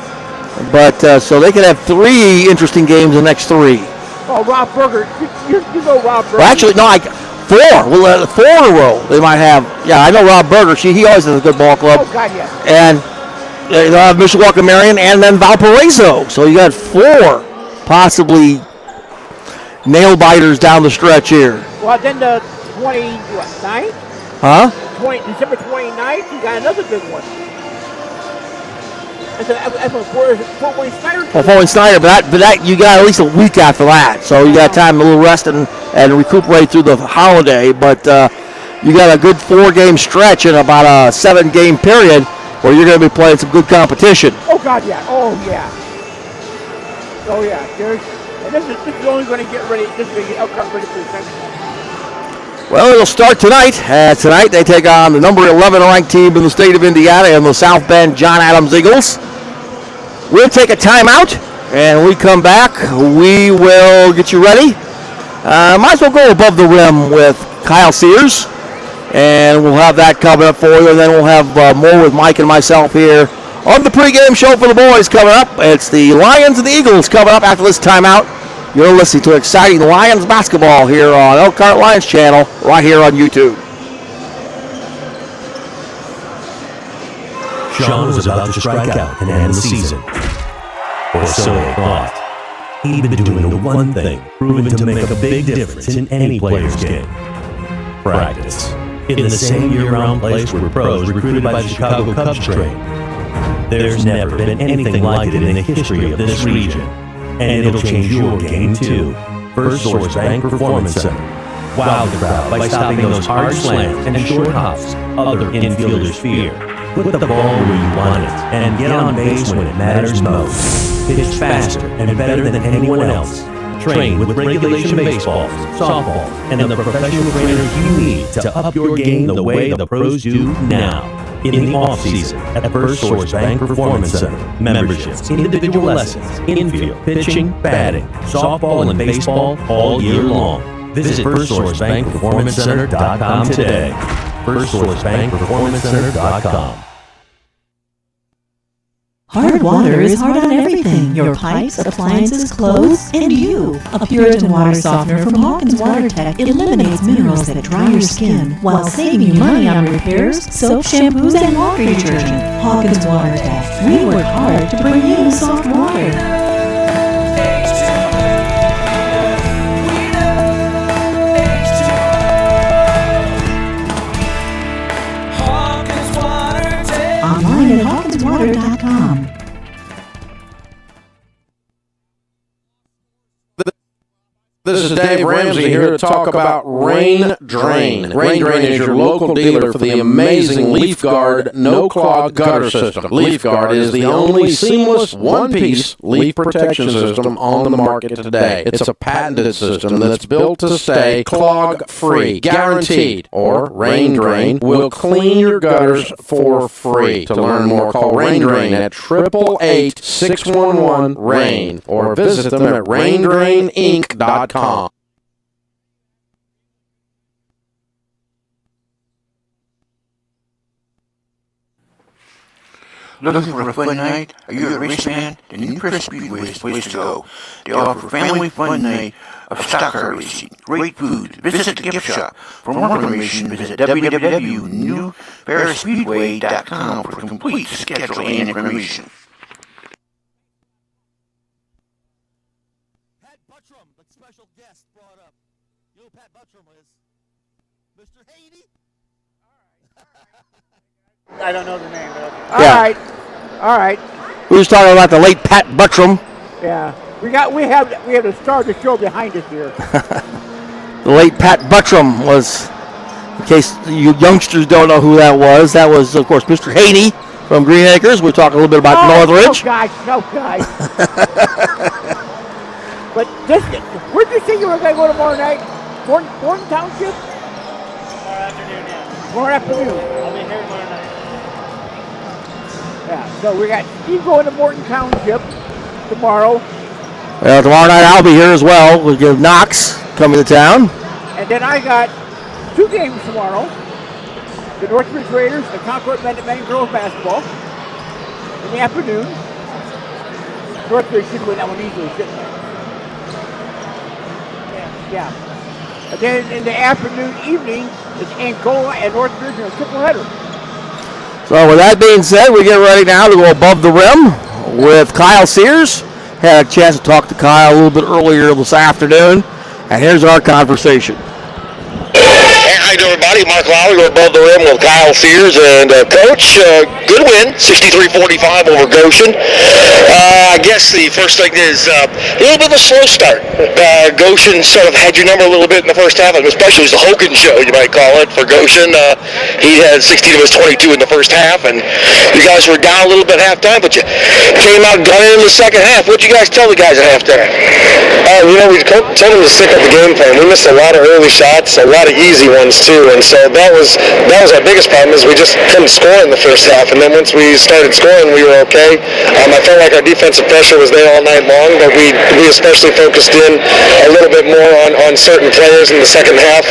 [SPEAKER 1] but so they could have 3 interesting games in the next 3.
[SPEAKER 2] Oh, Rob Berger, you know Rob Berger.
[SPEAKER 1] Well, actually, no, 4. Well, 4 in a row they might have. Yeah, I know Rob Berger. He always has a good ball club.
[SPEAKER 2] Oh, God, yeah.
[SPEAKER 1] And they'll have Mishawaka Marion and then Valparaiso. So you got 4 possibly nail biters down the stretch here.
[SPEAKER 2] Well, then the 29th?
[SPEAKER 1] Huh?
[SPEAKER 2] December 29th, you got another big one. That's Fort Wayne Snyder.
[SPEAKER 1] Well, Fort Wayne Snyder, but that you got at least a week after that, so you got time, a little rest and recuperate through the holiday. But you got a good 4-game stretch in about a 7-game period where you're going to be playing some good competition.
[SPEAKER 2] Oh God, yeah. Oh yeah. Oh yeah. This is only going to get ready. This is going to get Elkhart ready for the second.
[SPEAKER 1] Well, it'll start tonight. Tonight they take on the number 11 ranked team in the state of Indiana and the South Bend John Adams Eagles. We'll take a timeout, and when we come back, we will get you ready. Might as well go above the rim with Kyle Sears, and we'll have that coming up for you, and then we'll have more with Mike and myself here on the pregame show for the boys coming up. It's the Lions and the Eagles coming up after this timeout. You're listening to exciting Lions basketball here on Elkhart Lions channel, right here on YouTube.
[SPEAKER 3] Sean was about to strike out and end the season. Or so they thought. He'd been doing the one thing proven to make a big difference in any player's game. Practice. In the same year-round place where pros recruited by the Chicago Cubs train. There's never been anything like it in the history of this region. And it'll change your game too. First Source Bank Performance Center. Wow the crowd by stopping those hard slants and short hops other infielders fear. Put the ball where you want it and get on base when it matters most. Pitch faster and better than anyone else. Train with regulation baseballs, softballs, and the professional trainers you need to up your game the way the pros do now. In the off-season at First Source Bank Performance Center. Memberships, individual lessons, infield, pitching, batting, softball, and baseball all year long. Visit FirstSourceBankPerformanceCenter.com today. FirstSourceBankPerformanceCenter.com.
[SPEAKER 6] Hard water is hard on everything. Your pipes, appliances, clothes, and you. A Puritan water softener from Hawkins Water Tech eliminates minerals that dry your skin while saving you money on repairs, soap, shampoos, and laundry detergent. Hawkins Water Tech. We work hard to bring you soft water. Online at HawkinsWater.com.
[SPEAKER 12] This is Dave Ramsey here to talk about Rain Drain. Rain Drain is your local dealer for the amazing Leaf Guard no-clog gutter system. Leaf Guard is the only seamless one-piece leaf protection system on the market today. It's a patented system that's built to stay clog-free, guaranteed. Or Rain Drain will clean your gutters for free. To learn more, call Rain Drain at 888-611-RAIN or visit them at raindraininc.com.
[SPEAKER 11] Looking for a fun night? Are you a race fan? The new Press Speedway is the place to go. They offer family fun night of stock car racing, great food. Visit the gift shop. For more information, visit www.newparispeedway.com for complete schedule and information.
[SPEAKER 13] Pat Buttram, but special guest brought up. You know who Pat Buttram is? Mr. Haney?
[SPEAKER 2] I don't know the name.
[SPEAKER 1] Yeah.
[SPEAKER 2] All right.
[SPEAKER 1] We were talking about the late Pat Buttram.
[SPEAKER 2] Yeah, we have to start the show behind us here.
[SPEAKER 1] The late Pat Buttram was, in case you youngsters don't know who that was, of course, Mr. Haney from Green Acres. We're talking a little bit about Northridge.
[SPEAKER 2] No, guys. But where'd you say you were going to go tomorrow night? Morton Township?
[SPEAKER 13] Tomorrow afternoon, yeah.
[SPEAKER 2] Tomorrow afternoon.
[SPEAKER 13] I'll be here tomorrow night.
[SPEAKER 2] Yeah, so we got Steve going to Morton Township tomorrow.
[SPEAKER 1] Well, tomorrow night I'll be here as well. We'll get Knox coming to town.
[SPEAKER 2] And then I got 2 games tomorrow. The Northridge Raiders, the Concord men and girls basketball in the afternoon. Northridge should win that one easily, shouldn't they? Yeah. And then in the afternoon, evening, it's Angola and Northridge in a triple header.
[SPEAKER 1] So with that being said, we get ready now to go above the rim with Kyle Sears. Had a chance to talk to Kyle a little bit earlier this afternoon, and here's our conversation.
[SPEAKER 4] Hi to everybody, Mark Lowry, we're above the rim with Kyle Sears, and Coach, good win, 63-45 over Goshen. I guess the first thing is a little bit of a slow start. Goshen sort of had your number a little bit in the first half, and especially it was the Hogan show, you might call it, for Goshen. He had 16 of his 22 in the first half, and you guys were down a little bit at halftime, but you came out gunning in the second half. What did you guys tell the guys at halftime?
[SPEAKER 5] We told them to stick with the game plan. We missed a lot of early shots, a lot of easy ones too, and so that was our biggest problem, is we just couldn't score in the first half, and then once we started scoring, we were okay. I felt like our defensive pressure was there all night long, but we especially focused in a little bit more on certain players in the second half,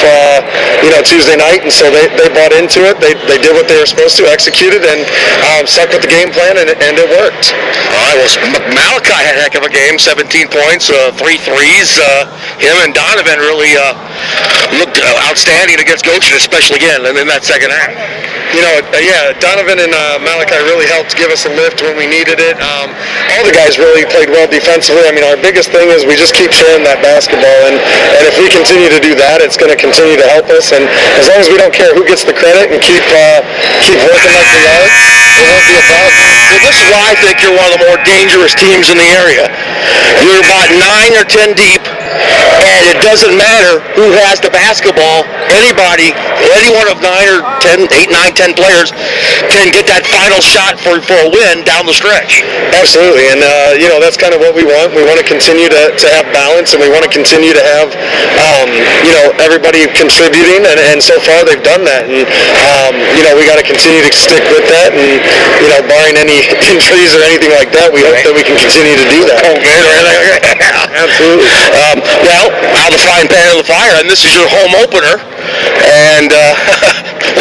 [SPEAKER 5] Tuesday night, and so they bought into it. They did what they were supposed to, executed, and stuck with the game plan, and it worked.
[SPEAKER 4] All right, well, Malachi had a heck of a game, 17 points, 3 threes. Him and Donovan really looked outstanding against Goshen, especially again in that second half.
[SPEAKER 5] Donovan and Malachi really helped give us a lift when we needed it. All the guys really played well defensively. Our biggest thing is we just keep sharing that basketball, and if we continue to do that, it's going to continue to help us. And as long as we don't care who gets the credit and keep working like we are, it won't be a problem.
[SPEAKER 4] Well, this is why I think you're one of the more dangerous teams in the area. You're about 9 or 10 deep And it doesn't matter who has the basketball. Anybody, any one of 8, 9, 10 players can get that final shot for a win down the stretch.
[SPEAKER 5] Absolutely, and that's kind of what we want. We want to continue to have balance, and we want to continue to have everybody contributing, and so far they've done that. And we got to continue to stick with that, and barring any injuries or anything like that, we hope that we can continue to do that. Absolutely.
[SPEAKER 4] Well, out of the frying pan to the fire, and this is your home opener, and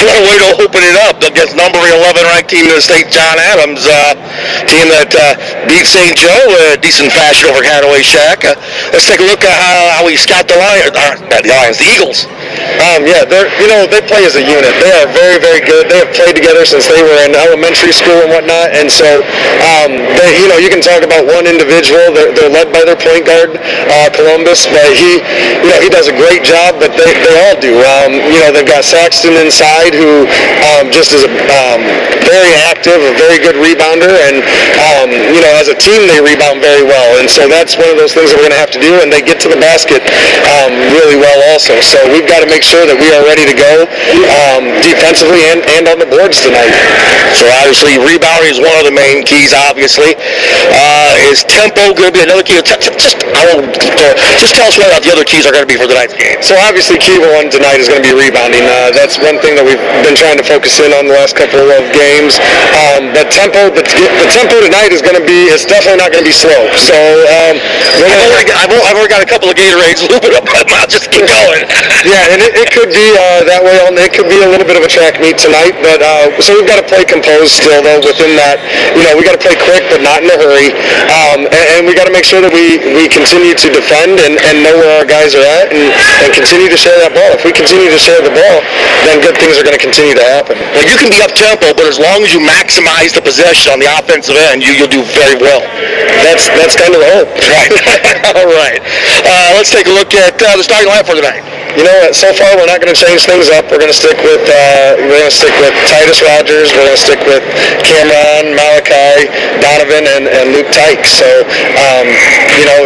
[SPEAKER 4] what a way to open it up against number 11 ranked team in the state, John Adams, team that beat St. Joe in decent fashion over Hadaway Shack. Let's take a look at how we scout the Eagles.
[SPEAKER 5] They play as a unit. They are very, very good. They have played together since they were in elementary school and whatnot, and so you can talk about one individual. They're led by their point guard, Columbus, but he does a great job, but they all do. They've got Saxton inside, who just is very active, a very good rebounder, and as a team they rebound very well, and so that's one of those things that we're going to have to do, and they get to the basket really well also. So we've got to make sure that we are ready to go defensively and on the boards tonight.
[SPEAKER 4] So obviously rebounding is one of the main keys, obviously. Is tempo going to be another key? Just tell us what the other keys are going to be for tonight's game.
[SPEAKER 5] So obviously key one tonight is going to be rebounding. That's one thing that we've been trying to focus in on the last couple of games. The tempo tonight is definitely not going to be slow. So
[SPEAKER 4] I've already got a couple of Gatorades. Loop it up. I'll just keep going.
[SPEAKER 5] Yeah, and it could be that way. It could be a little bit of a track meet tonight, but so we've got to play composed still, though. Within that, we got to play quick, but not in a hurry, and we got to make sure that we continue to defend and know where our guys are at, and continue to share that ball. If we continue to share the ball, then good things are going to continue to happen.
[SPEAKER 4] Well, you can be up tempo, but as long as you maximize the possession on the offensive end, you'll do very well.
[SPEAKER 5] That's kind of the hope.
[SPEAKER 4] Right. All right. Let's take a look at the starting lineup for tonight.
[SPEAKER 5] So far we're not going to change things up. We're going to stick with Titus Rogers. We're going to stick with Cameron, Malachi, Donovan, and Luke Tyke. So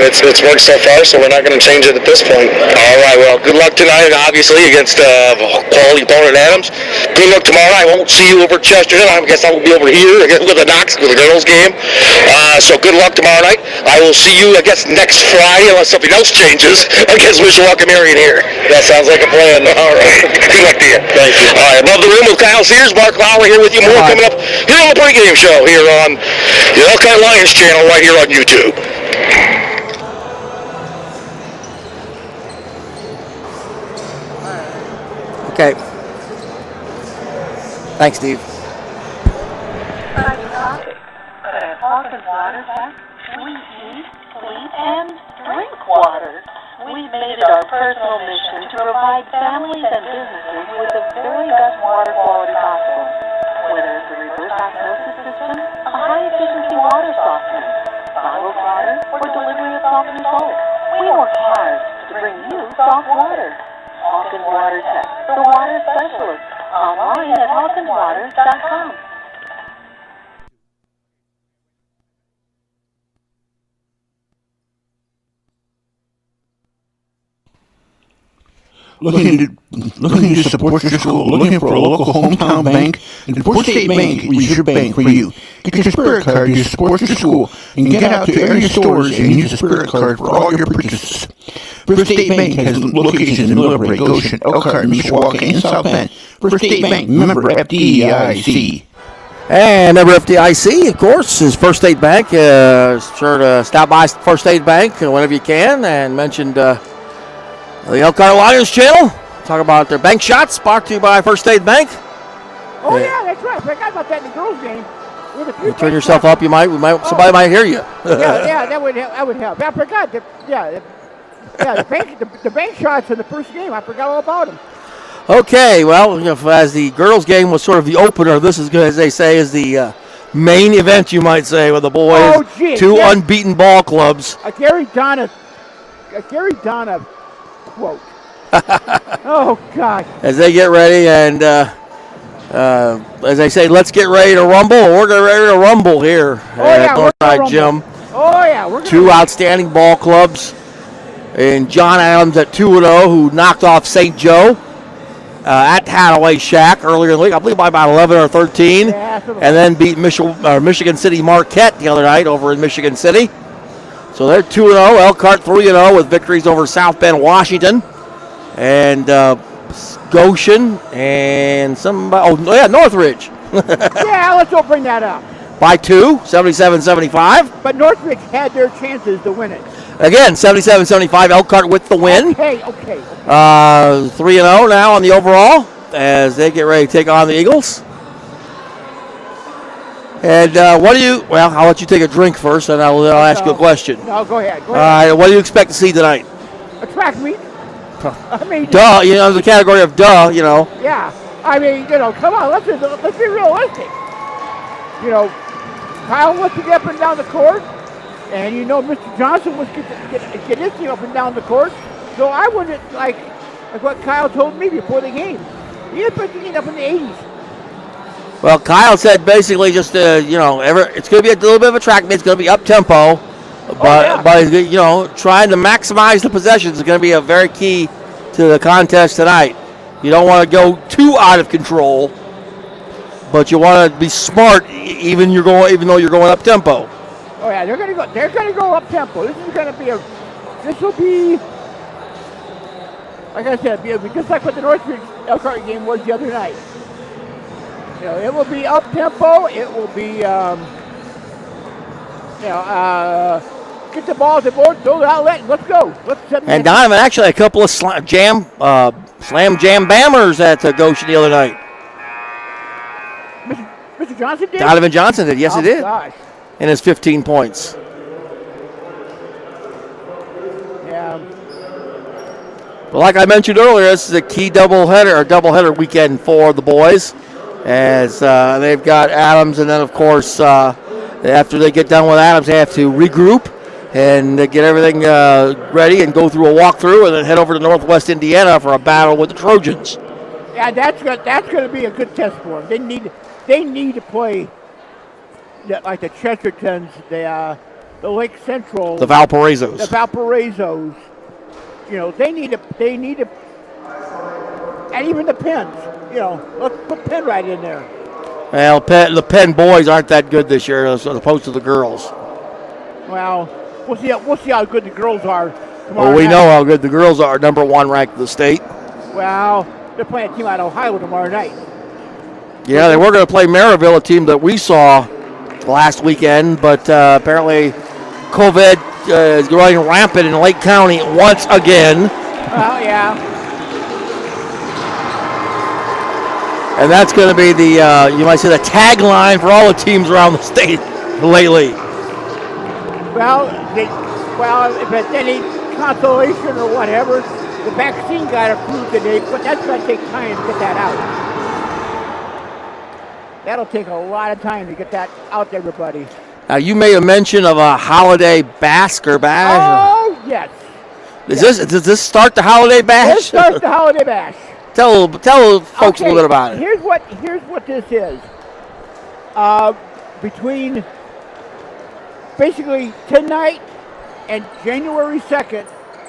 [SPEAKER 5] it's worked so far. So we're not going to change it at this point.
[SPEAKER 4] All right. Well, good luck tonight, obviously against quality opponent Adams. Good luck tomorrow. I won't see you over at Chesterton. I guess I will be over here with the Knox with the girls game. So good luck tomorrow night. I will see you, I guess, next Friday unless something else changes against Mishawaka Marion here.
[SPEAKER 5] That sounds like a plan.
[SPEAKER 4] All right. Good luck to you.
[SPEAKER 5] Thank you.
[SPEAKER 4] All right. Above the Room with Kyle Sears, Mark Lauer here with you. More coming up here on the pregame show here on the Elkhart Lions channel right here on YouTube.
[SPEAKER 1] Okay. Thanks, Steve.
[SPEAKER 6] We eat, sleep, and drink water. We've made it our personal mission to provide families and businesses with the very best water quality possible. Whether it's a reverse osmosis system, a high-efficiency water softener, bottled water, or delivery of softened salt, we work hard to bring you soft water. Hawkins Water Tech, the water specialist. Online at hawkinswater.com.
[SPEAKER 11] Looking to support your school, looking for a local hometown bank, and First State Bank is your bank for you. Get your Spirit Card to support your school, and get out to area stores and use the Spirit Card for all your purchases. First State Bank has locations in Millbrae, Goshen, Elkhart, Mishawaka, and South Bend. First State Bank, member FDIC.
[SPEAKER 1] And member FDIC, of course, is First State Bank. Sure to stop by First State Bank whenever you can, and mentioned the Elkhart Lions channel. Talk about their bank shots, brought to you by First State Bank.
[SPEAKER 2] Oh yeah, that's right. I forgot about that in the girls' game.
[SPEAKER 1] You turn yourself up, somebody might hear you.
[SPEAKER 2] yeah, that would help. I forgot. The bank shots in the first game. I forgot all about them.
[SPEAKER 1] Okay, well, as the girls' game was sort of the opener, this is, as they say, is the main event, you might say, with the boys. Two unbeaten ball clubs.
[SPEAKER 2] A Gary Donna quote. Oh, God.
[SPEAKER 1] As they get ready, and as they say, let's get ready to rumble. We're getting ready to rumble here at Northside Gym.
[SPEAKER 2] Oh, yeah.
[SPEAKER 1] Two outstanding ball clubs. And John Adams at 2-0, who knocked off St. Joe at Hadaway Shack earlier in the week, I believe by about 11 or 13.
[SPEAKER 2] Yeah,
[SPEAKER 1] and then beat Michigan City Marquette the other night over in Michigan City. So they're 2-0. Elkhart 3-0 with victories over South Bend, Washington, and Goshen, and Northridge.
[SPEAKER 2] Yeah, let's go bring that up.
[SPEAKER 1] By 2, 77-75.
[SPEAKER 2] But Northridge had their chances to win it.
[SPEAKER 1] Again, 77-75, Elkhart with the win.
[SPEAKER 2] Okay.
[SPEAKER 1] 3-0 now on the overall as they get ready to take on the Eagles. And what do you, well, I'll let you take a drink first, and I'll ask you a question.
[SPEAKER 2] No, go ahead.
[SPEAKER 1] All right, what do you expect to see tonight?
[SPEAKER 2] A track meet. I mean,
[SPEAKER 1] duh, the category of duh,
[SPEAKER 2] Yeah, I mean, come on, let's be realistic. Kyle wants to get up and down the court, and Mr. Johnson wants to get his team up and down the court. So I wouldn't like what Kyle told me before the game. He had put the game up in the 80s.
[SPEAKER 1] Well, Kyle said basically just it's going to be a little bit of a track meet. It's going to be up tempo, but trying to maximize the possessions is going to be a very key to the contest tonight. You don't want to go too out of control, but you want to be smart even though you're going up tempo.
[SPEAKER 2] Oh yeah, they're going to go up tempo. This will be like I said, it'll be just like what the Northridge Elkhart game was the other night. It will be up tempo. It will be get the ball at the board, throw the outlet, and let's go.
[SPEAKER 1] And Donovan actually a couple of slam jam bammers at Goshen the other night.
[SPEAKER 2] Mr. Johnson did?
[SPEAKER 1] Donovan Johnson did, yes he did.
[SPEAKER 2] Gosh.
[SPEAKER 1] And his 15 points.
[SPEAKER 2] Yeah.
[SPEAKER 1] But like I mentioned earlier, this is a key doubleheader weekend for the boys, as they've got Adams, and then of course after they get done with Adams, they have to regroup and get everything ready and go through a walkthrough, and then head over to Northwest Indiana for a battle with the Trojans.
[SPEAKER 2] Yeah, that's going to be a good test for them. They need to play like the Chestertons, the Lake Central,
[SPEAKER 1] the Valparaisos.
[SPEAKER 2] They need to, and even the Penns. Let's put Penn right in there.
[SPEAKER 1] Well, the Penn boys aren't that good this year as opposed to the girls.
[SPEAKER 2] Well, we'll see how good the girls are tomorrow.
[SPEAKER 1] Well, we know how good the girls are, number 1 ranked in the state.
[SPEAKER 2] Well, they're playing a team out of Ohio tomorrow night.
[SPEAKER 1] Yeah, they were going to play Maryville, a team that we saw last weekend, but apparently COVID is going rampant in Lake County once again.
[SPEAKER 2] Well, yeah.
[SPEAKER 1] And that's going to be the, you might say, the tagline for all the teams around the state lately.
[SPEAKER 2] Well, if it's any consolation or whatever, the vaccine got approved today, but that's going to take time to get that out. That'll take a lot of time to get that out to everybody.
[SPEAKER 1] Now, you made a mention of a holiday bash.
[SPEAKER 2] Oh, yes.
[SPEAKER 1] Does this start the holiday bash?
[SPEAKER 2] This starts the holiday bash.
[SPEAKER 1] Tell folks a little bit about it.
[SPEAKER 2] Here's what this is. Between basically tonight and January 2nd,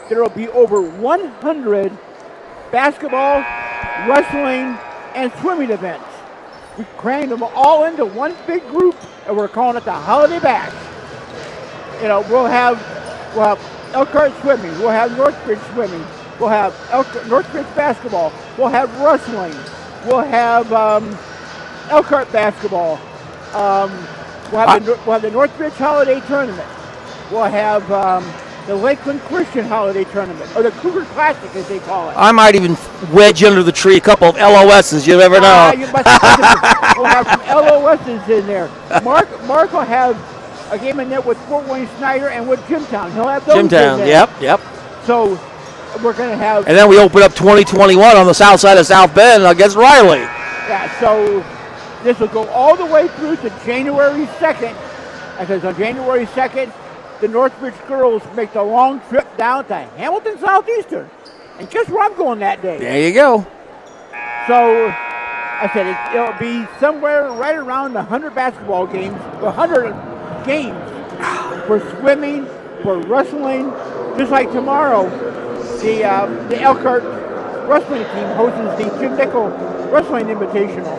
[SPEAKER 2] there will be over 100 basketball, wrestling, and swimming events. We crammed them all into one big group, and we're calling it the Holiday Bash. We'll have Elkhart swimming, we'll have Northridge swimming, we'll have Northridge basketball, we'll have wrestling, we'll have Elkhart basketball, we'll have the Northridge Holiday Tournament, we'll have the Lakeland Christian Holiday Tournament, or the Cougar Classic as they call it.
[SPEAKER 1] I might even wedge under the tree a couple of LOSs, you never know.
[SPEAKER 2] We'll have some LOSs in there. Mark will have a game in there with Fort Wayne Snyder and with Jimtown. He'll have those in there.
[SPEAKER 1] Yep.
[SPEAKER 2] So we're going to have...
[SPEAKER 1] And then we open up 2021 on the south side of South Bend against Riley.
[SPEAKER 2] Yeah, so this will go all the way through to January 2nd. Because on January 2nd, the Northridge girls make the long trip down to Hamilton Southeastern. And guess where I'm going that day?
[SPEAKER 1] There you go.
[SPEAKER 2] So, I said it'll be somewhere right around 100 basketball games, 100 games for swimming, for wrestling, Just like tomorrow, the Elkhart wrestling team hosts the Jim Nickel Wrestling Invitational.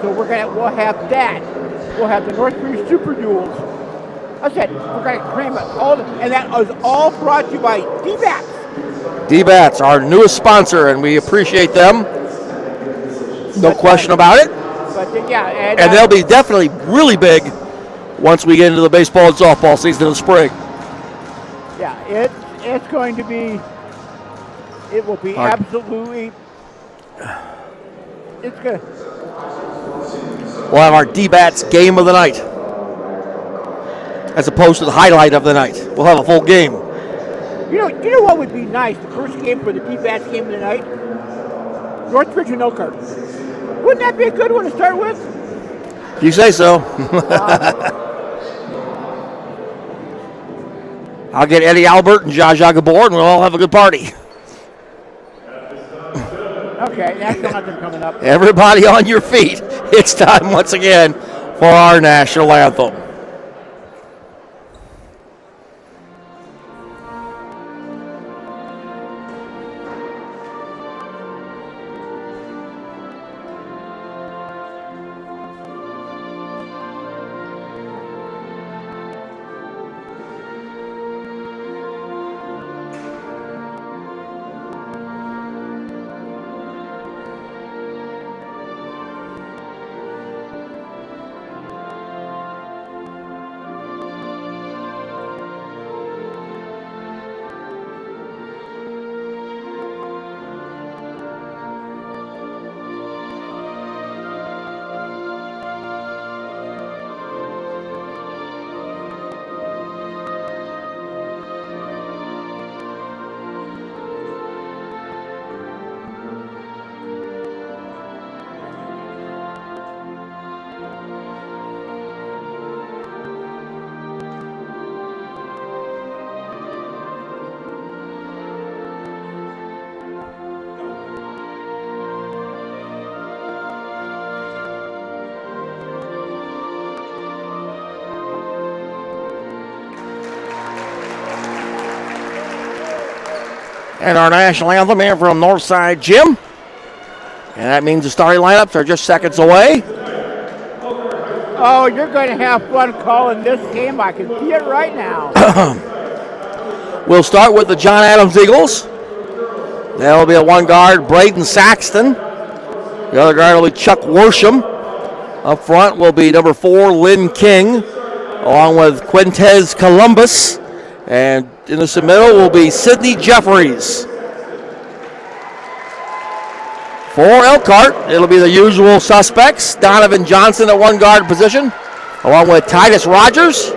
[SPEAKER 2] So we'll have that. We'll have the Northbridge Super Duels. I said we're going to cram it all, and that is all brought to you by D-Bats.
[SPEAKER 1] D-Bats, our newest sponsor, and we appreciate them. No question about it.
[SPEAKER 2] But yeah,
[SPEAKER 1] and they'll be definitely really big once we get into the baseball and softball season in the spring.
[SPEAKER 2] Yeah, it's going to be. It will be absolutely. It's good.
[SPEAKER 1] We'll have our D-Bats game of the night, as opposed to the highlight of the night. We'll have a full game.
[SPEAKER 2] You know what would be nice? The first game for the D-Bats game of the night, Northbridge and Elkhart. Wouldn't that be a good one to start with?
[SPEAKER 1] You say so. I'll get Eddie Albert and Zsa Zsa Gabor, and we'll all have a good party.
[SPEAKER 2] Okay, national anthem coming up.
[SPEAKER 1] Everybody on your feet. It's time once again for our national anthem. And our national anthem here from Northside Gym. And that means the starting lineups are just seconds away.
[SPEAKER 2] Oh, you're going to have fun calling this game. I can see it right now.
[SPEAKER 1] We'll start with the John Adams Eagles. That'll be a one guard, Braden Saxton. The other guard will be Chuck Worsham. Up front will be number 4, Lynn King, along with Quintez Columbus. And in the middle will be Sidney Jeffries. For Elkhart, it'll be the usual suspects. Donovan Johnson at one guard position, along with Titus Rogers.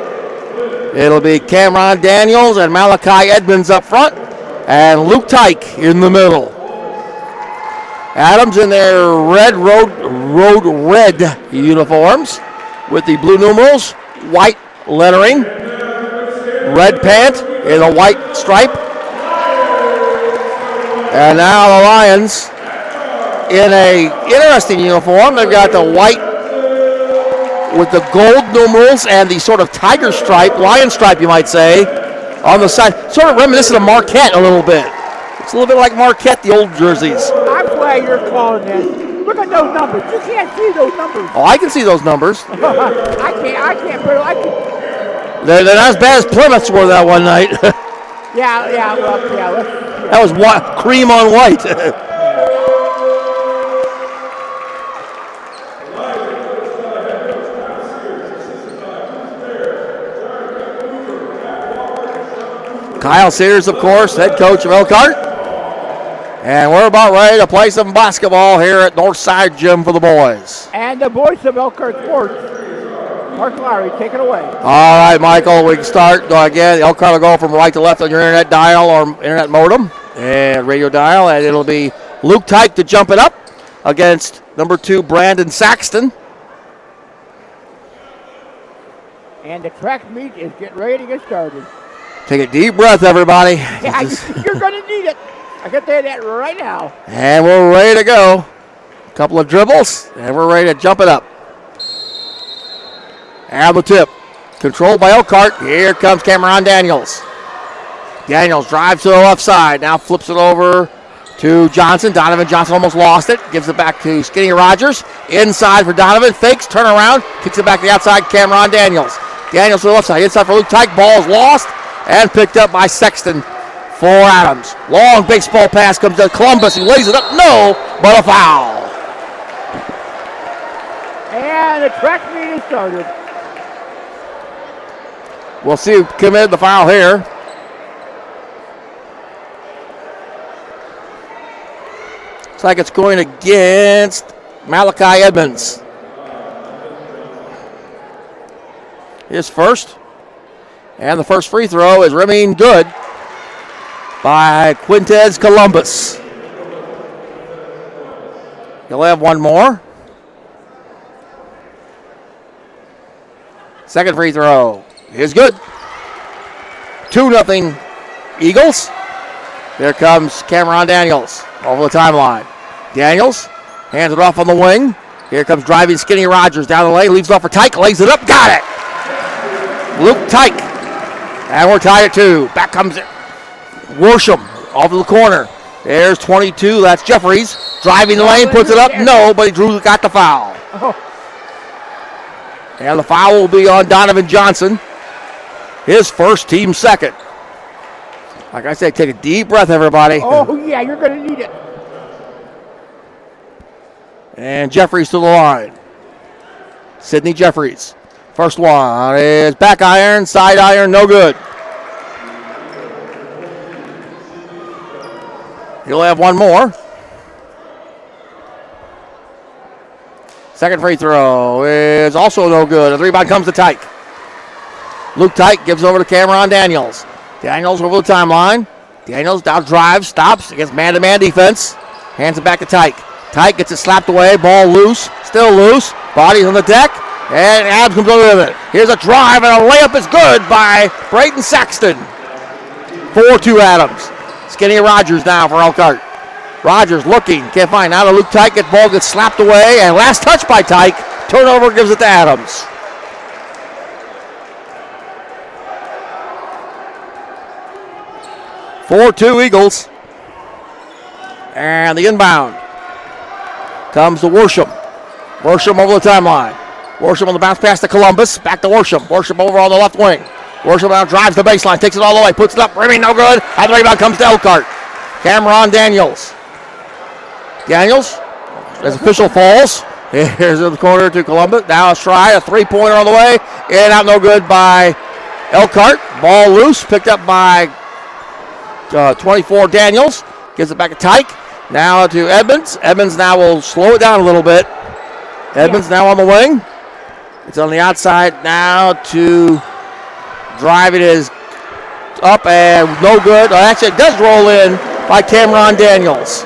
[SPEAKER 1] It'll be Cameron Daniels and Malachi Edmonds up front, and Luke Tyke in the middle. Adams in their road red uniforms with the blue numerals, white lettering, red pant in a white stripe. And now the Lions in a interesting uniform. They've got the white with the gold numerals and the sort of tiger stripe, lion stripe you might say, on the side. Sort of reminiscent of Marquette a little bit. It's a little bit like Marquette, the old jerseys.
[SPEAKER 2] I'm glad you're calling this. Look at those numbers. You can't see those numbers.
[SPEAKER 1] Oh, I can see those numbers.
[SPEAKER 2] I can't.
[SPEAKER 1] They're not as bad as Plymouth's were that one night.
[SPEAKER 2] Yeah.
[SPEAKER 1] That was cream on white. Kyle Sears, of course, head coach of Elkhart. And we're about ready to play some basketball here at Northside Gym for the boys.
[SPEAKER 2] And the voice of Elkhart Sports, Mark Lowry, take it away.
[SPEAKER 1] All right, Michael, we can start. Again, Elkhart will go from right to left on your internet dial or internet modem and radio dial. And it'll be Luke Tyke to jump it up against number 2, Brandon Saxton.
[SPEAKER 2] And the track meet is getting ready to get started.
[SPEAKER 1] Take a deep breath, everybody.
[SPEAKER 2] Yeah, you're going to need it. I can tell you that right now.
[SPEAKER 1] And we're ready to go. A couple of dribbles, and we're ready to jump it up. And the tip. Controlled by Elkhart. Here comes Cameron Daniels. Daniels drives to the left side. Now flips it over to Johnson. Donovan Johnson almost lost it. Gives it back to Skinny Rogers. Inside for Donovan. Fakes, turn around. Kicks it back to the outside. Cameron Daniels. Daniels to the left side. Inside for Luke Tyke. Ball is lost and picked up by Sexton for Adams. Long baseball pass comes to Columbus. He lays it up. No, but a foul.
[SPEAKER 2] And the track meet is started.
[SPEAKER 1] We'll see who committed the foul here. Looks like it's going against Malachi Edmonds. His first. And the first free throw is remain good by Quintez Columbus. He'll have one more. Second free throw is good. 2-0 Eagles. Here comes Cameron Daniels over the timeline. Daniels hands it off on the wing. Here comes driving Skinny Rogers down the lane. Leaves it off for Tyke. Lays it up. Got it. Luke Tyke. And we're tied at 2. Back comes Worsham off to the corner. There's 22. That's Jeffries. Driving the lane. Puts it up. No, but he got the foul. And the foul will be on Donovan Johnson. His first, team second. Like I said, take a deep breath, everybody.
[SPEAKER 2] Oh, yeah, you're going to need it.
[SPEAKER 1] And Jeffries to the line. Sidney Jeffries. First one is back iron, side iron, no good. He'll have one more. Second free throw is also no good. The rebound comes to Tyke. Luke Tyke gives over to Cameron Daniels. Daniels over the timeline. Daniels down drives, stops against man-to-man defense. Hands it back to Tyke. Tyke gets it slapped away. Ball loose. Still loose. Body's on the deck. And Adams comes over with it. Here's a drive and a layup is good by Brayton Saxton. 4-2 Adams. Skinny Rogers now for Elkhart. Rogers looking. Can't find out. Luke Tyke. Ball gets slapped away. And last touch by Tyke. Turnover gives it to Adams. (4-2 Eagles. And the inbound comes to Worsham. Worsham over the timeline. Worsham on the bounce pass to Columbus. Back to Worsham. Worsham over on the left wing. Worsham now drives the baseline. Takes it all the way. Puts it up. Rimming no good. And the rebound comes to Elkhart. Cameron Daniels. Daniels, as official falls. Here's in the corner to Columbus. Now a try. A three-pointer on the way. In out no good by Elkhart. Ball loose. Picked up by 24 Daniels. Gives it back to Tyke. Now to Edmonds. Edmonds now will slow it down a little bit. Edmonds now on the wing. It's on the outside now to drive. It is up and no good. Actually, it does roll in by Cameron Daniels.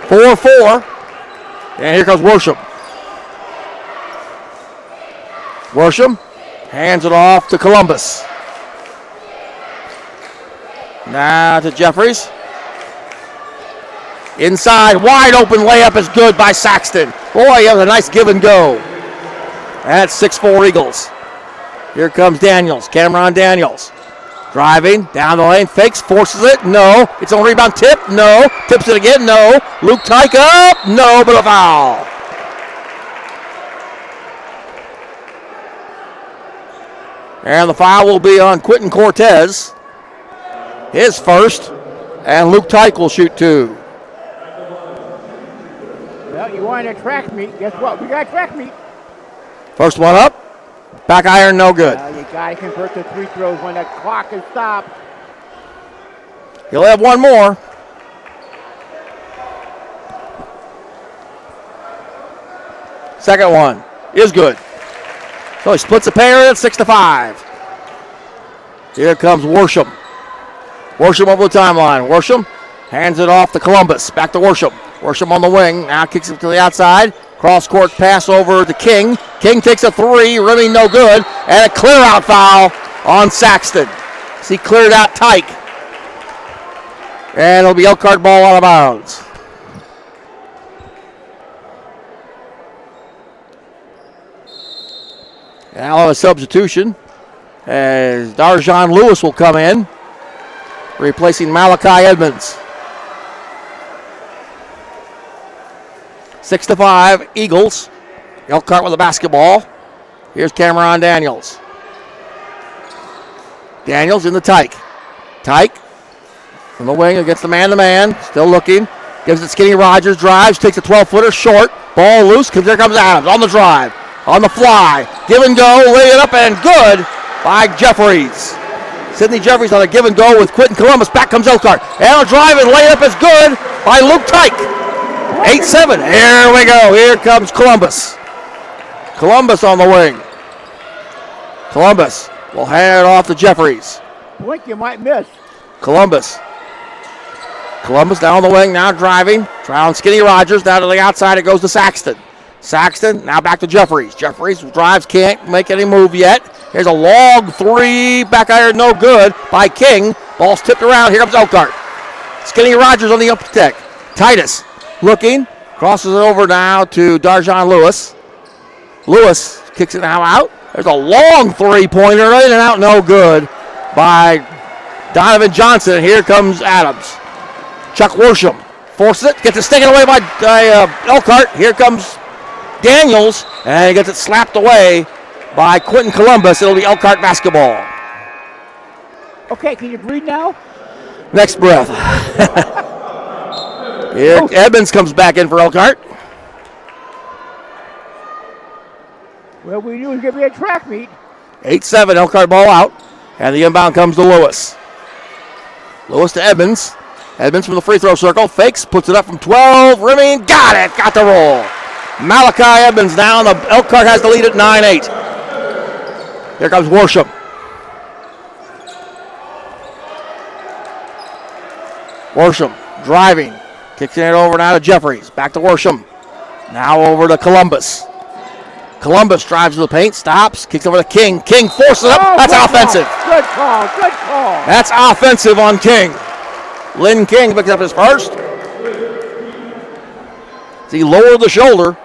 [SPEAKER 1] 4-4. And here comes Worsham. Worsham hands it off to Columbus. Now to Jeffries. Inside, wide open layup is good by Saxton. Boy, that was a nice give and go. That's 6-4 Eagles. Here comes Daniels, Cameron Daniels. Driving, down the lane, fakes, forces it, no. It's on rebound, tip, no. Tips it again, no. Luke Tyke up, no, but a foul. And the foul will be on Quentin Cortez. His first, and Luke Tyke will shoot 2.
[SPEAKER 2] Well, you want a track meet. Guess what? We got a track meet.
[SPEAKER 1] First one up. Back iron, no good.
[SPEAKER 2] You got to convert the free throws when the clock is stopped.
[SPEAKER 1] He'll have one more. Second one is good. So he splits the pair at 6-5. Here comes Worsham. Worsham over the timeline. Worsham hands it off to Columbus. Back to Worsham. Worsham on the wing. Now kicks it to the outside. Cross-court pass over to King. King takes a three. Rimming no good. And a clear-out foul on Saxton. He cleared out Tyke. And it'll be Elkhart ball out of bounds. Now a substitution as Darjon Lewis will come in replacing Malachi Edmonds. 6-5, Eagles. Elkhart with the basketball. Here's Cameron Daniels. Daniels in the Tyke. Tyke from the wing against the man-to-man. Still looking. Gives it Skinny Rogers. Drives. Takes a 12-footer short. Ball loose. There comes Adams on the drive. On the fly. Give and go. Lay it up and good by Jeffries. Sidney Jeffries on a give and go with Quentin Columbus. Back comes Elkhart. And a drive and lay it up is good by Luke Tyke. 8-7. Here we go. Here comes Columbus. Columbus on the wing. Columbus will hand it off to Jeffries.
[SPEAKER 2] Blink, you might miss.
[SPEAKER 1] Columbus down the wing, now driving. Trying Skinny Rogers. Down to the outside, it goes to Saxton. Saxton, now back to Jeffries. Jeffries drives, can't make any move yet. Here's a long three. Back iron, no good by King. Ball's tipped around. Here comes Elkhart. Skinny Rogers on the up deck. Titus looking. Crosses it over now to Darjon Lewis. Lewis kicks it now out. There's a long three-pointer. In and out, no good by Donovan Johnson. Here comes Adams. Chuck Worsham forces it. Gets it taken away by Elkhart. Here comes Daniels. And he gets it slapped away by Quentin Columbus. It'll be Elkhart basketball.
[SPEAKER 2] Okay, can you breathe now?
[SPEAKER 1] Next breath. Here, Edmonds comes back in for Elkhart.
[SPEAKER 2] Well, we knew it was going to be a track meet.
[SPEAKER 1] 8-7, Elkhart ball out. And the inbound comes to Lewis. Lewis to Edmonds. Edmonds from the free throw circle. Fakes, puts it up from 12. Rimming, got it. Got the roll. Malachi Edmonds down. Elkhart has the lead at 9-8. Here comes Worsham. Worsham driving. Kicks it over now to Jeffries. Back to Worsham. Now over to Columbus. Columbus drives to the paint, stops, kicks over to King. King forces it up. That's offensive.
[SPEAKER 2] Good call. Good call.
[SPEAKER 1] That's offensive on King. Lynn King picks up his first. He lowered the shoulder.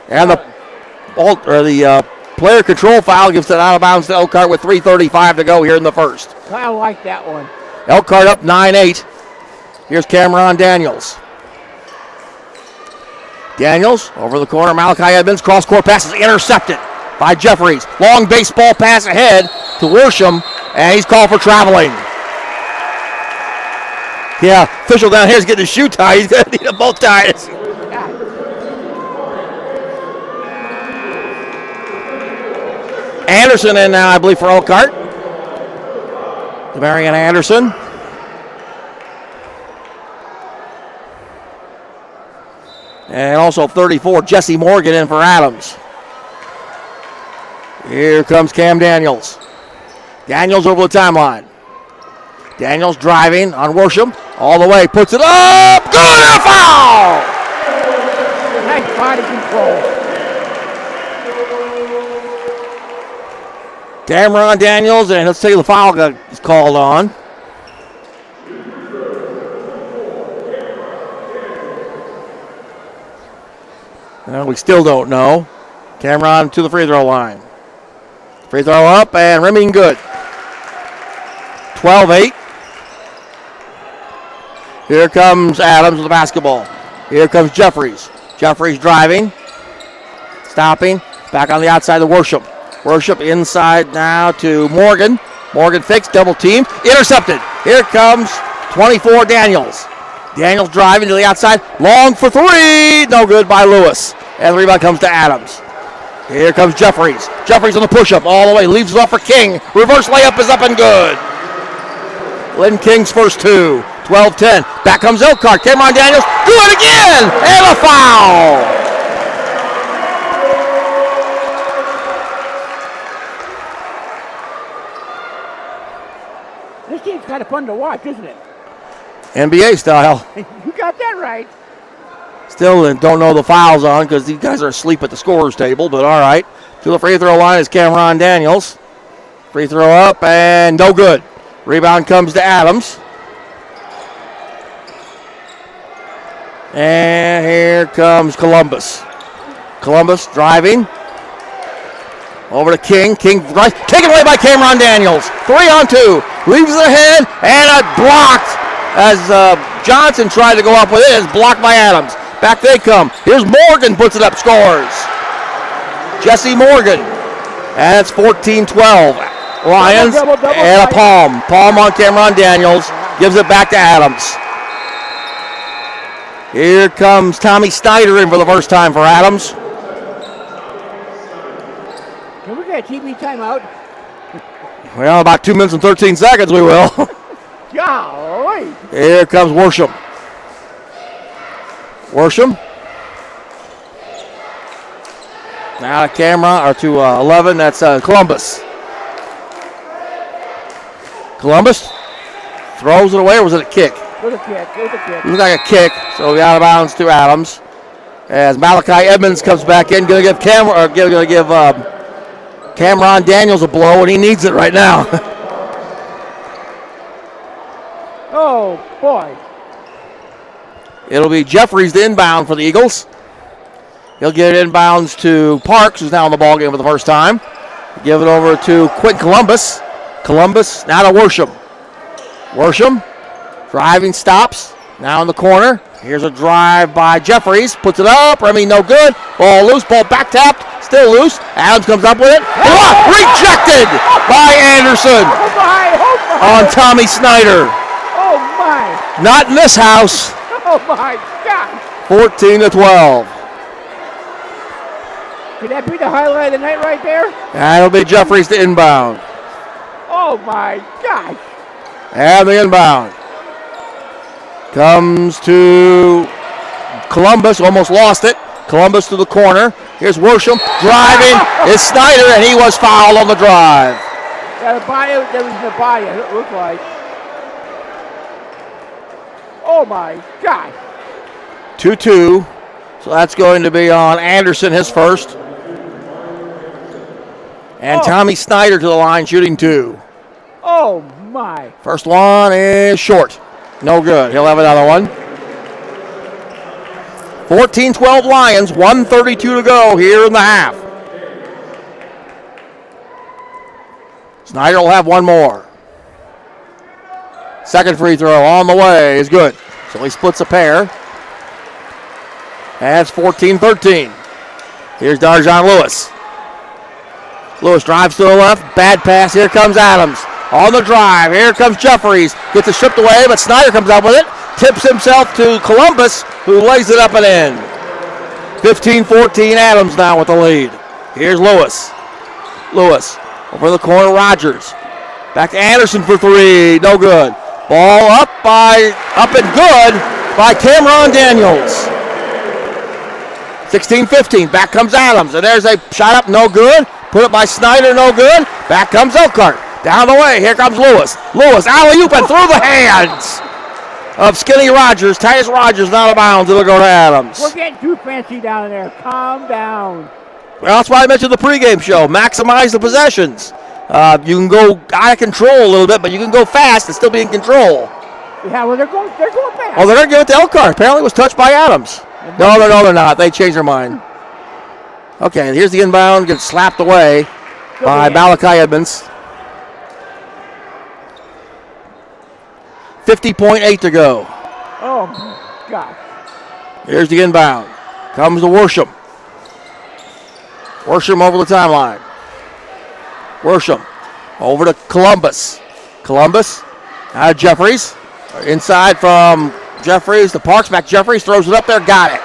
[SPEAKER 1] And the player control foul gives it out of bounds to Elkhart with 3:35 to go here in the first.
[SPEAKER 2] Kind of like that one.
[SPEAKER 1] Elkhart up 9-8. Here's Cameron Daniels. Daniels over the corner. Malachi Edmonds. Cross-court pass is intercepted by Jeffries. Long baseball pass ahead to Worsham, and he's called for traveling. Yeah, official down here is getting his shoe tied. He's going to need them both tied. Anderson in now, I believe, for Elkhart. Marion Anderson. And also 34, Jesse Morgan in for Adams. Here comes Cam Daniels. Daniels over the timeline. Daniels driving on Worsham. All the way, puts it up. Good, and a foul!
[SPEAKER 2] Nice body control.
[SPEAKER 1] Cameron Daniels, and let's see the foul is called on. Well, we still don't know. Cameron to the free throw line. Free throw up and rimming good. 12-8. Here comes Adams with the basketball. Here comes Jeffries. Jeffries driving. Stopping. Back on the outside to Worsham. Worsham inside now to Morgan. Morgan fakes, double team. Intercepted. Here comes 24 Daniels. Daniels driving to the outside. Long for three. No good by Lewis. And the rebound comes to Adams. Here comes Jeffries. Jeffries on the push-up all the way. Leaves it off for King. Reverse layup is up and good. Lynn King's first two. 12-10. Back comes Elkhart. Cameron Daniels. Do it again. And a foul.
[SPEAKER 2] This game's kind of fun to watch, isn't it?
[SPEAKER 1] NBA style.
[SPEAKER 2] You got that right.
[SPEAKER 1] Still don't know the fouls on because these guys are asleep at the scorer's table, but all right. To the free throw line is Cameron Daniels. Free throw up and no good. Rebound comes to Adams. And here comes Columbus. Columbus driving. Over to King. King taken away by Cameron Daniels. 3-on-2. Leaves it ahead, and a blocked as Johnson tried to go up with it. It's blocked by Adams. Back they come. Here's Morgan, puts it up, scores. Jesse Morgan. And it's 14-12. Lions
[SPEAKER 2] double,
[SPEAKER 1] and a palm. Palm on Cameron Daniels. Gives it back to Adams. Here comes Tommy Snyder in for the first time for Adams.
[SPEAKER 2] Can we get a TV timeout?
[SPEAKER 1] Well, about 2 minutes and 13 seconds we will.
[SPEAKER 2] Golly.
[SPEAKER 1] Here comes Worsham. Worsham. Now to camera, or to 11, that's Columbus. Columbus throws it away, or was it a kick?
[SPEAKER 2] It was a kick.
[SPEAKER 1] It looked like a kick, so we out of bounds to Adams. As Malachi Edmonds comes back in, going to give Cameron Daniels a blow, and he needs it right now.
[SPEAKER 2] Oh, boy.
[SPEAKER 1] It'll be Jeffries the inbound for the Eagles. He'll get it inbounds to Parks, who's now in the ballgame for the first time. Give it over to Quinn Columbus. Columbus now to Worsham. Worsham driving, stops. Now in the corner. Here's a drive by Jeffries. Puts it up. Remy no good. Ball loose. Ball back tapped. Still loose. Adams comes up with it. Rejected by Anderson on Tommy Snyder.
[SPEAKER 2] Oh, my.
[SPEAKER 1] Not in this house.
[SPEAKER 2] Oh, my God.
[SPEAKER 1] 14-12.
[SPEAKER 2] Could that be the highlight of the night right there?
[SPEAKER 1] That'll be Jeffries to inbound.
[SPEAKER 2] Oh, my gosh.
[SPEAKER 1] And the inbound comes to Columbus. Almost lost it. Columbus to the corner. Here's Worsham driving. It's Snyder, and he was fouled on the drive.
[SPEAKER 2] Yeah, the body, there was the body, it looked like. Oh, my gosh.
[SPEAKER 1] 2-2. So that's going to be on Anderson, his first. And Tommy Snyder to the line, shooting 2.
[SPEAKER 2] Oh, my.
[SPEAKER 1] First one is short. No good. He'll have another one. 14-12 Lions, 1:32 to go here in the half. Snyder will have one more. Second free throw on the way is good. So he splits a pair. That's 14-13. Here's Darjon Lewis. Lewis drives to the left. Bad pass. Here comes Adams. On the drive. Here comes Jeffries. Gets it stripped away, but Snyder comes up with it. Tips himself to Columbus, who lays it up and in. 15-14. Adams now with the lead. Here's Lewis. Lewis over the corner. Rogers. Back to Anderson for 3. No good. Ball up and good by Cameron Daniels. 16-15. Back comes Adams. And there's a shot up. No good. Put it by Snyder. No good. Back comes Elkhart. Down the way. Here comes Lewis. Lewis alley-oop and through the hands of Skinny Rogers. Titus Rogers not out of bounds. It'll go to Adams.
[SPEAKER 2] We're getting too fancy down there. Calm down.
[SPEAKER 1] Well, that's why I mentioned the pregame show. Maximize the possessions. You can go out of control a little bit, but you can go fast and still be in control.
[SPEAKER 2] Yeah, well, they're going fast.
[SPEAKER 1] Oh, they're going to give it to Elkhart. Apparently it was touched by Adams. No, they're not. They changed their mind. Okay, here's the inbound. Gets slapped away by Malachi Edmonds. 50.8 to go.
[SPEAKER 2] Oh, God.
[SPEAKER 1] Here's the inbound. Comes to Worsham. Worsham over the timeline. Worsham over to Columbus. Columbus. Jeffries. Inside from Jeffries to Parks. Back Jeffries throws it up there. Got it.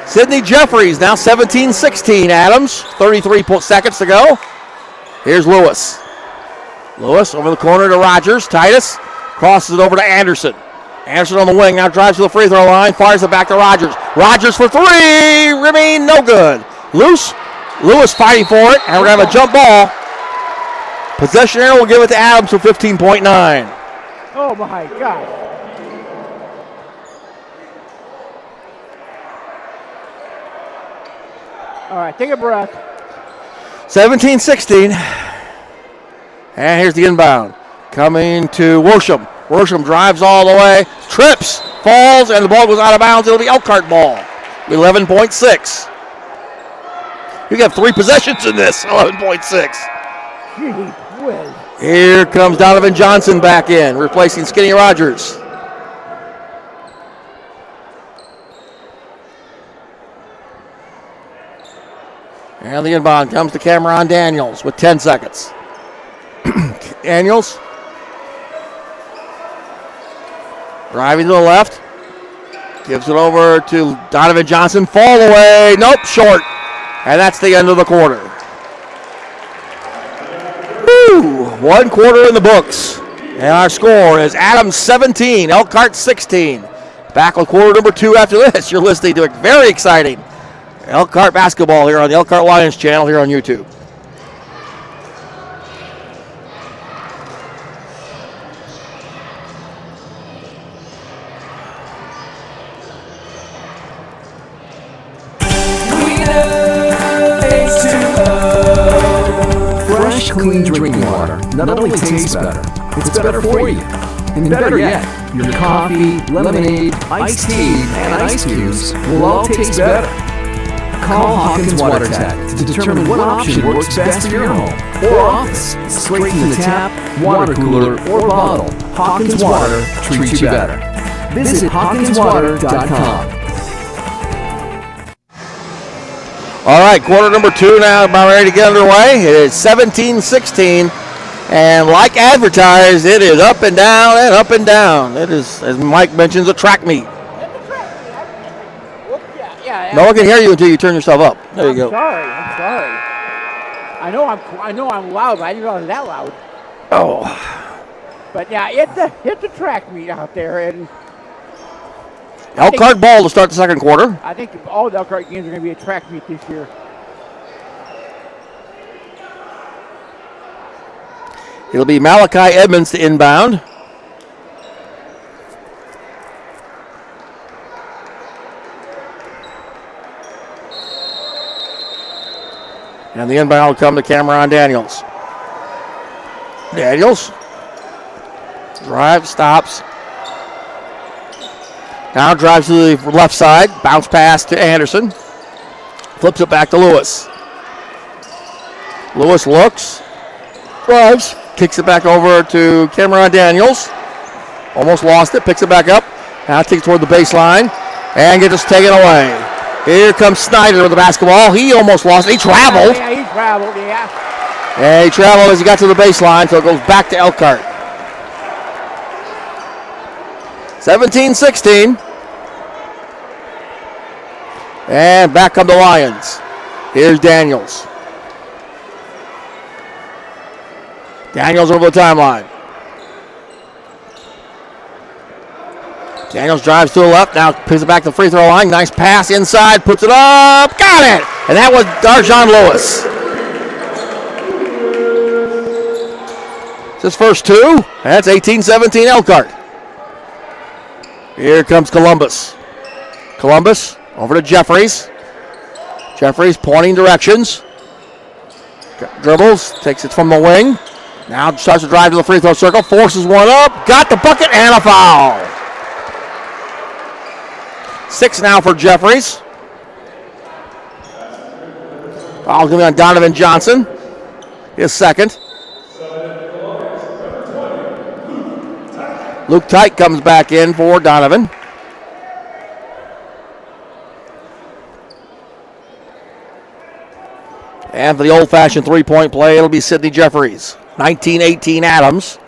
[SPEAKER 1] Sidney Jeffries now 17-16. Adams. 33 seconds to go. Here's Lewis. Lewis over the corner to Rogers. Titus crosses it over to Anderson. Anderson on the wing now drives to the free throw line. Fires it back to Rogers. Rogers for 3. Remain no good. Loose. Lewis fighting for it. And we're going to have a jump ball. Possession arrow will give it to Adams for 15.9.
[SPEAKER 2] Oh, my God. All right, take a breath.
[SPEAKER 1] 17-16. And here's the inbound. Coming to Worsham. Worsham drives all the way. Trips. Falls. And the ball goes out of bounds. It'll be Elkhart ball. 11.6. You got 3 possessions in this, 11.6.
[SPEAKER 2] Gee whiz.
[SPEAKER 1] Here comes Donovan Johnson back in, replacing Skinny Rogers. And the inbound comes to Cameron Daniels with 10 seconds. Daniels driving to the left. Gives it over to Donovan Johnson. Fall away. Nope, short. And that's the end of the quarter. Woo! 1 quarter in the books. And our score is Adams 17, Elkhart 16. Back with quarter number 2 after this. You're listening to it. Very exciting Elkhart basketball here on the Elkhart Lions channel here on YouTube.
[SPEAKER 7] Fresh, clean drinking water not only tastes better, it's better for you. And better yet, your coffee, lemonade, iced tea, and ice cubes will all taste better. Call Hawkins Water Tech to determine what option works best for your home or office. Straight from the tap, water cooler, or bottle, Hawkins Water treats you better. Visit HawkinsWater.com.
[SPEAKER 1] All right, quarter number 2 now about ready to get underway. It is 17-16, and like advertised, it is up and down and up and down. It is, as Mike mentions, a track meet. No one can hear you until you turn yourself up. There you go.
[SPEAKER 2] I'm sorry. I know I'm loud, but I didn't know I was that loud.
[SPEAKER 1] Oh.
[SPEAKER 2] But yeah, it's a track meet out there, and
[SPEAKER 1] Elkhart ball to start the second quarter.
[SPEAKER 2] I think all the Elkhart games are going to be a track meet this year.
[SPEAKER 1] It'll be Malachi Edmonds to inbound. And the inbound will come to Cameron Daniels. Daniels. Drive, stops. Now drives to the left side. Bounce pass to Anderson. Flips it back to Lewis. Lewis looks. Drives. Kicks it back over to Cameron Daniels. Almost lost it. Picks it back up. Now takes it toward the baseline. And gets it taken away. Here comes Snyder with the basketball. He almost lost it. He traveled.
[SPEAKER 2] Yeah, he traveled, yeah.
[SPEAKER 1] And he traveled as he got to the baseline, so it goes back to Elkhart. 17-16. And back come the Lions. Here's Daniels. Daniels over the timeline. Daniels drives to the left, now puts it back to the free throw line. Nice pass inside, puts it up, got it! And that was Darjon Lewis. It's his first 2. That's 18-17 Elkhart. Here comes Columbus. Columbus over to Jeffries. Jeffries pointing directions. Dribbles, takes it from the wing. Now starts to drive to the free throw circle, forces one up, got the bucket, and a foul. 6 now for Jeffries. Foul's going to be on Donovan Johnson. His second. Luke Tite comes back in for Donovan. And for the old-fashioned three-point play, it'll be Sidney Jeffries. 19-18 Adams.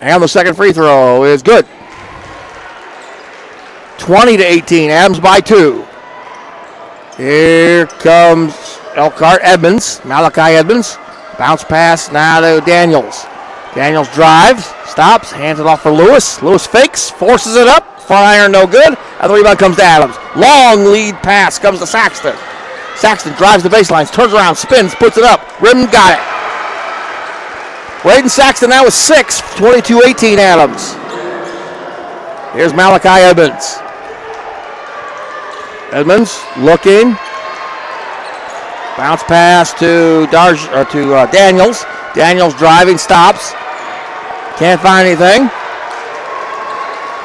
[SPEAKER 1] And the second free throw is good. 20-18, Adams by 2. Here comes Elkhart Edmonds, Malachi Edmonds. Bounce pass now to Daniels. Daniels drives, stops, hands it off for Lewis. Lewis fakes, forces it up. Front iron no good. And the rebound comes to Adams. Long lead pass comes to Saxton. Saxton drives the baselines, turns around, spins, puts it up. Rim got it. Braden Saxton now with 6, 22-18 Adams. Here's Malachi Edmonds. Edmonds looking. Bounce pass to Daniels. Daniels driving, stops. Can't find anything.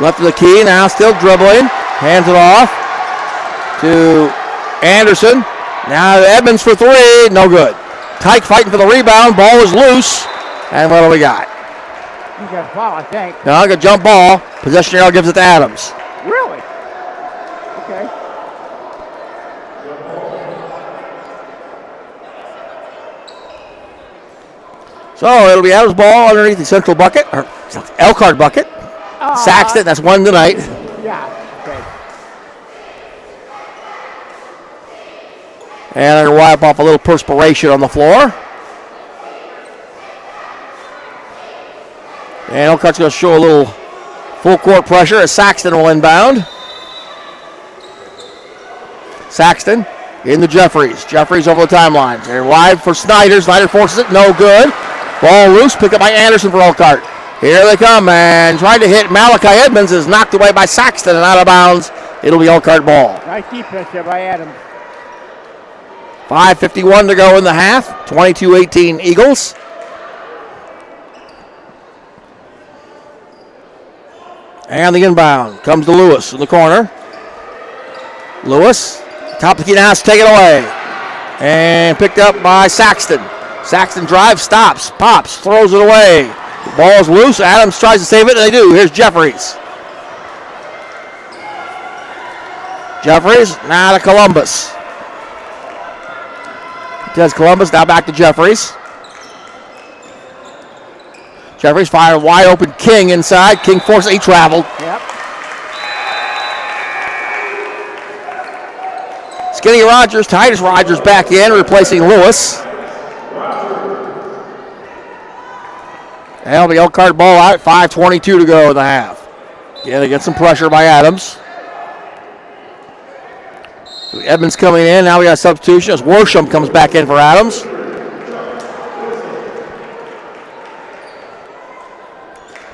[SPEAKER 1] Left of the key, now still dribbling. Hands it off to Anderson. Now Edmonds for three, no good. Tyke fighting for the rebound, ball is loose. And what do we got?
[SPEAKER 2] You got a foul, I think.
[SPEAKER 1] No, I got a jump ball. Possession arrow gives it to Adams.
[SPEAKER 2] Really? Okay.
[SPEAKER 1] So it'll be Adams' ball underneath the central bucket, or Elkhart bucket. Saxton, that's one tonight.
[SPEAKER 2] Yeah, okay.
[SPEAKER 1] And they're going to wipe off a little perspiration on the floor. And Elkhart's going to show a little full court pressure as Saxton will inbound. Saxton into Jeffries. Jeffries over the timeline. They're wide for Snyder. Snyder forces it, no good. Ball loose, picked up by Anderson for Elkhart. Here they come, and trying to hit Malachi Edmonds is knocked away by Saxton and out of bounds. It'll be Elkhart ball.
[SPEAKER 2] Nice defense there by Adams.
[SPEAKER 1] 5:51 to go in the half. 22-18 Eagles. And the inbound comes to Lewis in the corner. Lewis, top of the key now, take it away. And picked up by Saxton. Saxton drives, stops, pops, throws it away. The ball's loose. Adams tries to save it, and they do. Here's Jeffries. Jeffries, now to Columbus. Does Columbus, now back to Jeffries. Jeffries fired wide open. King inside. King forces, he traveled.
[SPEAKER 2] Yep.
[SPEAKER 1] Skinny Rogers, Titus Rogers back in, replacing Lewis. And it'll be Elkhart ball out. 5:22 to go in the half. Yeah, they get some pressure by Adams. Edmonds coming in. Now we got a substitution as Worsham comes back in for Adams.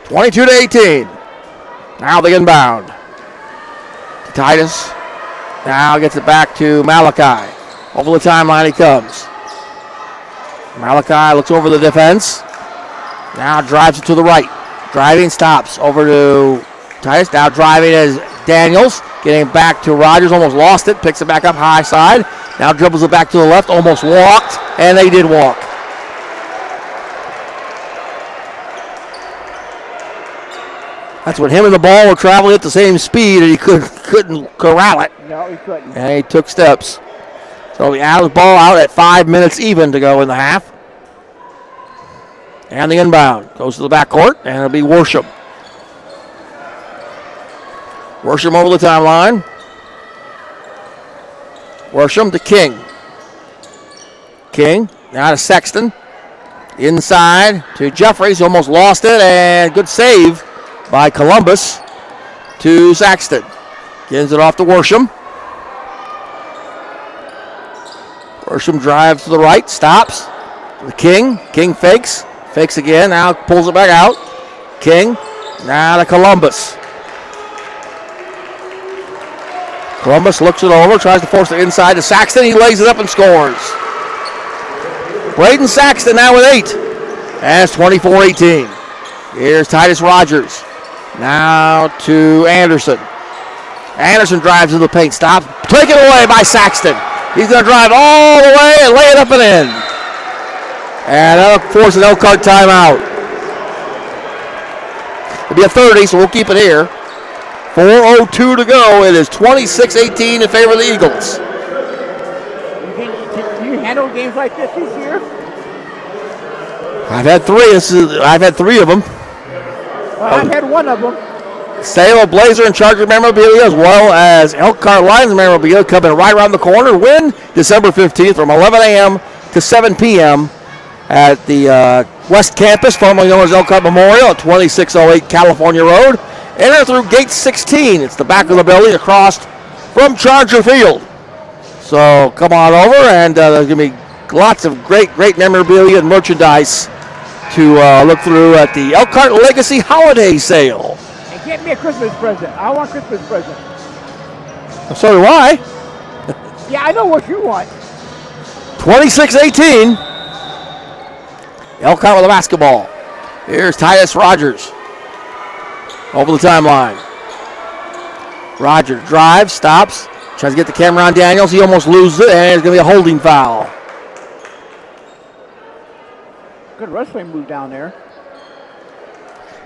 [SPEAKER 1] (22-18). Now the inbound. To Titus. Now gets it back to Malachi. Over the timeline he comes. Malachi looks over the defense. Now drives it to the right. Driving, stops. Over to Titus. Now driving is Daniels. Getting back to Rogers. Almost lost it. Picks it back up high side. Now dribbles it back to the left. Almost walked. And they did walk. That's when him and the ball were traveling at the same speed and he couldn't corral it.
[SPEAKER 2] No, he couldn't.
[SPEAKER 1] And he took steps. So the Adams ball out at 5 minutes even to go in the half. And the inbound goes to the backcourt, and it'll be Worsham. Worsham over the timeline. Worsham to King. King now to Sexton. Inside to Jeffries, almost lost it, and good save by Columbus to Saxton. Gives it off to Worsham. Worsham drives to the right, stops. The King. King fakes. Fakes again, now pulls it back out. King, now to Columbus. Columbus looks it over, tries to force it inside to Saxton. He lays it up and scores. Braden Saxton now with 8. And it's 24-18. Here's Titus Rogers. Now to Anderson. Anderson drives to the paint, stops. Taken away by Saxton. He's going to drive all the way and lay it up and in. And that'll force an Elkhart timeout. It'll be a 30, so we'll keep it here. 4:02 to go. It is 26-18 in favor of the Eagles.
[SPEAKER 2] Can you handle games like this year?
[SPEAKER 1] I've had 3. I've had 3 of them.
[SPEAKER 2] Well, I've had 1 of them.
[SPEAKER 1] Salem Blazer and Charger memorabilia, as well as Elkhart Lions memorabilia, coming right around the corner. Win December 15th from 11 a.m. to 7 p.m. at the West Campus, formerly known as Elkhart Memorial, at 2608 California Road. Enter through gate 16. It's the back of the building across from Charger Field. So come on over, and there's going to be lots of great memorabilia and merchandise to look through at the Elkhart Legacy Holiday Sale.
[SPEAKER 2] And get me a Christmas present. I want a Christmas present.
[SPEAKER 1] So do I.
[SPEAKER 2] Yeah, I know what you want.
[SPEAKER 1] 26-18. Elkhart with the basketball. Here's Titus Rogers. Over the timeline. Rogers drives, stops, tries to get to Cameron Daniels. He almost loses it, and it's going to be a holding foul.
[SPEAKER 2] Good wrestling move down there.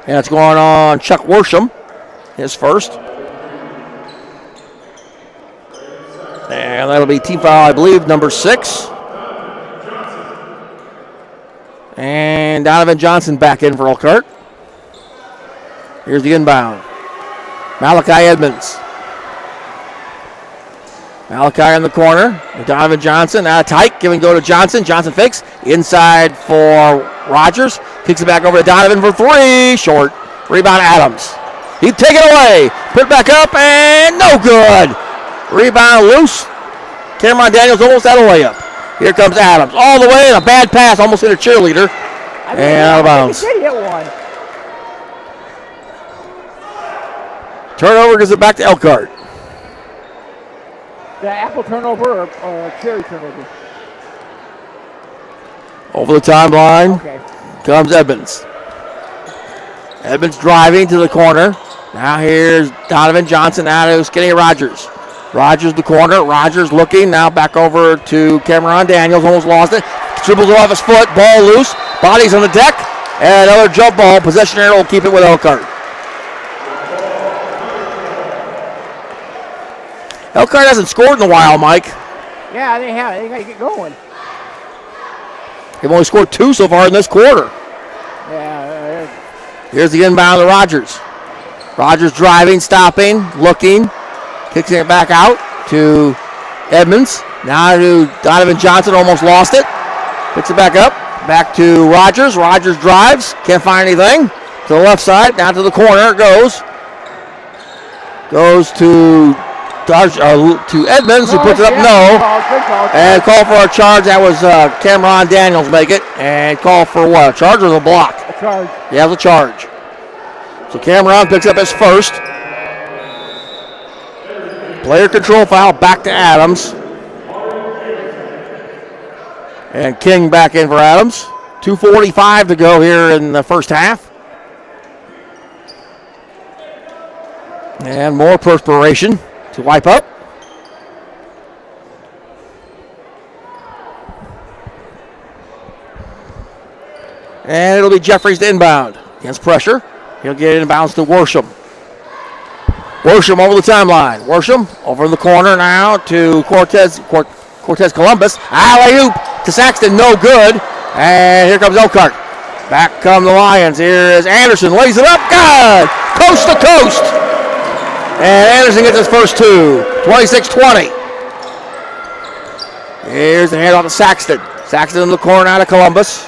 [SPEAKER 1] And it's going on Chuck Worsham, his first. And that'll be team foul, I believe, number 6. And Donovan Johnson back in for Elkhart. Here's the inbound. Malachi Edmonds. Malachi in the corner. Donovan Johnson. Now Tyke. Give and go to Johnson. Johnson fakes. Inside for Rogers. Kicks it back over to Donovan for 3. Short. Rebound Adams. He take it away. Put it back up and no good. Rebound loose. Cameron Daniels almost had a layup. Here comes Adams. All the way and a bad pass. Almost hit a cheerleader. And out of bounds.
[SPEAKER 2] He did hit one.
[SPEAKER 1] Turnover gives it back to Elkhart.
[SPEAKER 2] The apple turnover or cherry turnover?
[SPEAKER 1] Over the timeline
[SPEAKER 2] Okay.
[SPEAKER 1] comes Edmonds. Edmonds driving to the corner. Now here's Donovan Johnson out of Skinny Rogers. Rogers the corner. Rogers looking. Now back over to Cameron Daniels. Almost lost it. Dribbles it off his foot. Ball loose. Bodies on the deck. And another jump ball. Possession arrow will keep it with Elkhart. Elkhart hasn't scored in a while, Mike.
[SPEAKER 2] Yeah, they have. They got to get going.
[SPEAKER 1] They've only scored 2 so far in this quarter.
[SPEAKER 2] Yeah.
[SPEAKER 1] Here's the inbound to Rogers. Rogers driving, stopping, looking. Kicks it back out to Edmonds. Now to Donovan Johnson. Almost lost it. Picks it back up. Back to Rogers. Rogers drives. Can't find anything. To the left side. Down to the corner it goes. Goes to Edmonds, who puts it up. No. And call for a charge. That was Cameron Daniels make it. And call for what? A charge or a block?
[SPEAKER 2] A charge.
[SPEAKER 1] Yeah, it was a charge. So Cameron picks up his first. Player control foul back to Adams. And King back in for Adams. 2:45 to go here in the first half. And more perspiration to wipe up. And it'll be Jeffries to inbound. Against pressure. He'll get inbounds to Worsham. Worsham over the timeline. Worsham over in the corner now to Cortez Columbus. Alley-oop to Saxton, no good. And here comes Elkhart. Back come the Lions. Here is Anderson, lays it up. God! Coast to coast. And Anderson gets his first 2. 26-20. Here's the handoff to Saxton. Saxton in the corner out of Columbus.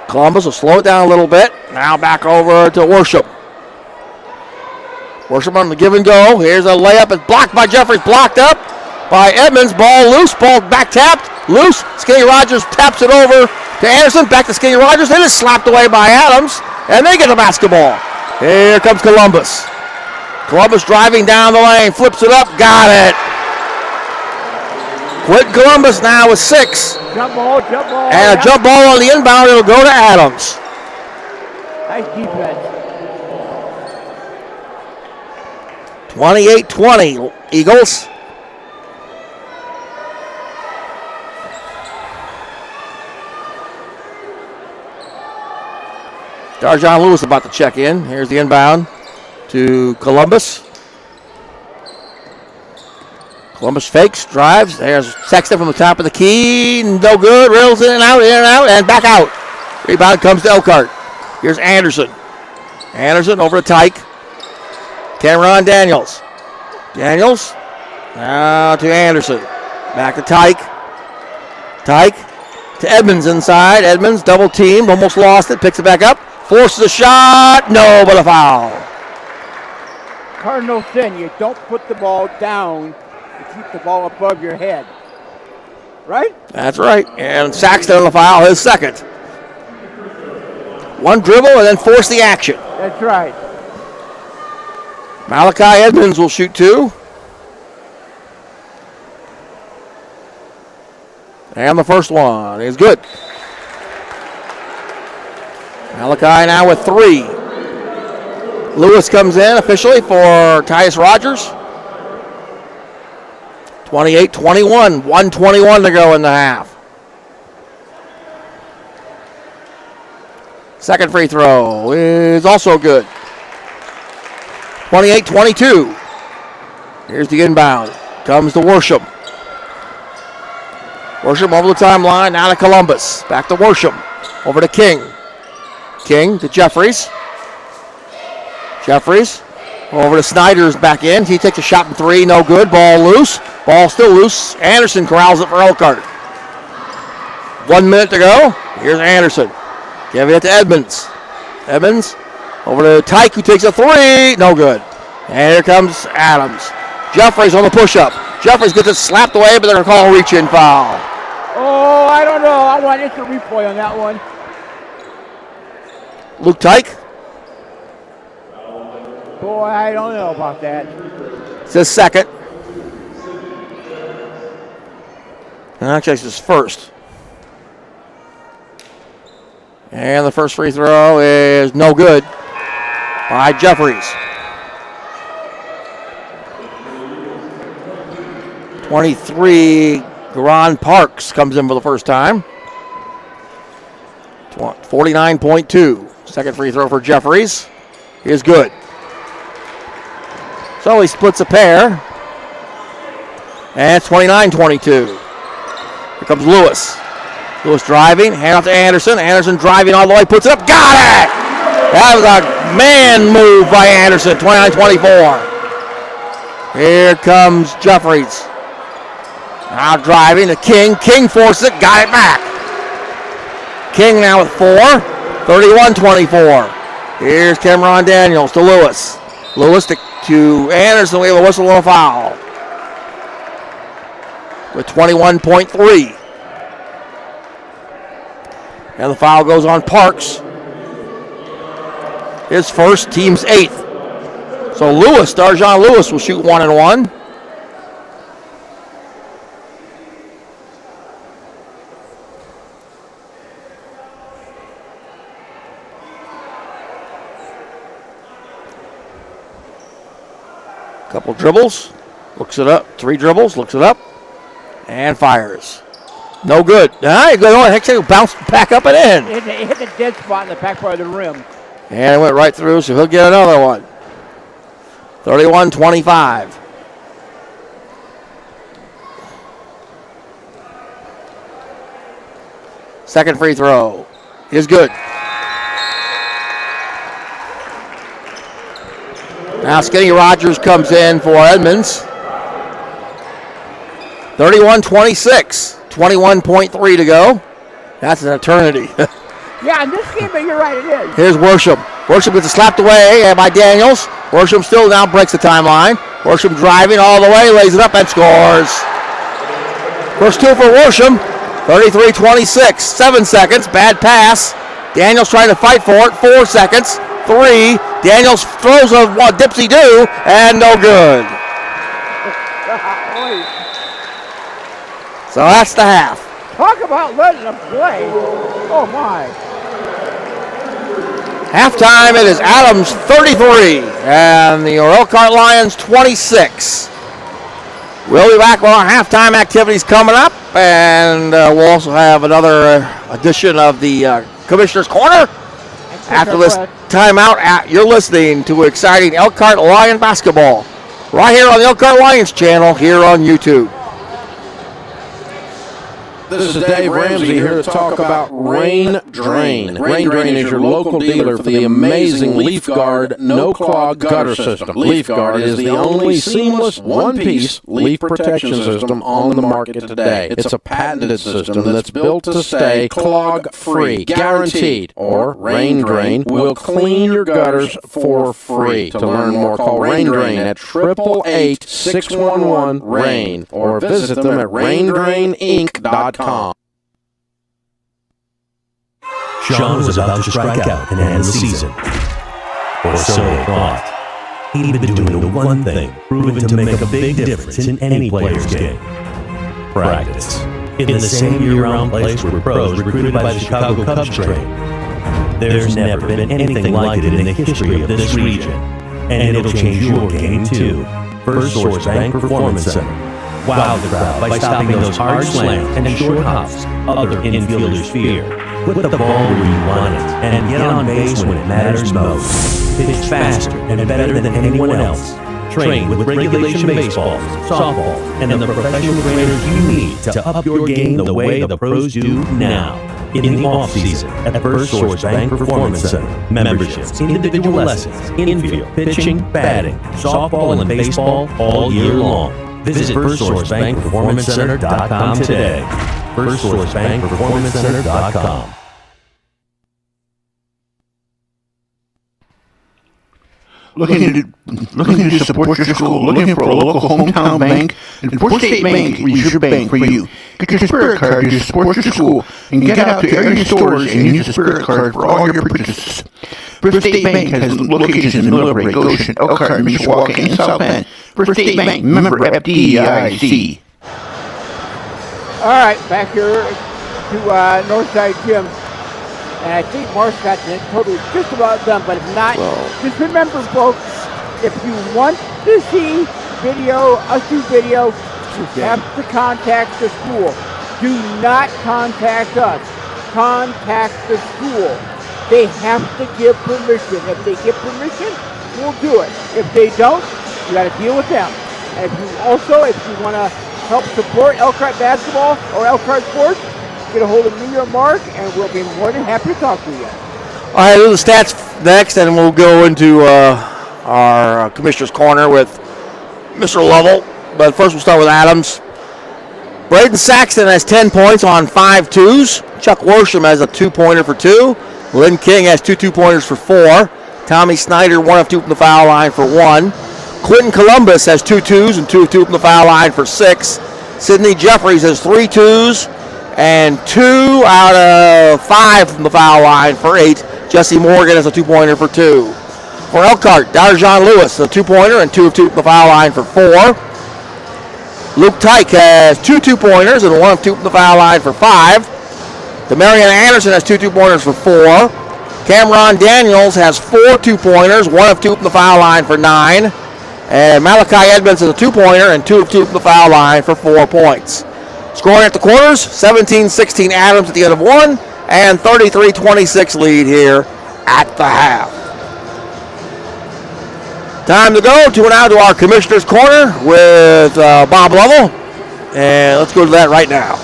[SPEAKER 1] Columbus will slow it down a little bit. Now back over to Worsham. Worsham on the give and go. Here's a layup. It's blocked by Jeffries. Blocked up by Edmonds. Ball loose. Ball back tapped. Loose. Skinny Rogers taps it over to Anderson. Back to Skinny Rogers. Then it's slapped away by Adams. And they get the basketball. Here comes Columbus. Columbus driving down the lane. Flips it up. Got it. Quentin Columbus now with 6.
[SPEAKER 2] Jump ball, jump ball.
[SPEAKER 1] And a jump ball on the inbound. It'll go to Adams.
[SPEAKER 2] Nice defense.
[SPEAKER 1] 28-20, Eagles. Darjon Lewis about to check in. Here's the inbound to Columbus. Columbus fakes, drives. There's Sexton from the top of the key. No good. Rails in and out, and back out. Rebound comes to Elkhart. Here's Anderson. Anderson over to Tyke. Cameron Daniels. Daniels. Now to Anderson. Back to Tyke. Tyke to Edmonds inside. Edmonds double teamed. Almost lost it. Picks it back up. Forces a shot. No, but a foul.
[SPEAKER 2] Cardinal sin. You don't put the ball down. You keep the ball above your head. Right?
[SPEAKER 1] That's right. And Saxton on the foul, his second. One dribble and then force the action.
[SPEAKER 2] That's right.
[SPEAKER 1] Malachi Edmonds will shoot 2. And the first one is good. Malachi now with 3. Lewis comes in officially for Tyus Rogers. 28-21, 1:21 to go in the half. Second free throw is also good. 28-22. Here's the inbound. Comes to Worsham. Worsham over the timeline, now to Columbus. Back to Worsham. Over to King. King to Jeffries. Jeffries over to Snyder's back in. He takes a shot from three, no good. Ball loose. Ball still loose. Anderson corrals it for Elkhart. 1 minute to go. Here's Anderson. Giving it to Edmonds. Edmonds over to Tyke, who takes a three. No good. And here comes Adams. Jeffries on the push-up. Jeffries gets it slapped away, but they're going to call a reach-in foul.
[SPEAKER 2] Oh, I don't know. I want instant replay on that one.
[SPEAKER 1] Luke Tyke.
[SPEAKER 2] Boy, I don't know about that.
[SPEAKER 1] It's his second. And actually, it's his first. And the first free throw is no good by Jeffries. 23, Garon Parks comes in for the first time. 49.2. Second free throw for Jeffries is good. So he splits a pair. And it's 29-22. Here comes Lewis. Lewis driving, hand off to Anderson. Anderson driving all the way, puts it up, got it! That was a man move by Anderson, 29-24. Here comes Jeffries. Now driving to King. King forces it, got it back. King now with 4, 31-24. Here's Cameron Daniels to Lewis. Lewis to Anderson, we have a whistle and a foul. With 21.3. And the foul goes on Parks. His first, team's 8th. So Lewis, Darjon Lewis, will shoot 1 and 1. Couple dribbles, looks it up. 3 dribbles, looks it up, and fires. No good. Actually bounced back up and in.
[SPEAKER 2] It hit the dead spot in the back part of the rim.
[SPEAKER 1] And it went right through, so he'll get another one. 31-25. Second free throw is good. Now Skinny Rogers comes in for Edmonds. 31-26. 21.3 to go. That's an eternity.
[SPEAKER 2] Yeah, in this game, you're right, it is.
[SPEAKER 1] Here's Worsham. Worsham gets it slapped away by Daniels. Worsham still now breaks the timeline. Worsham driving all the way, lays it up and scores. First 2 for Worsham. 33-26. 7 seconds. Bad pass. Daniels trying to fight for it. 4 seconds. 3. Daniels throws a dipsy-do and no good. So that's the half.
[SPEAKER 2] Talk about letting them play. Oh, my.
[SPEAKER 1] Halftime, it is Adams 33 and the Elkhart Lions 26. We'll be back with our halftime activities coming up, and we'll also have another edition of the Commissioner's Corner. After this timeout, you're listening to exciting Elkhart Lion basketball right here on the Elkhart Lions channel here on YouTube.
[SPEAKER 12] This is Dave Ramsey here to talk about Rain Drain. Rain Drain is your local dealer for the amazing Leaf Guard no-clog gutter system. Leaf Guard is the only seamless one-piece leaf protection system on the market today. It's a patented system that's built to stay clog-free, guaranteed. Or Rain Drain will clean your gutters for free. To learn more, call Rain Drain at 888-611-RAIN or visit them at raindraininc.com.
[SPEAKER 3] Sean was about to strike out and end the season. Or so they thought. He'd been doing the one thing proven to make a big difference in any player's game. Practice. In the same year-round place where pros recruited by the Chicago Cubs train. There's never been anything like it in the history of this region. And it'll change your game too. First Source Bank Performance Center. Wow the crowd by stopping those hard slams and short hops other infielders fear. Put the ball where you want it and get on base when it matters most. Pitch faster and better than anyone else. Train with regulation baseballs, softballs, and the professional trainers you need to up your game the way the pros do now. In the off-season at First Source Bank Performance Center. Memberships, individual lessons, infield, pitching, batting, softball, and baseball all year long. Visit FirstSourceBankPerformanceCenter.com today. FirstSourceBankPerformanceCenter.com.
[SPEAKER 11] Looking to support your school, looking for a local hometown bank? And First State Bank is your bank for you. Get your Spirit Card to support your school and get out to area stores and use the Spirit Card for all your purchases. First State Bank has locations in Millbrae, Goshen, Elkhart, Mishawaka, and South Bend. First State Bank, member FDIC.
[SPEAKER 2] All right, back here to Northside Gym. And I think Mark's got it totally just about done, but if not, just remember, folks, if you want to see us do video, you have to contact the school. Do not contact us. Contact the school. They have to give permission. If they give permission, we'll do it. If they don't, you got to deal with them. And if you want to help support Elkhart basketball or Elkhart sports, get a hold of me or Mark, and we'll be more than happy to talk to you.
[SPEAKER 1] All right, we'll do the stats next, and we'll go into our Commissioner's Corner with Mr. Lovell. But first, we'll start with Adams. Braden Saxton has 10 points on 5 twos. Chuck Worsham has a 2-pointer for 2. Lynn King has 2 2-pointers for 4. Tommy Snyder, 1 of 2 from the foul line for 1. Quentin Columbus has 2 twos and 2 of 2 from the foul line for 6. Sidney Jeffries has 3 twos. And 2 out of 5 from the foul line for 8. Jesse Morgan has a 2-pointer for 2. For Elkhart, Darjan Lewis, a 2-pointer and 2 of 2 from the foul line for 4. Luke Tyke has 2 2-pointers and 1 of 2 from the foul line for 5. Demarion Anderson has 2 2-pointers for 4. Cameron Daniels has 4 2-pointers, 1 of 2 from the foul line for 9. And Malachi Edmonds has a 2-pointer and 2 of 2 from the foul line for 4 points. Scoring at the quarters, 17-16 Adams at the end of 1, and 33-26 lead here at the half. Time to go now to our Commissioner's Corner with Bob Lovell, and let's go to that right now.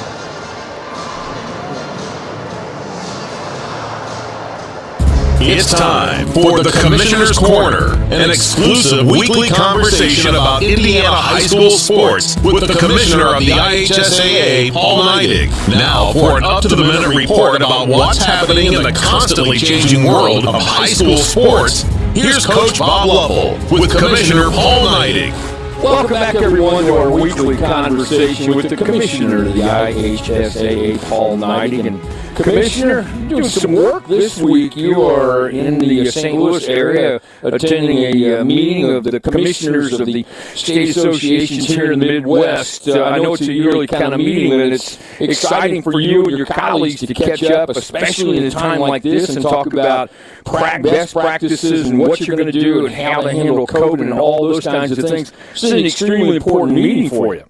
[SPEAKER 14] It's time for the Commissioner's Corner, an exclusive weekly conversation about Indiana high school sports with the Commissioner of the IHSAA, Paul Neidig. Now for an up-to-the-minute report about what's happening in the constantly changing world of high school sports, here's Coach Bob Lovell with Commissioner Paul Neidig.
[SPEAKER 8] Welcome back, everyone, to our weekly conversation with the Commissioner of the IHSAA, Paul Neidig. And Commissioner, doing some work this week. You are in the St. Louis area attending a meeting of the commissioners of the state associations here in the Midwest. I know it's a yearly kind of meeting, and it's exciting for you and your colleagues to catch up, especially in a time like this, and talk about best practices and what you're going to do and how to handle COVID and all those kinds of things. This is an extremely important meeting for you.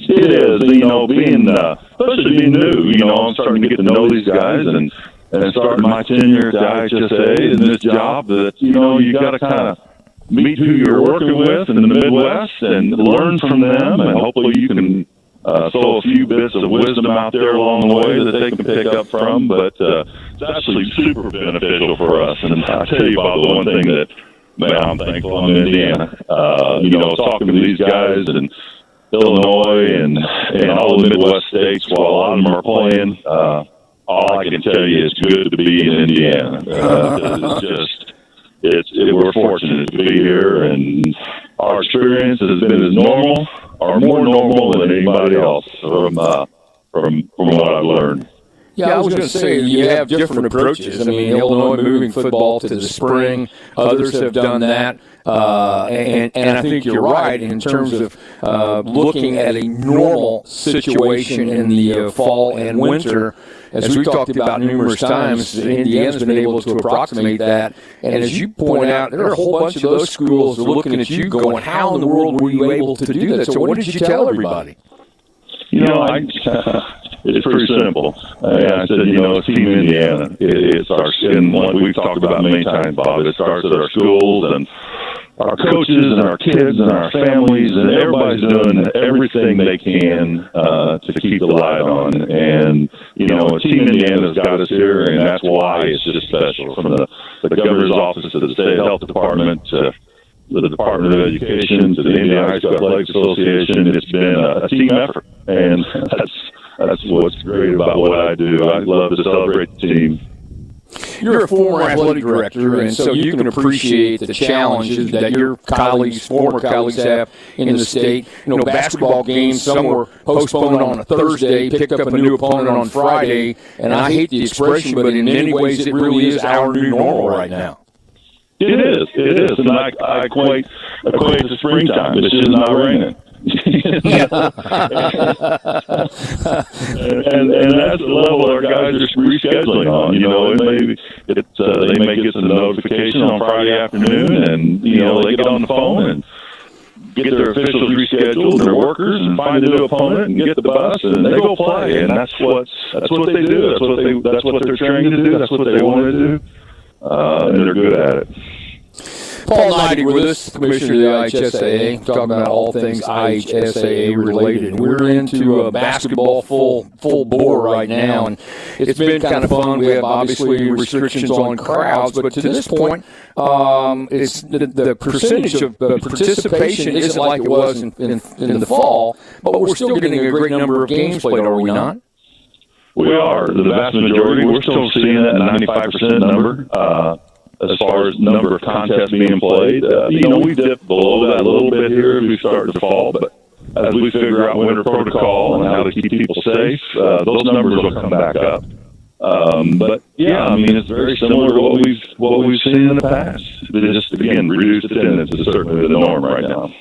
[SPEAKER 9] It is, being especially being new. I'm starting to get to know these guys and starting my tenure at the IHSA in this job. That you got to kind of meet who you're working with in the Midwest and learn from them, and hopefully you can sow a few bits of wisdom out there along the way that they can pick up from. But it's actually super beneficial for us. And I tell you about the one thing that, man, I'm thankful I'm in Indiana. Talking to these guys and Illinois and all the Midwest states, while a lot of them are playing, all I can tell you is it's good to be in Indiana. We're fortunate to be here, and our experience has been as normal or more normal than anybody else from what I've learned.
[SPEAKER 8] Yeah, I was going to say you have different approaches. I mean, Illinois moving football to the spring. Others have done that. And I think you're right in terms of looking at a normal situation in the fall and winter. As we've talked about numerous times, Indiana's been able to approximate that. And as you point out, there are a whole bunch of those schools looking at you going, how in the world were you able to do that? So what did you tell everybody?
[SPEAKER 9] It's pretty simple. I said, it's Team Indiana. It's our, and we've talked about many times, Bob. It starts at our schools and our coaches and our kids and our families, and everybody's doing everything they can to keep the light on. And, Team Indiana's got us here, and that's why it's just special. From the governor's office to the state health department to the Department of Education to the Indiana High School Athletics Association, it's been a team effort. And that's what's great about what I do. I love to celebrate the team.
[SPEAKER 8] You're a former athletic director, and so you can appreciate the challenges that your former colleagues have in the state. Basketball games, some were postponed on a Thursday, picked up a new opponent on Friday, and I hate the expression, but in many ways it really is our new normal right now.
[SPEAKER 9] It is, and I equate to springtime. It's just not raining. and that's the level our guys are rescheduling on. They may get some notification on Friday afternoon, and they get on the phone and get their officials rescheduled, their workers, and find a new opponent and get the bus, and they go play. And that's what they do. That's what they're trained to do. That's what they want to do, and they're good at it.
[SPEAKER 8] Paul Neidig with us, Commissioner of the IHSAA, talking about all things IHSAA related. We're into basketball full bore right now, and it's been kind of fun. We have obviously restrictions on crowds, but to this point, it's the percentage of participation isn't like it was in the fall, but we're still getting a great number of games played, are we not?
[SPEAKER 9] We are. The vast majority. We're still seeing that 95% number. As far as number of contests being played, we dipped below that a little bit here as we started to fall, but as we figure out winter protocol and how to keep people safe, those numbers will come back up. But yeah, it's very similar to what we've seen in the past. Just again, reduced attendance is certainly the norm right now.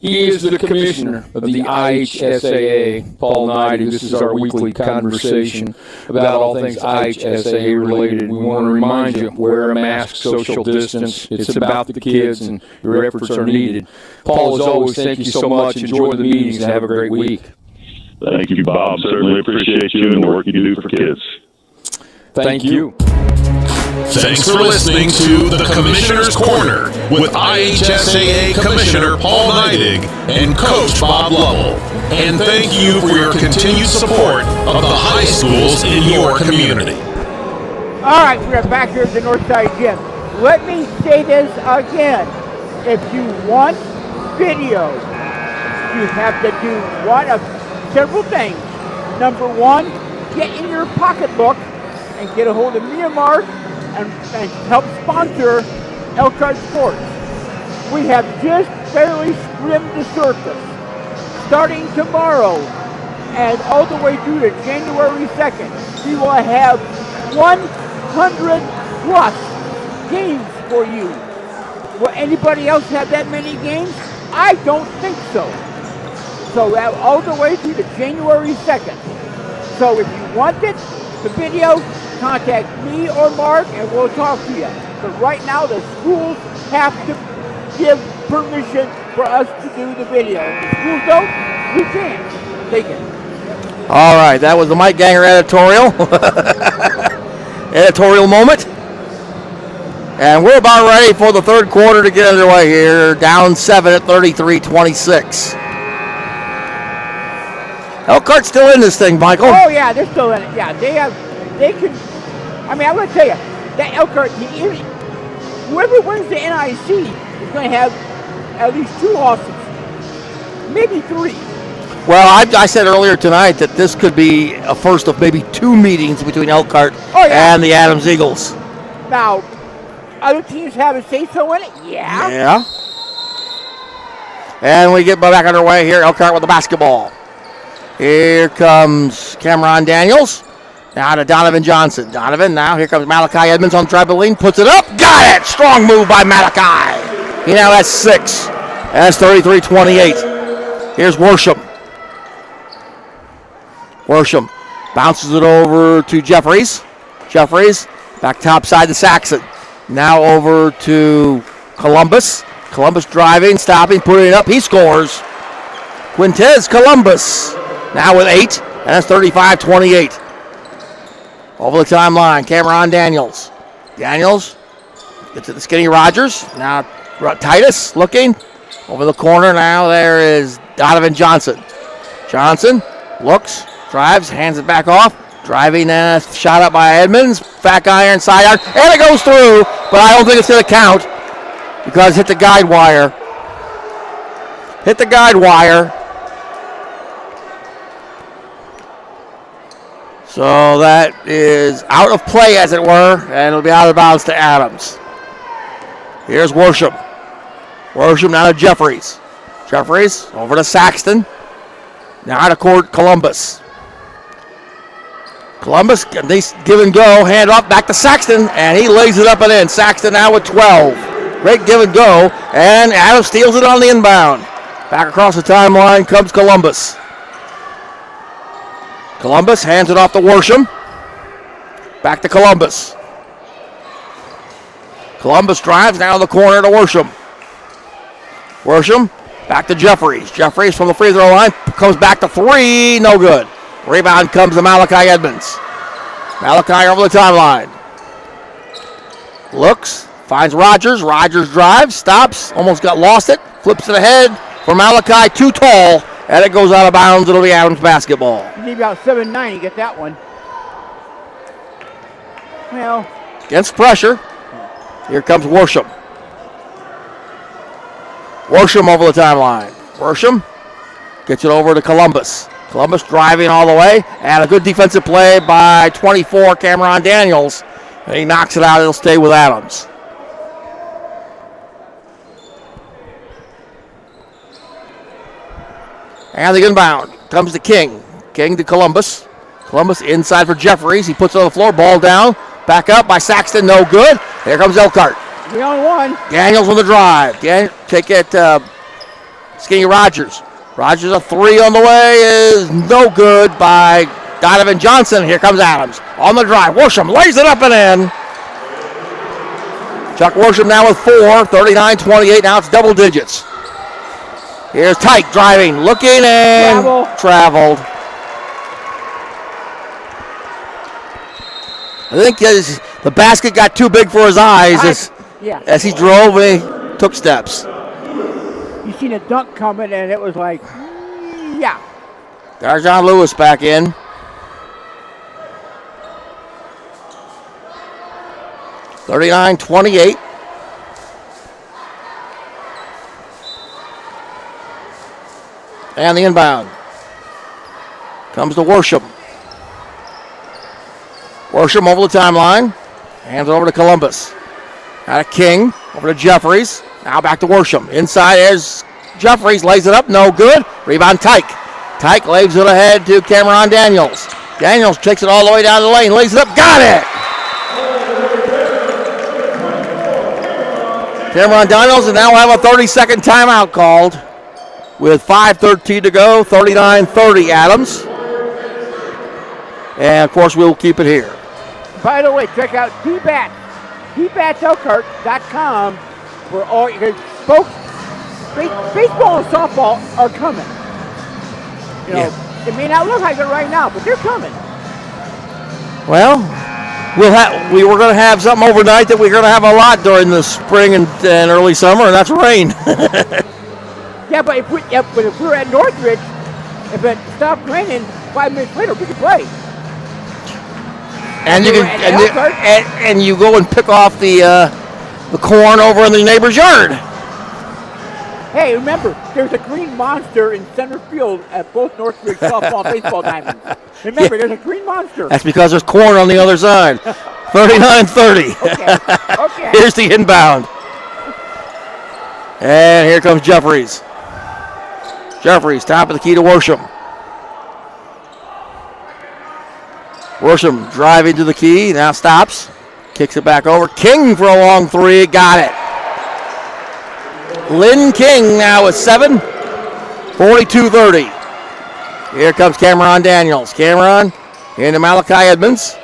[SPEAKER 8] He is the commissioner of the IHSAA, Paul Neidig. This is our weekly conversation about all things IHSAA related. We want to remind you, wear a mask, social distance. It's about the kids, and your efforts are needed. Paul, as always, thank you so much. Enjoy the meetings and have a great week.
[SPEAKER 9] Thank you, Bob. Certainly appreciate you and the work you do for kids.
[SPEAKER 8] Thank you.
[SPEAKER 14] Thanks for listening to The Commissioner's Corner with IHSAA Commissioner Paul Neidig and Coach Bob Lovell. And thank you for your continued support of the high schools in your community.
[SPEAKER 2] All right, we're back here at the Northside Gym. Let me say this again. If you want video, you have to do one of several things. Number one, get in your pocketbook and get a hold of me and Mark and help sponsor Elkhart Sports. We have just barely skimmed the surface. Starting tomorrow and all the way through to January 2nd, we will have 100 plus games for you. Will anybody else have that many games? I don't think so. So all the way through to January 2nd. So if you want it, the video, contact me or Mark and we'll talk to you. But right now the schools have to give permission for us to do the video. If the schools don't, we can't take it.
[SPEAKER 1] All right, that was the Mike Ganger editorial. Editorial moment. And we're about ready for the third quarter to get underway here. Down 7 at 33-26. Elkhart's still in this thing, Michael.
[SPEAKER 2] Oh yeah, they're still in it. Yeah, they can. I mean, I'm going to tell you, that Elkhart team, whoever wins the NIC is going to have at least 2 losses, maybe 3.
[SPEAKER 1] Well, I said earlier tonight that this could be a first of maybe 2 meetings between Elkhart and the Adams Eagles.
[SPEAKER 2] Now, other teams have a say-so in it? Yeah.
[SPEAKER 1] Yeah. And we get back underway here. Elkhart with the basketball. Here comes Cameron Daniels. Now to Donovan Johnson. Donovan, now here comes Malachi Edmonds on trampoline. Puts it up. Got it! Strong move by Malachi. He now has 6. That's 33-28. Here's Worsham. Worsham bounces it over to Jeffries. Jeffries back top side to Saxon. Now over to Columbus. Columbus driving, stopping, putting it up. He scores. Quintez Columbus now with 8. And that's 35-28. Over the timeline, Cameron Daniels. Daniels gets to the skinny Rogers. Now Titus looking. Over the corner now there is Donovan Johnson. Johnson looks, drives, hands it back off. Driving and a shot up by Edmonds. Back iron, side iron, and it goes through. But I don't think it's going to count because it hit the guide wire. Hit the guide wire. So that is out of play, as it were, and it'll be out of bounds to Adams. Here's Worsham. Worsham now to Jeffries. Jeffries over to Saxton. Now to court Columbus. Columbus, nice give and go, hand off back to Saxton, and he lays it up and in. Saxton now with 12. Great give and go, and Adams steals it on the inbound. Back across the timeline comes Columbus. Columbus hands it off to Worsham. Back to Columbus. Columbus drives now to the corner to Worsham. Worsham back to Jeffries. Jeffries from the free throw line comes back to 3. No good. Rebound comes to Malachi Edmonds. Malachi over the timeline. Looks, finds Rogers. Rogers drives, stops, almost got lost it. Flips it ahead for Malachi, too tall. And it goes out of bounds. It'll be Adams basketball.
[SPEAKER 2] You need about 7-9 to get that one. Well.
[SPEAKER 1] Against pressure. Here comes Worsham. Worsham over the timeline. Worsham gets it over to Columbus. Columbus driving all the way. And a good defensive play by 24, Cameron Daniels. And he knocks it out. It'll stay with Adams. And the inbound comes to King. King to Columbus. Columbus inside for Jeffries. He puts it on the floor. Ball down. Back up by Saxton. No good. Here comes Elkhart.
[SPEAKER 2] We only won.
[SPEAKER 1] Daniels on the drive. Take it Skinny Rogers. Rogers a 3 on the way is no good by Donovan Johnson. Here comes Adams on the drive. Worsham lays it up and in. Chuck Worsham now with 4. 39-28. Now it's double digits. Here's Tyke driving, looking, and traveled. I think the basket got too big for his eyes as he drove and he took steps.
[SPEAKER 2] You seen a dunk coming, and it was like, yeah.
[SPEAKER 1] Darjon Lewis back in. $39-28. And the inbound comes to Worsham. Worsham over the timeline. Hands it over to Columbus. Now to King. Over to Jeffries. Now back to Worsham. Inside is Jeffries. Lays it up. No good. Rebound Tyke. Tyke lays it ahead to Cameron Daniels. Daniels takes it all the way down the lane. Lays it up. Got it! Cameron Daniels and now have a 30-second timeout called. With 5:13 to go, 39-30 Adams. And, of course, we'll keep it here.
[SPEAKER 2] By the way, check out dbatselkhart.com for all your folks. Baseball and softball are coming. You know, It may not look like it right now, but they're coming.
[SPEAKER 1] Well, we were going to have something overnight that we're going to have a lot during the spring and early summer, and that's rain.
[SPEAKER 2] Yeah, but if we're at Northridge, if it stopped raining 5 minutes later, we could play.
[SPEAKER 1] And you and you go and pick off the corn over in the neighbor's yard.
[SPEAKER 2] Hey, remember, there's a green monster in center field at both Northridge softball and baseball diamonds. Remember, there's a green monster.
[SPEAKER 1] That's because there's corn on the other side. 39-30.
[SPEAKER 2] Okay.
[SPEAKER 1] Here's the inbound. And here comes Jeffries. Jeffries, top of the key to Worsham. Worsham driving to the key, now stops. Kicks it back over. King for a long three, got it. Lynn King now with 7, 42-30. Here comes Cameron Daniels. Cameron into Malachi Edmonds.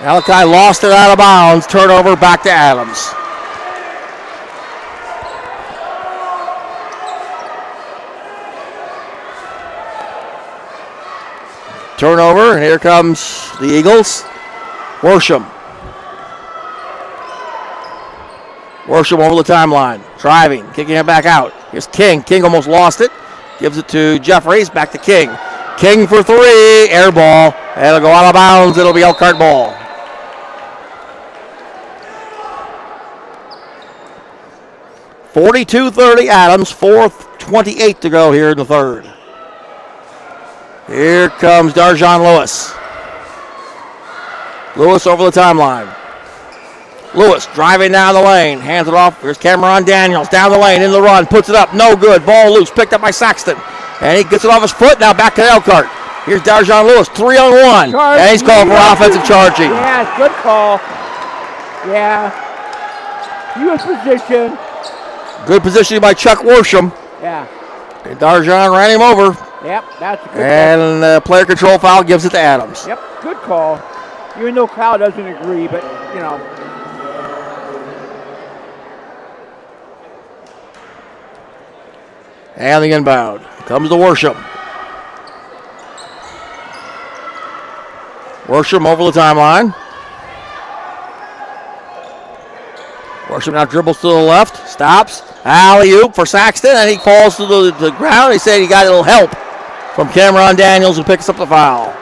[SPEAKER 1] Malachi lost it out of bounds. Turnover back to Adams. Turnover, and here comes the Eagles. Worsham. Worsham over the timeline. Driving, kicking it back out. Here's King. King almost lost it. Gives it to Jeffries. Back to King. King for 3. Air ball. It'll go out of bounds. It'll be Elkhart ball. (42-30) Adams. 4:28 to go here in the third. Here comes Darjon Lewis. Lewis over the timeline. Lewis driving down the lane. Hands it off. Here's Cameron Daniels down the lane in the run. Puts it up. No good. Ball loose. Picked up by Saxton. And he gets it off his foot. Now back to Elkhart. Here's Darjon Lewis. 3-on-1. And he's called for offensive charging.
[SPEAKER 2] Yeah, good call. Yeah. He was positioned.
[SPEAKER 1] Good positioning by Chuck Worsham.
[SPEAKER 2] Yeah.
[SPEAKER 1] And Darjon ran him over.
[SPEAKER 2] Yep, that's a good
[SPEAKER 1] And the player control foul gives it to Adams.
[SPEAKER 2] Yep, good call. Even though Kyle doesn't agree, but, you know.
[SPEAKER 1] And the inbound. Comes to Worsham. Worsham over the timeline. Worsham now dribbles to the left. Stops. Alley-oop for Saxton, and he falls to the ground. He said he got a little help from Cameron Daniels, who picks up the foul.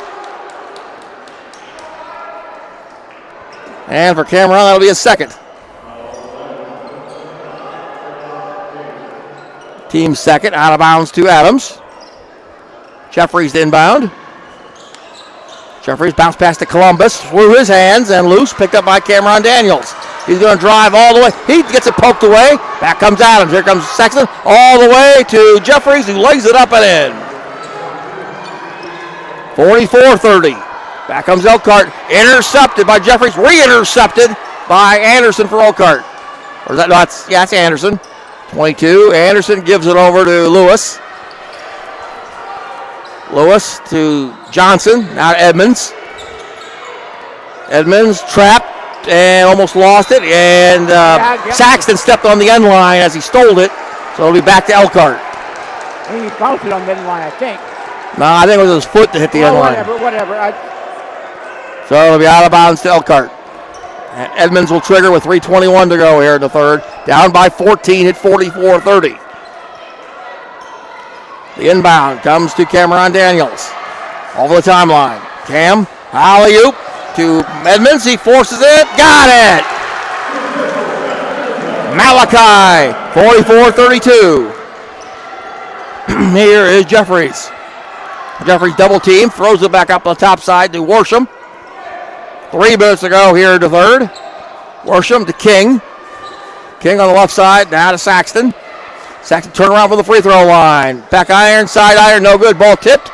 [SPEAKER 1] And for Cameron, that'll be his second. Team second, out of bounds to Adams. Jeffries inbound. Jeffries bounced past to Columbus, through his hands, and loose, picked up by Cameron Daniels. He's going to drive all the way. He gets it poked away. Back comes Adams. Here comes Sexton, all the way to Jeffries, who lays it up and in. 44-30. Back comes Elkhart. Intercepted by Jeffries. Re-intercepted by Anderson for Elkhart. Or is that, no, that's Anderson. 22. Anderson gives it over to Lewis. Lewis to Johnson. Now to Edmonds. Edmonds trapped and almost lost it. And Saxton stepped on the end line as he stole it. So it'll be back to Elkhart.
[SPEAKER 2] I think he bounced it on the end line, I think.
[SPEAKER 1] No, I think it was his foot that hit the end line.
[SPEAKER 2] Whatever.
[SPEAKER 1] So it'll be out of bounds to Elkhart. And Edmonds will trigger with 3:21 to go here in the third. Down by 14 at 44-30. The inbound comes to Cameron Daniels. Over the timeline. Cam, alley-oop to Edmonds. He forces it. Got it! Malachi, 44-32. Here is Jeffries. Jeffries double team, throws it back up on the top side to Worsham. 3 minutes to go here in the third. Worsham to King. King on the left side, now to Saxton. Saxton turn around for the free throw line. Back iron, side iron, no good. Ball tipped.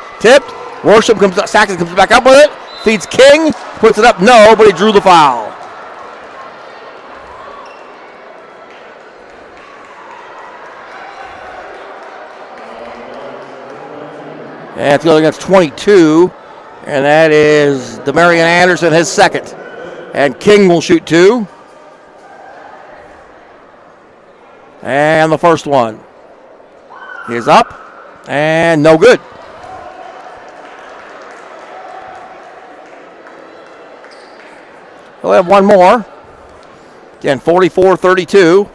[SPEAKER 1] Worsham comes up, Saxton comes back up with it. Feeds King, puts it up, no, but he drew the foul. And it's going against 22, and that is Demarion Anderson, his second. And King will shoot 2. And the first one is up, and no good. We'll have one more. Again, 44-32.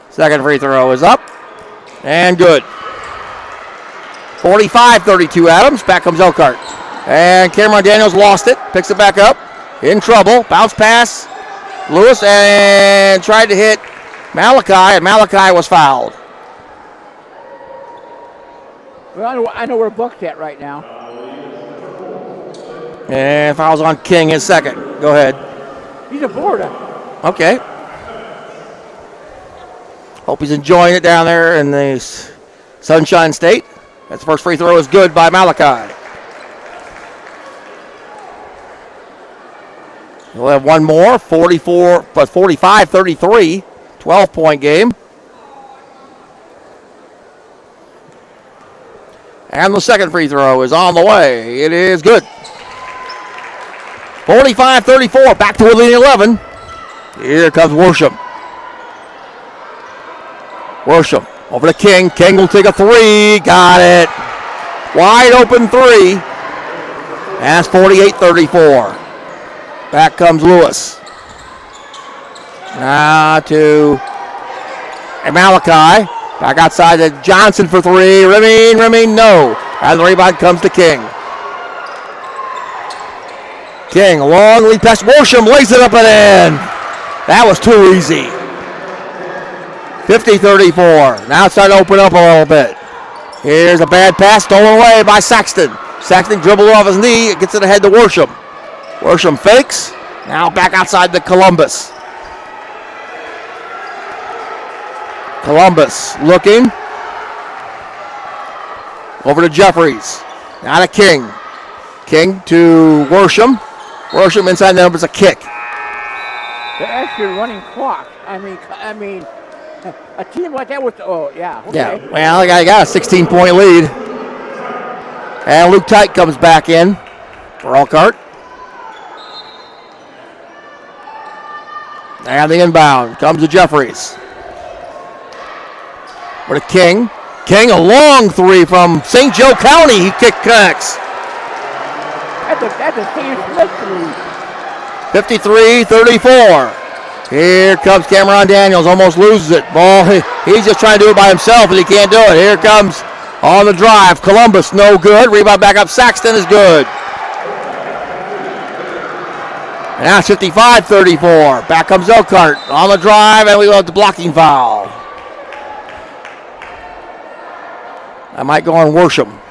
[SPEAKER 1] Second free throw is up, and good. 45-32 Adams. Back comes Elkhart. And Cameron Daniels lost it. Picks it back up. In trouble. Bounce pass. Lewis and tried to hit Malachi, and Malachi was fouled.
[SPEAKER 2] Well, I know where Buck's at right now.
[SPEAKER 1] And fouls on King, his second. Go ahead.
[SPEAKER 2] He's a Florida.
[SPEAKER 1] Okay. Hope he's enjoying it down there in the Sunshine State. That first free throw is good by Malachi. We'll have one more, 45-33, 12-point game. And the second free throw is on the way. It is good. 45-34, back to within 11. Here comes Worsham. Worsham over to King. King will take a three. Got it. Wide open three. That's 48-34. Back comes Lewis. Now to Malachi. Back outside to Johnson for three. Reming, no. And the rebound comes to King. King, long lead pass. Worsham lays it up and in. That was too easy. 50-34. Now it's starting to open up a little bit. Here's a bad pass stolen away by Saxton. Saxton dribbled off his knee. Gets it ahead to Worsham. Worsham fakes. Now back outside to Columbus. Columbus looking. Over to Jeffries. Now to King. King to Worsham. Worsham inside the numbers, a kick.
[SPEAKER 2] They're actually running clock. I mean, a team like that with, okay.
[SPEAKER 1] Yeah, well, I got a 16-point lead. And Luke Tite comes back in for Elkhart. And the inbound comes to Jeffries. For King. King, a long three from St. Joe County. He connects.
[SPEAKER 2] That's a Sam Smith three.
[SPEAKER 1] 53-34. Here comes Cameron Daniels. Almost loses it. Ball, he's just trying to do it by himself, and he can't do it. Here comes on the drive. Columbus, no good. Rebound back up. Saxton is good. Now 55-34. Back comes Elkhart on the drive, and we go to the blocking foul. I might go on Worsham.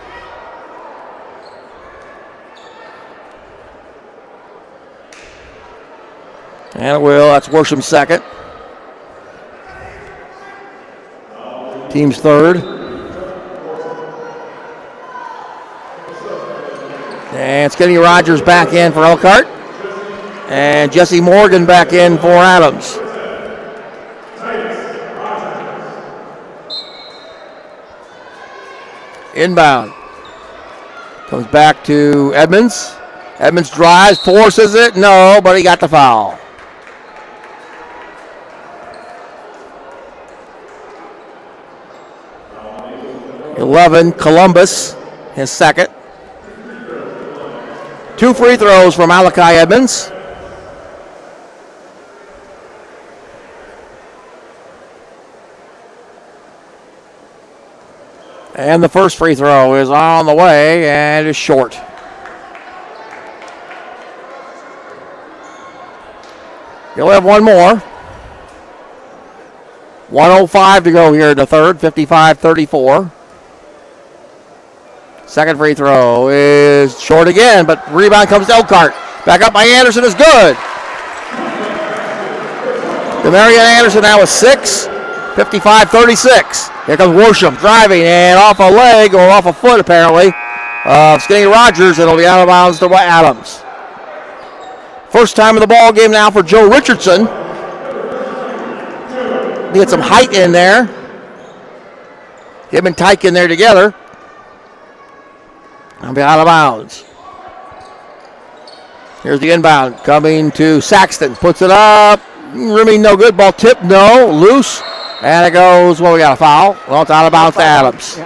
[SPEAKER 1] And it will. That's Worsham's second. Team's third. And Skinny Rogers back in for Elkhart. And Jesse Morgan back in for Adams. Inbound. Comes back to Edmonds. Edmonds drives, forces it. No, but he got the foul. Columbus, his second. 2 free throws from Malachi Edmonds. And the first free throw is on the way and is short. He'll have one more. 1:05 to go here in the third, 55-34. Second free throw is short again, but rebound comes to Elkhart. Back up by Anderson is good. Demarion Anderson now with 6, 55-36. Here comes Worsham driving and off a leg or off a foot apparently of Skinny Rogers. It'll be out of bounds to Adams. First time in the ball game now for Joe Richardson. He had some height in there. Him and Tyke in there together. I'll be out of bounds. Here's the inbound coming to Saxton. Puts it up. Really no good. Ball tip. No. Loose. And it goes. Well, we got a foul. Well, it's out of bounds to Adams.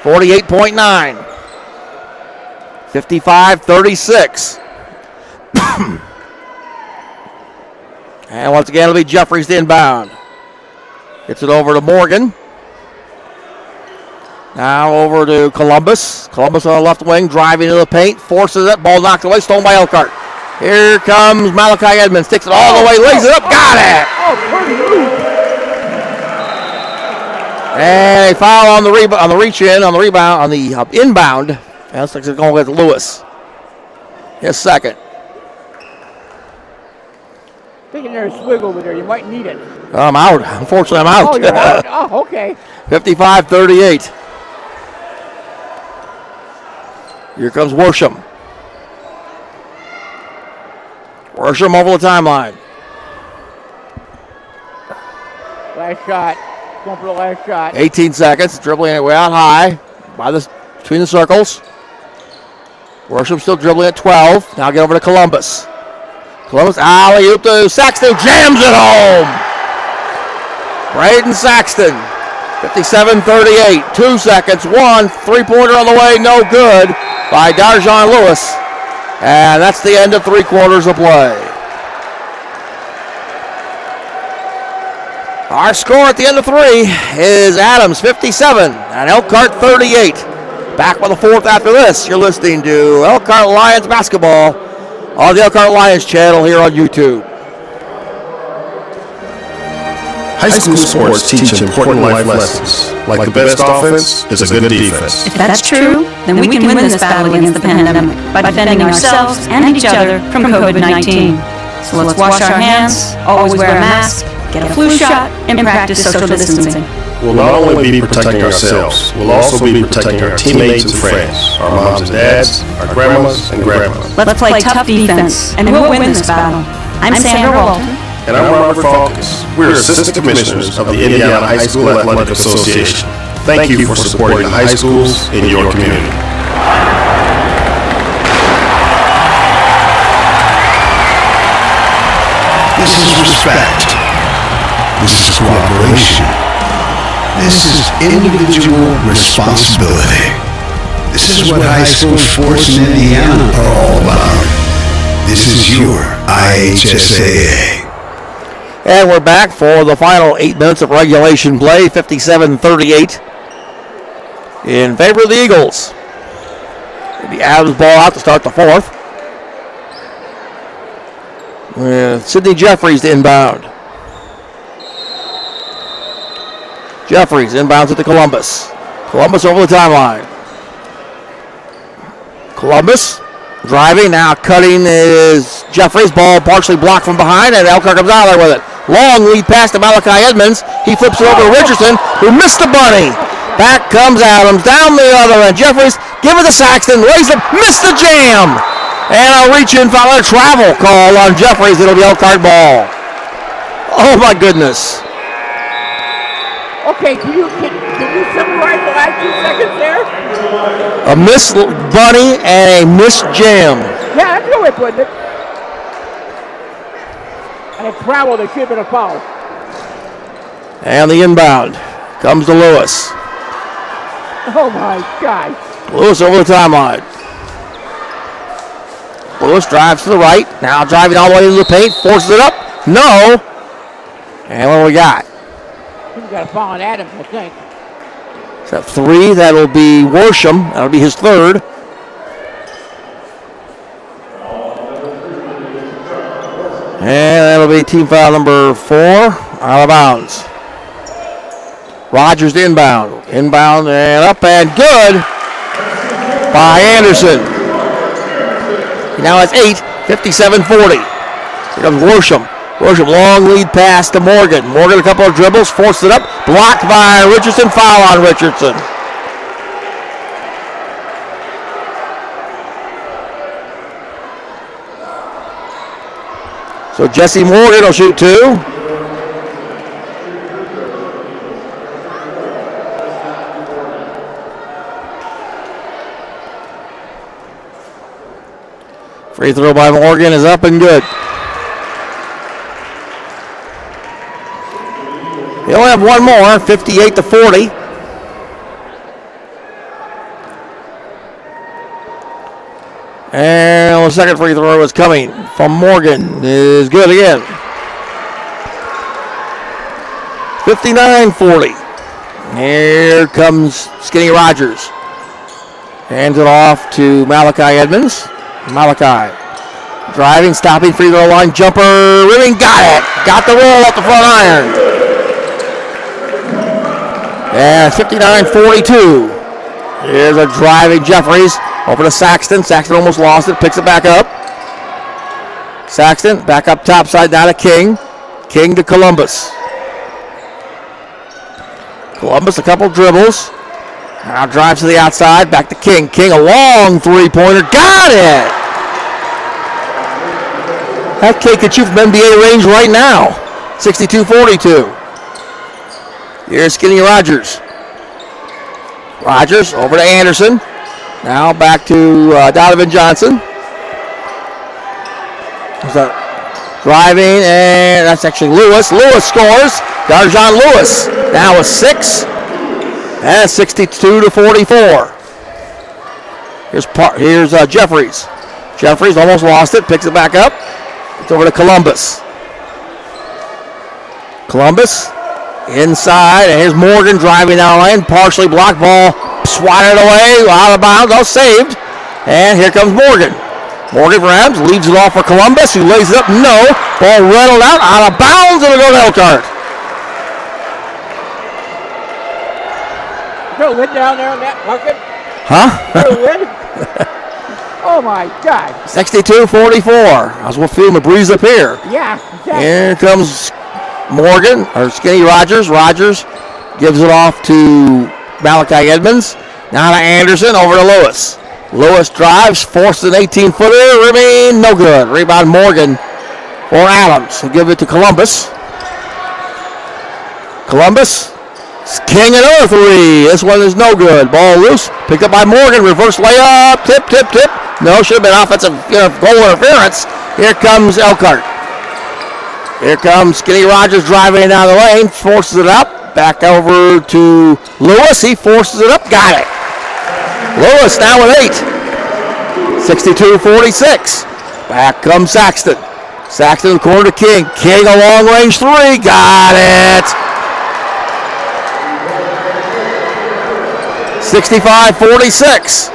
[SPEAKER 1] 48.9. 55-36. And once again, it'll be Jeffries the inbound. Gets it over to Morgan. Now over to Columbus. Columbus on the left wing, driving to the paint, forces it. Ball knocked away, stolen by Elkhart. Here comes Malachi Edmonds. Takes it all the way, lays it up, got it! And a foul on the inbound. And looks like it's going with Lewis. His second.
[SPEAKER 2] Thinking there's a swig over there. You might need it.
[SPEAKER 1] I'm out. Unfortunately, I'm out.
[SPEAKER 2] Oh, you're out? Oh, okay.
[SPEAKER 1] 55-38. Here comes Worsham. Worsham over the timeline.
[SPEAKER 2] Last shot. Going for the last shot.
[SPEAKER 1] 18 seconds. Dribbling it way out high between the circles. Worsham still dribbling at 12. Now get over to Columbus. Columbus alley-oop to Saxton. Jams it home. Braden Saxton. 57-38. 2 seconds. 1 3-pointer on the way. No good by Darjon Lewis. And that's the end of 3 quarters of play. Our score at the end of 3 is Adams 57 and Elkhart 38. Back with the 4th after this. You're listening to Elkhart Lions basketball on the Elkhart Lions channel here on YouTube.
[SPEAKER 15] High school sports teach important life lessons, like the best offense is a good defense.
[SPEAKER 16] If that's true, then we can win this battle against the pandemic by defending ourselves and each other from COVID-19. So let's wash our hands, always wear a mask, get a flu shot, and practice social distancing.
[SPEAKER 15] We'll not only be protecting ourselves, we'll also be protecting our teammates and friends, our moms and dads, our grandmas and grandpas.
[SPEAKER 16] Let's play tough defense, and we'll win this battle. I'm Sandra Walton.
[SPEAKER 15] And I'm Robert Falkus. We're Assistant Commissioners of the Indiana High School Athletic Association. Thank you for supporting the high schools in your community.
[SPEAKER 11] This is respect. This is cooperation. This is individual responsibility. This is what high school sports in Indiana are all about. This is your IHSAA.
[SPEAKER 1] And we're back for the final 8 minutes of regulation play, 57-38 in favor of the Eagles. The Adams ball out to start the 4th. With Sidney Jeffries to inbound. Jeffries inbounds it to Columbus. Columbus over the timeline. Columbus driving, now cutting is Jeffries. Ball partially blocked from behind, and Elkhart comes out there with it. Long lead pass to Malachi Edmonds. He flips it over to Richardson, who missed the bunny. Back comes Adams, down the other end. Jeffries, give it to Saxton, raised it, missed the jam. And a reach-in foul, a travel call on Jeffries. It'll be Elkhart ball. Oh my goodness.
[SPEAKER 2] Okay, can you summarize the last 2 seconds there?
[SPEAKER 1] A missed bunny and a missed jam.
[SPEAKER 2] Yeah, that's a good way of putting it. And a travel that should have been a foul.
[SPEAKER 1] And the inbound comes to Lewis.
[SPEAKER 2] Oh my gosh.
[SPEAKER 1] Lewis over the timeline. Lewis drives to the right. Now driving all the way into the paint. Forces it up. No. And what do we got?
[SPEAKER 2] He's got a foul on Adams, I think.
[SPEAKER 1] Is that 3? That'll be Worsham. That'll be his 3rd. And that'll be team foul number 4. Out of bounds. Rogers to inbound. Inbound and up and good by Anderson. He now has 8, 57-40. Here comes Worsham. Worsham, long lead pass to Morgan. Morgan a couple of dribbles, forced it up, blocked by Richardson, foul on Richardson. So Jesse Morgan will shoot 2. Free throw by Morgan is up and good. They only have one more, 58-40. And the second free throw is coming from Morgan. Is good again. 59-40. Here comes Skinny Rogers. Hands it off to Malachi Edmonds. Malachi driving, stopping, free throw line, jumper, rimming, got it. Got the roll off the front iron. And 59-42. Here's a driving Jeffries over to Saxton. Saxton almost lost it, picks it back up. Saxton back up top side, now to King. King to Columbus. Columbus a couple dribbles. Now drives to the outside, back to King. King a long three-pointer, got it! That kid could shoot from NBA range right now. 62-42. Here's Skinny Rogers. Rogers over to Anderson. Now back to Donovan Johnson. Driving, and that's actually Lewis. Lewis scores. Darjon Lewis now with 6. And 62-44. Here's Jeffries. Jeffries almost lost it. Picks it back up. It's over to Columbus. Columbus inside, and here's Morgan driving down the lane. Partially blocked ball. Swatted away. Out of bounds. All saved. And here comes Morgan. Morgan grabs, leaves it off for Columbus, who lays it up. No. Ball rattled out of bounds. It'll go to Elkhart.
[SPEAKER 2] Put a lid down there on that bucket.
[SPEAKER 1] Huh?
[SPEAKER 2] Put a lid. Oh my God.
[SPEAKER 1] 62-44. I was feeling the breeze up here.
[SPEAKER 2] Yeah. Exactly.
[SPEAKER 1] Here comes Morgan, or Skinny Rogers. Rogers gives it off to Malachi Edmonds. Now to Anderson, over to Lewis. Lewis drives, forces an 18-footer. Remain no good. Rebound Morgan for Adams. He'll give it to Columbus. Columbus. King another 3. This one is no good. Ball loose. Picked up by Morgan. Reverse layup. Tip. No, should have been offensive goal interference. Here comes Elkhart. Here comes Skinny Rogers driving down the lane. Forces it up. Back over to Lewis. He forces it up. Got it. Lewis now with 8. 62-46. Back comes Saxton. Saxton in the corner to King. King a long range 3. Got it. 65-46.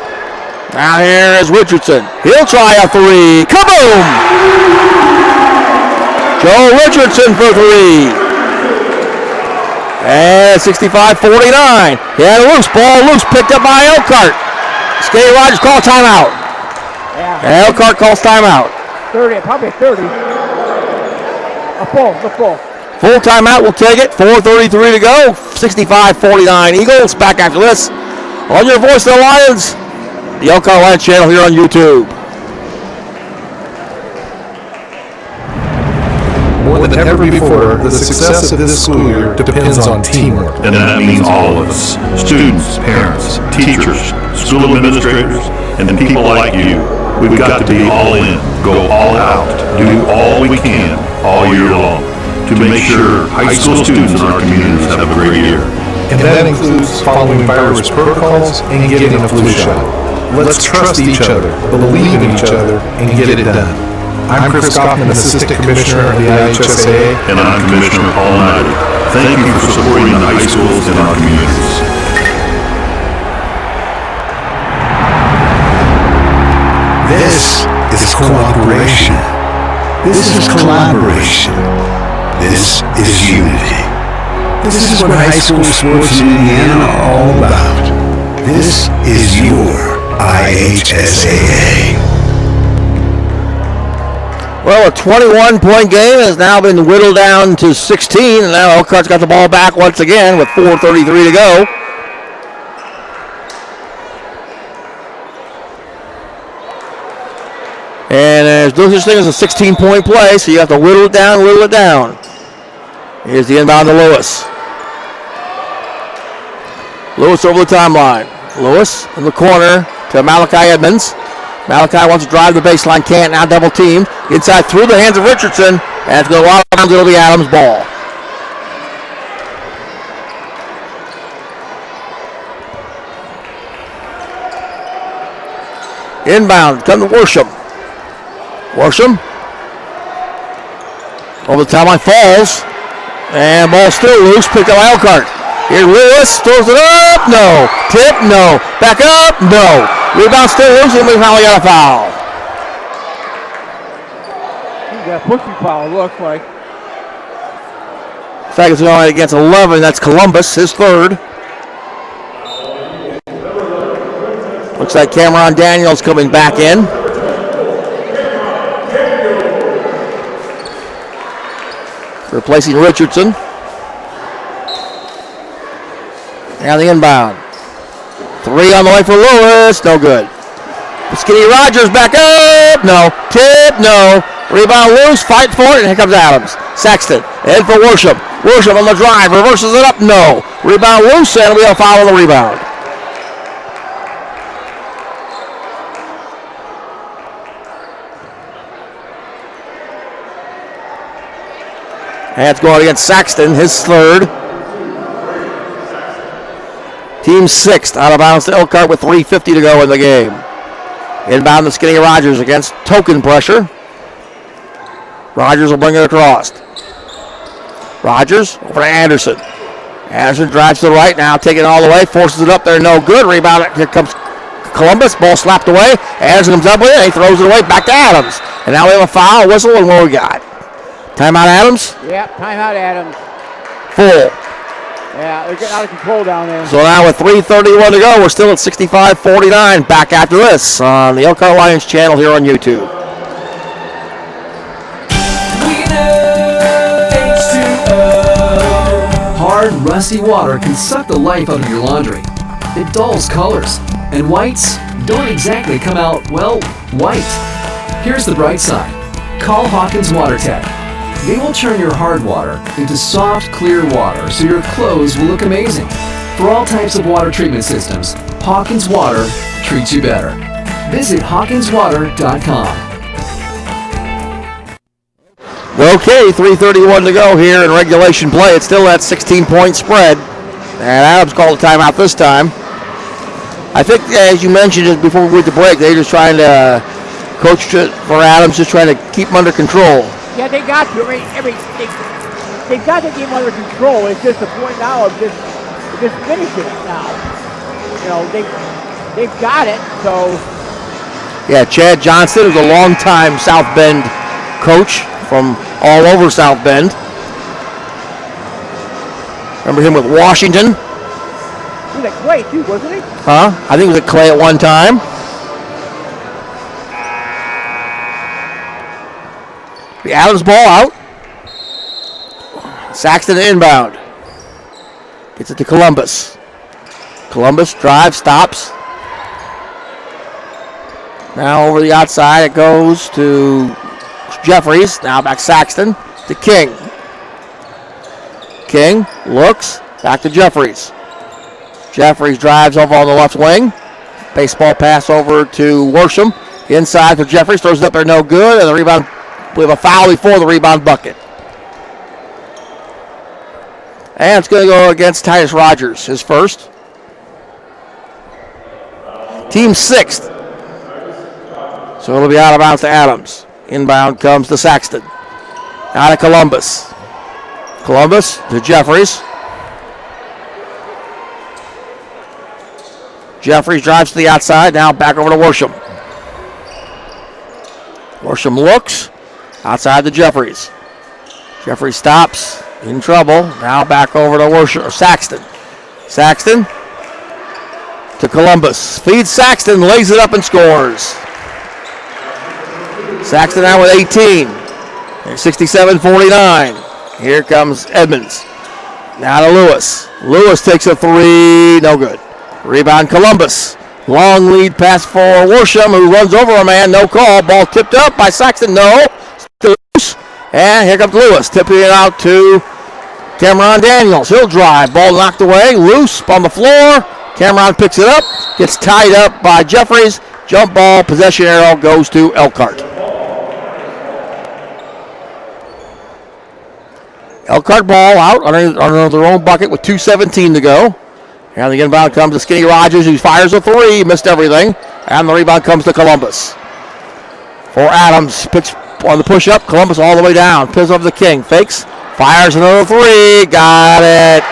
[SPEAKER 1] Now here is Richardson. He'll try a 3. Kaboom! Joe Richardson for 3. And 65-49. He had a loose ball, picked up by Elkhart. Skinny Rogers calls timeout.
[SPEAKER 2] Yeah.
[SPEAKER 1] Elkhart calls timeout.
[SPEAKER 2] 30, probably 30. The full.
[SPEAKER 1] Full timeout, we'll take it. 4:33 to go. 65-49 Eagles. Back after this on your Voice of the Lions, the Elkhart Lions channel here on YouTube.
[SPEAKER 17] More than ever before, the success of this school year depends on teamwork.
[SPEAKER 9] And that means all of us, students, parents, teachers, school administrators, and people like you. We've got to be all in, go all out, do all we can all year long to make sure high school students in our communities have a great year.
[SPEAKER 17] And that includes following virus protocols and getting a flu shot. Let's trust each other, believe in each other, and get it done. I'm Chris Kaufman, Assistant Commissioner of the IHSAA.
[SPEAKER 9] And I'm Commissioner Paul Knighty. Thank you for supporting the high schools in our communities.
[SPEAKER 11] This is cooperation. This is collaboration. This is unity. This is what high school sports in Indiana are all about. This is your IHSAA.
[SPEAKER 1] Well, a 21-point game has now been whittled down to 16, and now Elkhart's got the ball back once again with 4:33 to go. And there's no such thing as a 16-point play, so you have to whittle it down. Here's the inbound to Lewis. Lewis over the timeline. Lewis in the corner to Malachi Edmonds. Malachi wants to drive the baseline, can't, now double teamed. Inside through the hands of Richardson, and it's going to go out of bounds. It'll be Adams' ball. Inbound, come to Worsham. Worsham over the timeline, falls, and ball still loose, picked up by Elkhart. Here Lewis throws it up, no. Tip, no. Back up, no. Rebound still loose, and we finally got a foul.
[SPEAKER 2] He's got a pushing foul, looks like.
[SPEAKER 1] Seconds only against 11, that's Columbus, his third. Looks like Cameron Daniels coming back in. Replacing Richardson. Now the inbound. 3 on the way for Lewis. No good. Skinny Rogers back up. No. Tip. No. Rebound loose, fight for it, and here comes Adams. Sexton, in for Worsham. Worsham on the drive, reverses it up, no. Rebound loose, and we have a foul on the rebound. And it's going against Saxton, his third. Team sixth, out of bounds to Elkhart with 3:50 to go in the game. Inbound to Skinny Rogers against token pressure. Rogers will bring it across. Rogers over to Anderson. Anderson drives to the right now, taking it all the way, forces it up there, no good. Rebound, here comes Columbus, ball slapped away. Anderson comes up with it, he throws it away, back to Adams. And now we have a foul, whistle, and what we got? Timeout Adams?
[SPEAKER 2] Yep, timeout Adams.
[SPEAKER 1] Full.
[SPEAKER 2] Yeah, they're getting out of control down there.
[SPEAKER 1] So now with 3:31 to go, we're still at 65-49. Back after this on the Elkhart Lions channel here on YouTube.
[SPEAKER 7] Hard, rusty water can suck the life out of your laundry. It dulls colors, and whites don't exactly come out, well, white. Here's the bright side. Call Hawkins Water Tech. They will turn your hard water into soft, clear water so your clothes will look amazing. For all types of water treatment systems, Hawkins Water treats you better. Visit hawkinswater.com.
[SPEAKER 1] Okay, 3:31 to go here in regulation play. It's still that 16-point spread. And Adams called a timeout this time. I think, as you mentioned just before we went to break, they're just trying to, coach for Adams, just trying to keep him under control.
[SPEAKER 2] Yeah, they got to. They got the game under control. It's just a point now of just finishing it now. You know, they've got it, so.
[SPEAKER 1] Yeah, Chad Johnston is a longtime South Bend coach from all over South Bend. Remember him with Washington?
[SPEAKER 2] He was at Clay too, wasn't he?
[SPEAKER 1] Huh? I think he was at Clay at one time. The Adams ball out. Saxton inbound. Gets it to Columbus. Columbus drives, stops. Now over the outside it goes to Jeffries. Now back Saxton to King. King looks, back to Jeffries. Jeffries drives over on the left wing. Baseball pass over to Worsham. Inside for Jeffries, throws it up there, no good, and the rebound. We have a foul before the rebound bucket. And it's going to go against Titus Rogers, his first. Team sixth. So it'll be out of bounds to Adams. Inbound comes to Saxton. Out of Columbus. Columbus to Jeffries. Jeffries drives to the outside, now back over to Worsham. Worsham looks. Outside to Jeffries. Jeffries stops. In trouble. Now back over to Saxton. Saxton to Columbus. Feeds Saxton. Lays it up and scores. Saxton now with 18. 67-49. Here comes Edmonds. Now to Lewis. Lewis takes a three. No good. Rebound Columbus. Long lead pass for Worsham, who runs over a man. No call. Ball tipped up by Saxton. No. And here comes Lewis, tipping it out to Cameron Daniels. He'll drive. Ball knocked away. Loose on the floor. Cameron picks it up. Gets tied up by Jeffries. Jump ball. Possession arrow goes to Elkhart. Elkhart ball out under their own bucket with 2:17 to go. And the inbound comes to Skinny Rogers, who fires a three. Missed everything. And the rebound comes to Columbus. For Adams. Pitch on the push-up, Columbus all the way down. Pins over the King. Fakes. Fires another three. Got it.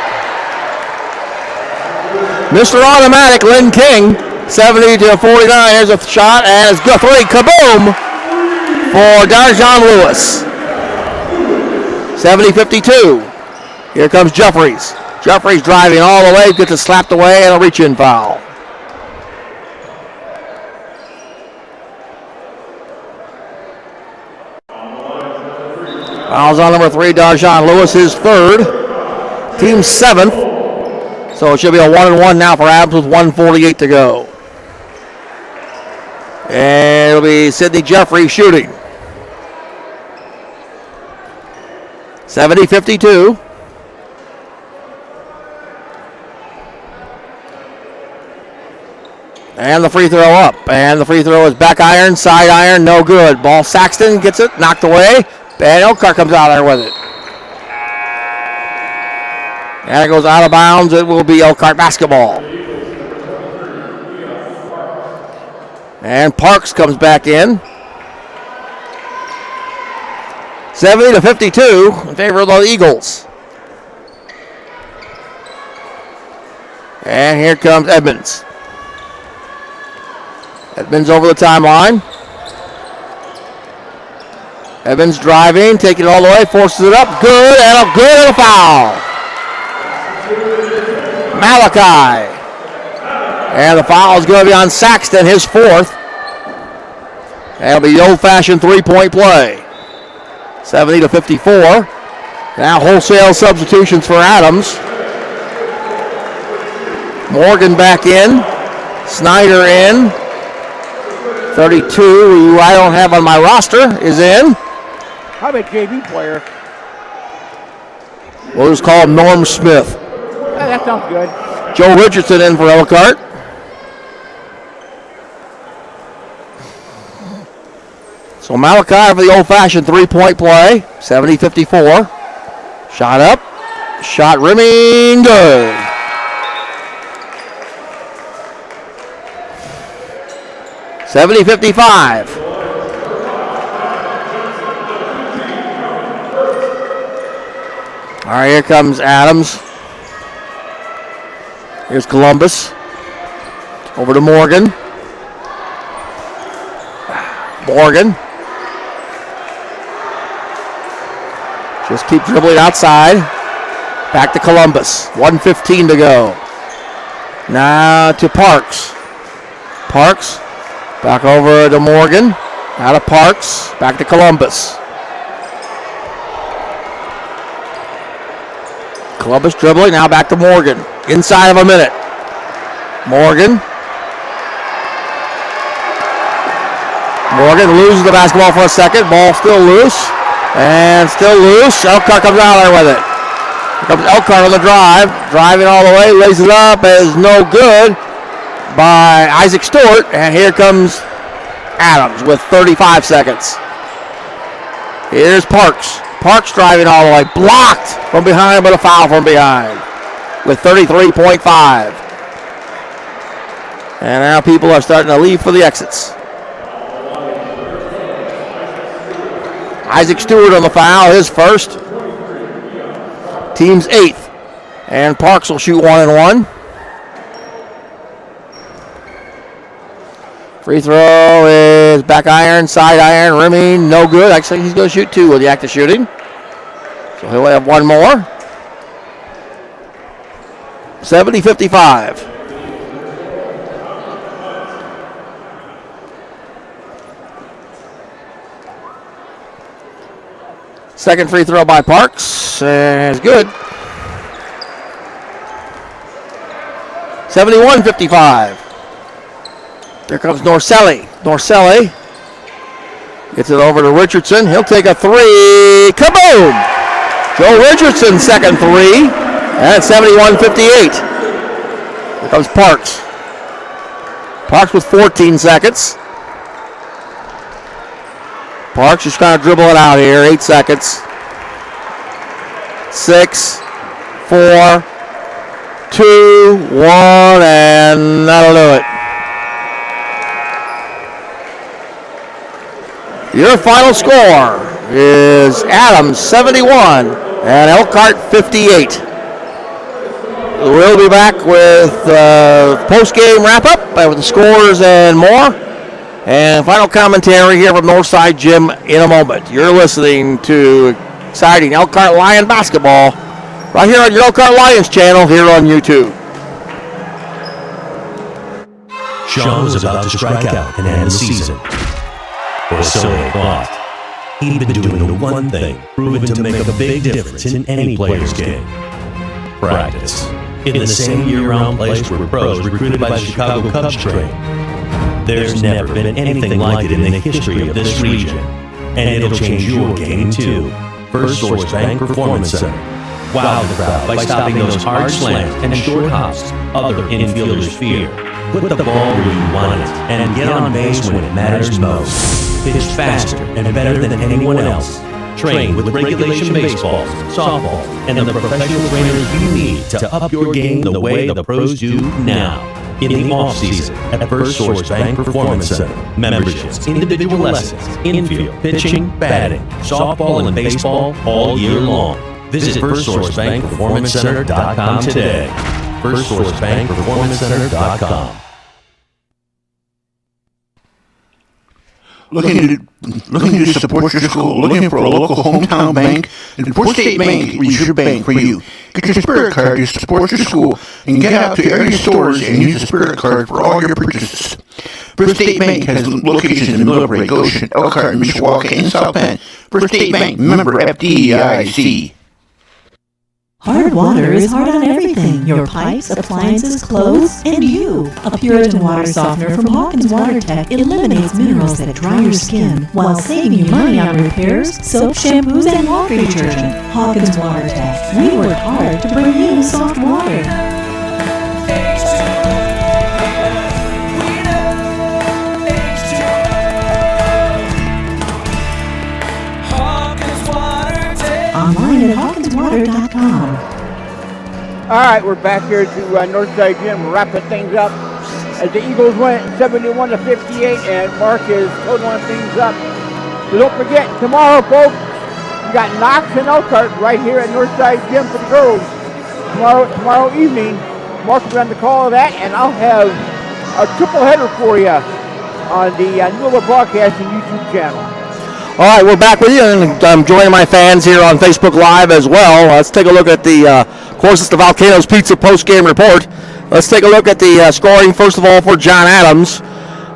[SPEAKER 1] Mr. Automatic, Lynn King. 70-49. Here's a shot, and it's good. Three. Kaboom! For Darjon Lewis. 70-52. Here comes Jeffries. Jeffries driving all the way. Gets it slapped away, and a reach-in foul. Fouls on number 3, Darjon Lewis, his third. Team seventh. So it should be a 1-and-1 now for Adams with 1:48 to go. And it'll be Sidney Jeffries shooting. 70-52. And the free throw up. And the free throw is back iron, side iron, no good. Ball Saxton gets it, knocked away. And Elkhart comes out there with it. And it goes out of bounds. It will be Elkhart basketball. And Parks comes back in. 70-52 in favor of the Eagles. And here comes Edmonds. Edmonds over the timeline. Edmonds driving, taking it all the way, forces it up. Good, and a foul. Malachi. And the foul is going to be on Saxton, his fourth. That'll be the old-fashioned three-point play. 70-54. Now wholesale substitutions for Adams. Morgan back in. Snyder in. 32, who I don't have on my roster, is in.
[SPEAKER 2] How about JV player?
[SPEAKER 1] We'll just call him Norm Smith.
[SPEAKER 2] That sounds good.
[SPEAKER 1] Joe Richardson in for Elkhart. So Malachi for the old-fashioned three-point play. 70-54. Shot up. Shot rimming. Good. $70-55. All right, here comes Adams. Here's Columbus. Over to Morgan. Morgan. Just keep dribbling outside. Back to Columbus. 1:15 to go. Now to Parks. Parks. Back over to Morgan. Out of Parks. Back to Columbus. Columbus dribbling. Now back to Morgan. Inside of a minute. Morgan. Morgan loses the basketball for a second. Ball still loose. And still loose. Elkhart comes out there with it. Here comes Elkhart on the drive. Driving all the way. Lays it up. Is no good by Isaac Stewart. And here comes Adams with 35 seconds. Here's Parks. Parks driving all the way. Blocked from behind, but a foul from behind with 33.5. And now people are starting to leave for the exits. Isaac Stewart on the foul, his first. Team's eighth. And Parks will shoot 1 and 1. Free throw is back iron, side iron, rimming, no good. Actually, he's going to shoot 2 with the act of shooting. So he'll have 1 more. 70-55. Second free throw by Parks is good. 71-55. Here comes Norselli. Norselli gets it over to Richardson. He'll take a 3. Kaboom! Joe Richardson, second 3. And 71-58. Here comes Parks. Parks with 14 seconds. Parks just trying to dribble it out here. 8 seconds. 6, 4, 2, 1, and that'll do it. Your final score is Adams 71 and Elkhart 58. We'll be back with post-game wrap-up with the scores and more. And final commentary here from Northside Gym in a moment. You're listening to exciting Elkhart Lion basketball right here on your Elkhart Lions channel here on YouTube.
[SPEAKER 3] Sean was about to strike out and end the season. Or so he thought. He'd been doing the one thing proven to make a big difference in any player's game. Practice. In the same year-round place where pros recruited by the Chicago Cubs train. There's never been anything like it in the history of this region. And it'll change your game too. First Source Bank Performance Center. Wow the crowd by stopping those hard slants and short hops other infielders fear. Put the ball where you want it and get on base when it matters most. Pitch faster and better than anyone else. Train with regulation baseballs, softballs, and the professional trainers you need to up your game the way the pros do now. In the off-season at First Source Bank Performance Center. Memberships, individual lessons, infield, pitching, batting, softball, and baseball all year long. Visit FirstSourceBankPerformanceCenter.com today. FirstSourceBankPerformanceCenter.com.
[SPEAKER 11] Looking to support your school, looking for a local hometown bank, and First State Bank is your bank for you. Get your Spirit Card to support your school and get out to area stores and use the Spirit Card for all your purchases. First State Bank has locations in Millbrae, Goshen, Elkhart, Mishawaka, and South Bend. First State Bank, member FDIC.
[SPEAKER 6] Hard water is hard on everything. Your pipes, appliances, clothes, and you. A Puritan water softener from Hawkins Water Tech eliminates minerals that dry your skin while saving you money on repairs, soap, shampoos, and laundry detergent. Hawkins Water Tech. We work hard to bring you soft water. Online at hawkinswater.com.
[SPEAKER 2] All right, we're back here to Northside Gym, wrapping things up as the Eagles went 71-58, and Mark is totaling things up. So don't forget, tomorrow, folks, we got Knox and Elkhart right here at Northside Gym for the girls. Tomorrow evening, Mark will be on the call of that, and I'll have a triple header for you on the Newell Broadcasting YouTube channel.
[SPEAKER 1] All right, we're back with you, and I'm joining my fans here on Facebook Live as well. Let's take a look at the, of course, it's the Volcanoes Pizza post-game report. Let's take a look at the scoring, first of all, for John Adams.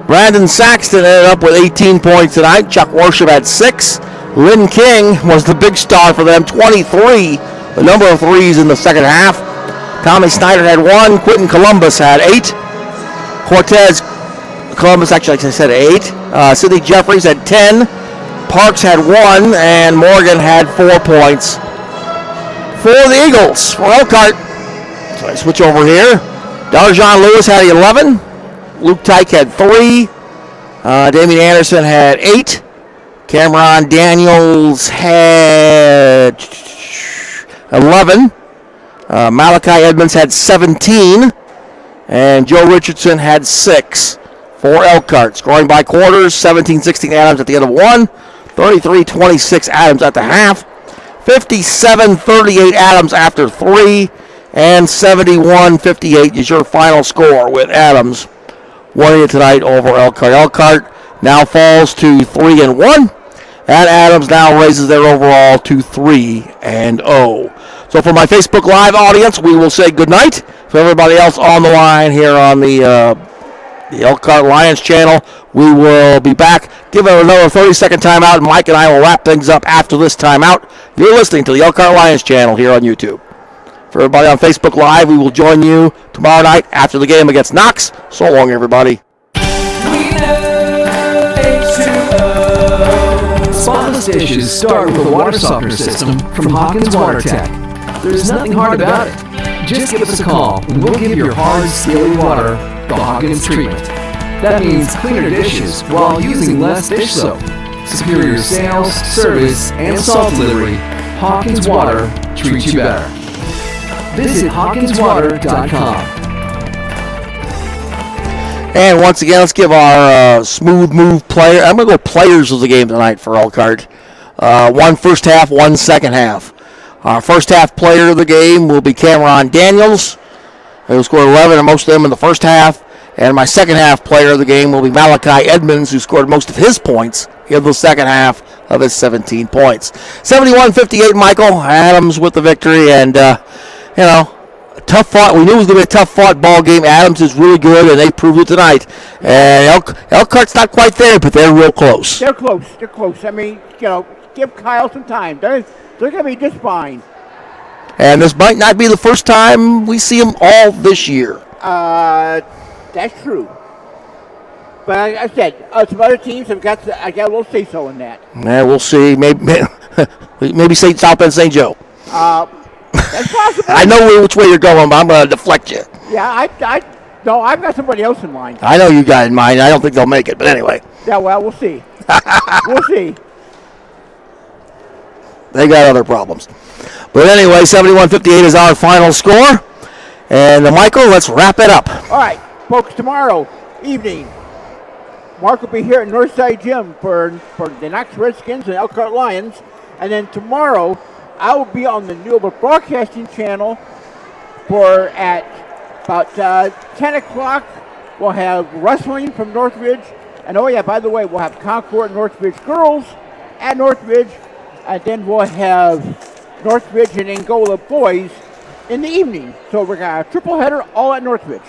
[SPEAKER 1] Brandon Saxton ended up with 18 points tonight. Chuck Worship had 6. Lynn King was the big star for them, 23, the number of threes in the second half. Tommy Snyder had 1. Quentin Columbus had 8. Cortez Columbus, actually, like I said, 8. Sidney Jeffries had 10. Parks had 1, and Morgan had 4 points for the Eagles. For Elkhart, so I switch over here. Darjon Lewis had 11. Luke Tyke had 3. Damian Anderson had 8. Cameron Daniels had 11. Malachi Edmonds had 17. And Joe Richardson had 6 for Elkhart. Scoring by quarters, 17-16 Adams at the end of 1. 33-26 Adams at the half, 57-38 Adams after 3, and 71-58 is your final score with Adams winning it tonight over Elkhart. Elkhart now falls to 3-1, and Adams now raises their overall to 3-0. So for my Facebook Live audience, we will say goodnight. For everybody else on the line here on the Elkhart Lions channel, we will be back. Give it another 30-second timeout, and Mike and I will wrap things up after this timeout. You're listening to the Elkhart Lions channel here on YouTube. For everybody on Facebook Live, we will join you tomorrow night after the game against Knox. So long, everybody.
[SPEAKER 7] Spotless dishes start with a water softener system from Hawkins Water Tech. There's nothing hard about it. Just give us a call, and we'll give your hard, steely water the Hawkins treatment. That means cleaner dishes while using less dish soap. Superior sales, service, and salt delivery. Hawkins Water treats you better. Visit hawkinswater.com.
[SPEAKER 1] And once again, let's give our smooth move player. I'm going to go players of the game tonight for Elkhart. 1 first half, 1 second half. Our first half player of the game will be Cameron Daniels, who scored 11 and most of them in the first half. And my second half player of the game will be Malachi Edmonds, who scored most of his points in the second half of his 17 points. 71-58, Michael Adams with the victory. And, tough fought. We knew it was going to be a tough fought ball game. Adams is really good, and they proved it tonight. And Elkhart's not quite there, but they're real close.
[SPEAKER 2] They're close. They're close. I mean, give Kyle some time. They're going to be just fine.
[SPEAKER 1] And this might not be the first time we see them all this year.
[SPEAKER 2] That's true. But like I said, some other teams have got a little say-so in that.
[SPEAKER 1] Yeah, we'll see. Maybe Maybe South Bend St. Joe.
[SPEAKER 2] That's possible.
[SPEAKER 1] I know which way you're going, but I'm going to deflect you.
[SPEAKER 2] Yeah, no, I've got somebody else in mind.
[SPEAKER 1] I know you got in mind. I don't think they'll make it, but anyway.
[SPEAKER 2] Yeah, well, we'll see. We'll see.
[SPEAKER 1] They got other problems. But anyway, 71-58 is our final score. And Michael, let's wrap it up.
[SPEAKER 2] All right, folks, tomorrow evening, Mark will be here at Northside Gym for the Knox Redskins and Elkhart Lions. And then tomorrow, I will be on the Newell Broadcasting Channel at about 10 o'clock. We'll have wrestling from Northridge. And oh yeah, by the way, we'll have Concord Northridge girls at Northridge. And then we'll have Northridge and Angola boys in the evening. So we're going to have a triple header all at Northridge.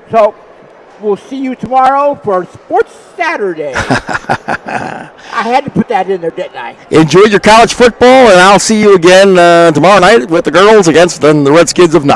[SPEAKER 2] So we'll see you tomorrow for Sports Saturday. I had to put that in there, didn't I?
[SPEAKER 1] Enjoy your college football, and I'll see you again tomorrow night with the girls against the Redskins of Knox.